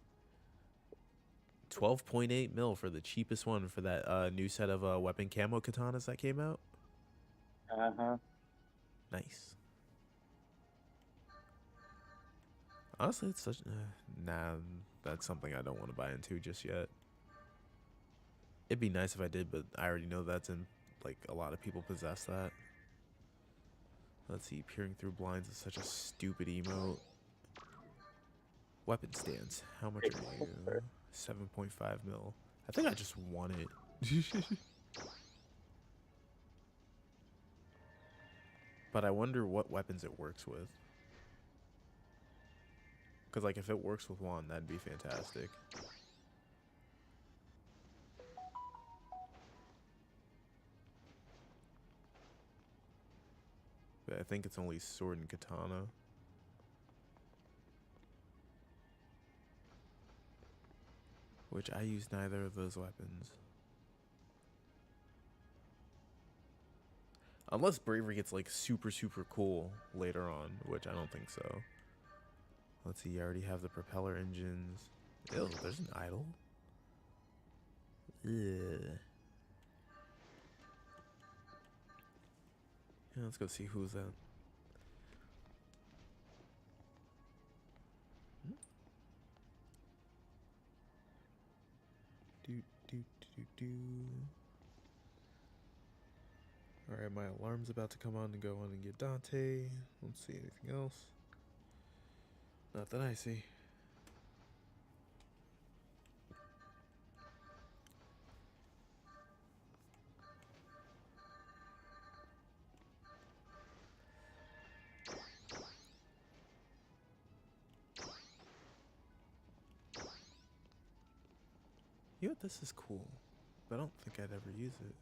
12.8 mil for the cheapest one for that new set of weapon camo katanas that came out. Uh-huh. Nice. Honestly, it's such... nah, that's something I don't want to buy into just yet. It'd be nice if I did, but I already know that's in... like, a lot of people possess that. Let's see, peering through blinds is such a stupid emote. Weapon stance. How much are you? 7.5 mil. I think I just want it. But I wonder what weapons it works with. Because, like, if it works with one, that'd be fantastic. But I think it's only sword and katana. Which I use neither of those weapons. Unless bravery gets like super cool later on, which I don't think so. Let's see, you already have the propeller engines. Ew, there's an idol. Ugh. Yeah, let's go see who's that. Do. Alright, my alarm's about to come on to go on and get Dante. Don't see anything else. Not that I see. You know what, this is cool, but I don't think I'd ever use it.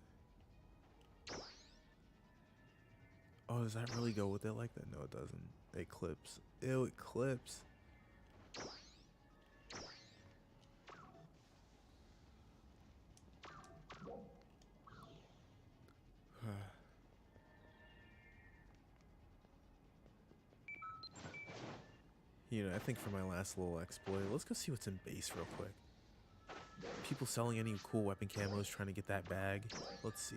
Oh, does that really go with it like that? No, it doesn't. It clips. Ew, it clips. You know, I think for my last little exploit, let's go see what's in base real quick. People selling any cool weapon camos, trying to get that bag. Let's see.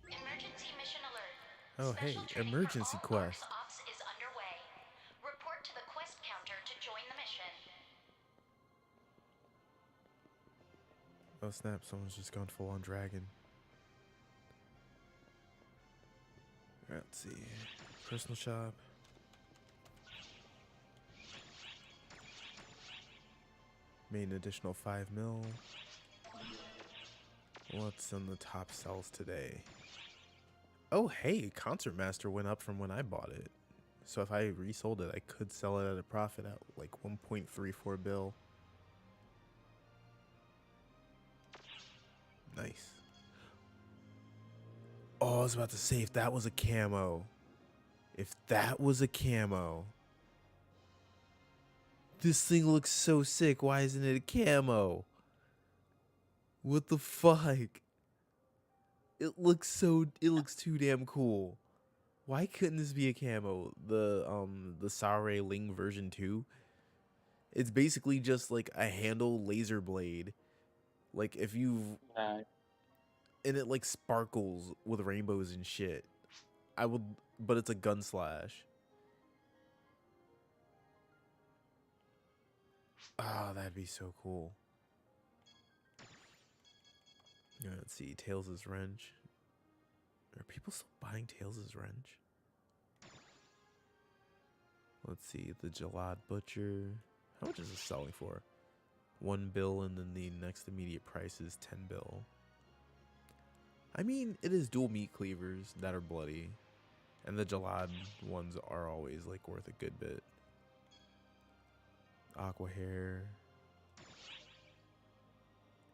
Emergency mission alert. Oh, hey, Special training for emergency all Arcs quest. ops is underway. Report to the quest counter to join the mission. Oh snap, someone's just gone full on dragon. Alright, let's see. Personal shop. Made an additional 5 mil. What's on the top sells today? Oh hey, Concert Master went up from when I bought it. So if I resold it, I could sell it at a profit at like 1.34 bill. Nice. Oh, I was about to say, if that was a camo. If that was a camo. This thing looks so sick. Why isn't it a camo? What the fuck? It looks too damn cool. Why couldn't this be a camo? The Sarai Ling version 2. It's basically just like a handle laser blade. Like if you've Nah, and it like sparkles with rainbows and shit. But it's a gun slash. Ah, that'd be so cool. Yeah, let's see, Tails' wrench. Are people still buying Tails' wrench? Let's see, the Jalad Butcher. How much is this selling for? 1 bill, and then the next immediate price is 10 bill. I mean, it is dual meat cleavers that are bloody. And the Jalad ones are always like worth a good bit. Aqua Hair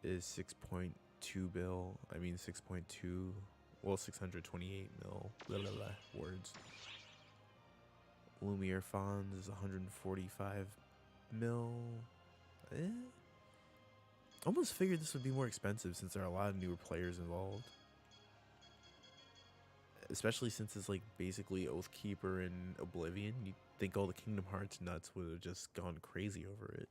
is 6.2 bill. I mean 6.2. Well, 628 mil. Blah, blah, blah, words. Lumiere Fonz is 145 mil. Almost figured this would be more expensive since there are a lot of newer players involved. Especially since it's like basically Oathkeeper and Oblivion. You'd think all the Kingdom Hearts nuts would have just gone crazy over it.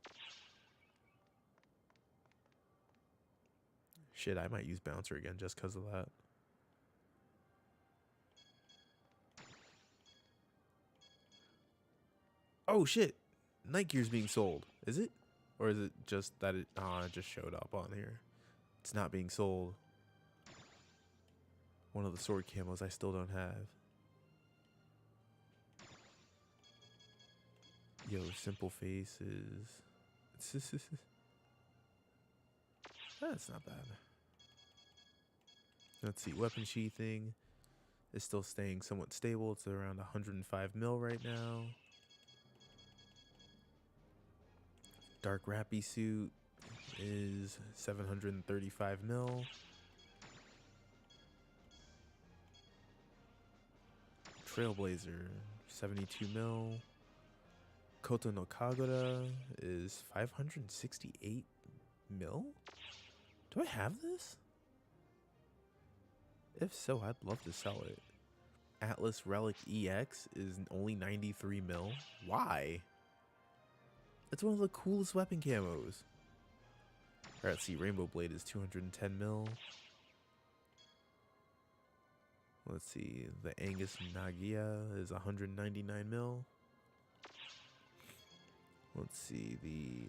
Shit, I might use Bouncer again just because of that. Oh shit! Night Gear's being sold. Is it? Or is it just that it just showed up on here? It's not being sold. One of the sword camos I still don't have. Yo, Simple Face is... That's not bad. Let's see, weapon sheathing is still staying somewhat stable. It's around 105 mil right now. Dark Rappy suit is 735 mil. Trailblazer, 72 mil. Koto no Kagura is 568 mil? Do I have this? If so, I'd love to sell it. Atlas Relic EX is only 93 mil. Why? It's one of the coolest weapon camos. Alright, let's see. Rainbow Blade is 210 mil. Let's see. The Angus Nagia is 199 mil. Let's see. The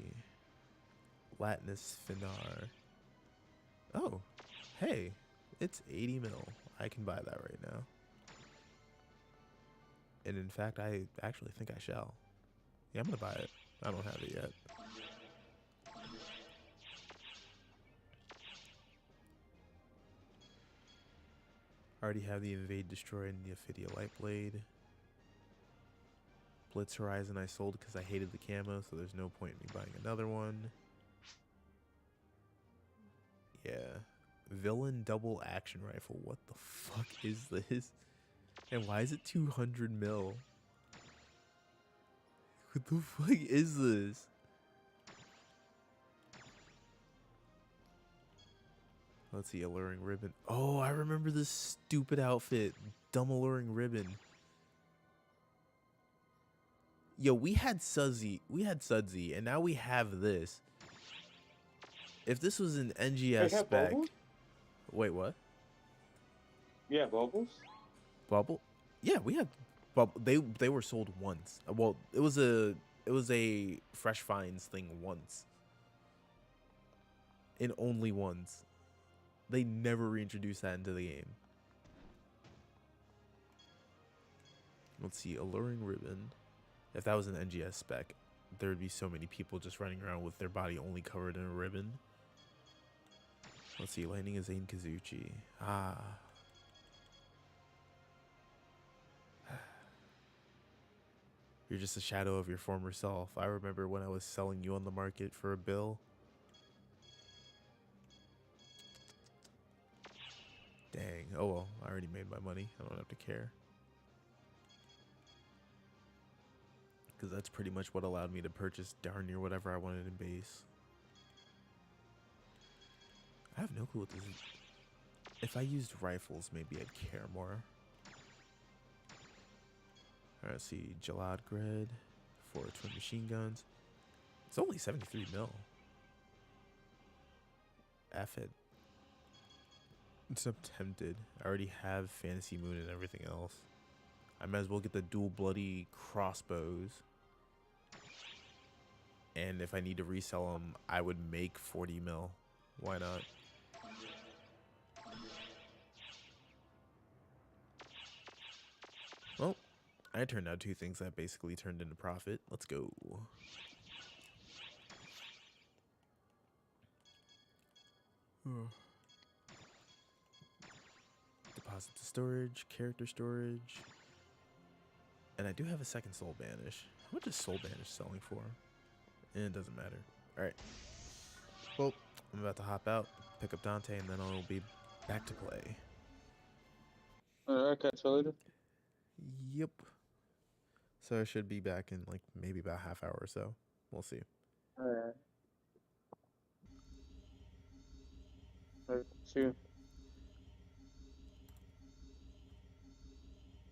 Latinus Finar. Oh, hey. It's 80 mil. I can buy that right now. And in fact, I actually think I shall. Yeah, I'm gonna buy it. I don't have it yet. already have the Invade, Destroy, and the Ophidia Lightblade. Blitz Horizon I sold because I hated the camo, so there's no point in me buying another one. Yeah. Villain Double Action Rifle. What the fuck is this? And why is it 200 mil? What the fuck is this? Let's see, Alluring Ribbon. Oh, I remember this stupid outfit. Dumb Alluring Ribbon. Yo, we had Sudsy, and now we have this. If this was an NGS have spec... bubbles? Wait, what? Yeah, bubbles. Bubble? Yeah, we had bubble. They were sold once. Well, it was a Fresh Finds thing once. And only once. They never reintroduced that into the game. Let's see, Alluring Ribbon. If that was an NGS spec, there would be so many people just running around with their body only covered in a ribbon. Let's see, Lightning is Zane Kazuchi. Ah. You're just a shadow of your former self. I remember when I was selling you on the market for a bill. Dang. Oh well, I already made my money. I don't have to care. Because that's pretty much what allowed me to purchase darn near whatever I wanted in base. I have no clue what this is. If I used rifles, maybe I'd care more. Alright, let's see. Jalad Grid. 4 twin machine guns. It's only 73 mil. F it. I'm tempted. I already have Fantasy Moon and everything else. I might as well get the dual bloody crossbows. And if I need to resell them, I would make 40 mil. Why not? Well, I turned out 2 things that basically turned into profit. Let's go. Deposit to storage, character storage. And I do have a second Soul Banish. How much is Soul Banish selling for? It doesn't matter. Alright. Well, I'm about to hop out, pick up Dante, and then I'll be back to play. Alright, catch you later. Yep. So I should be back in like maybe about half hour or so. We'll see. Alright. Alright, see you.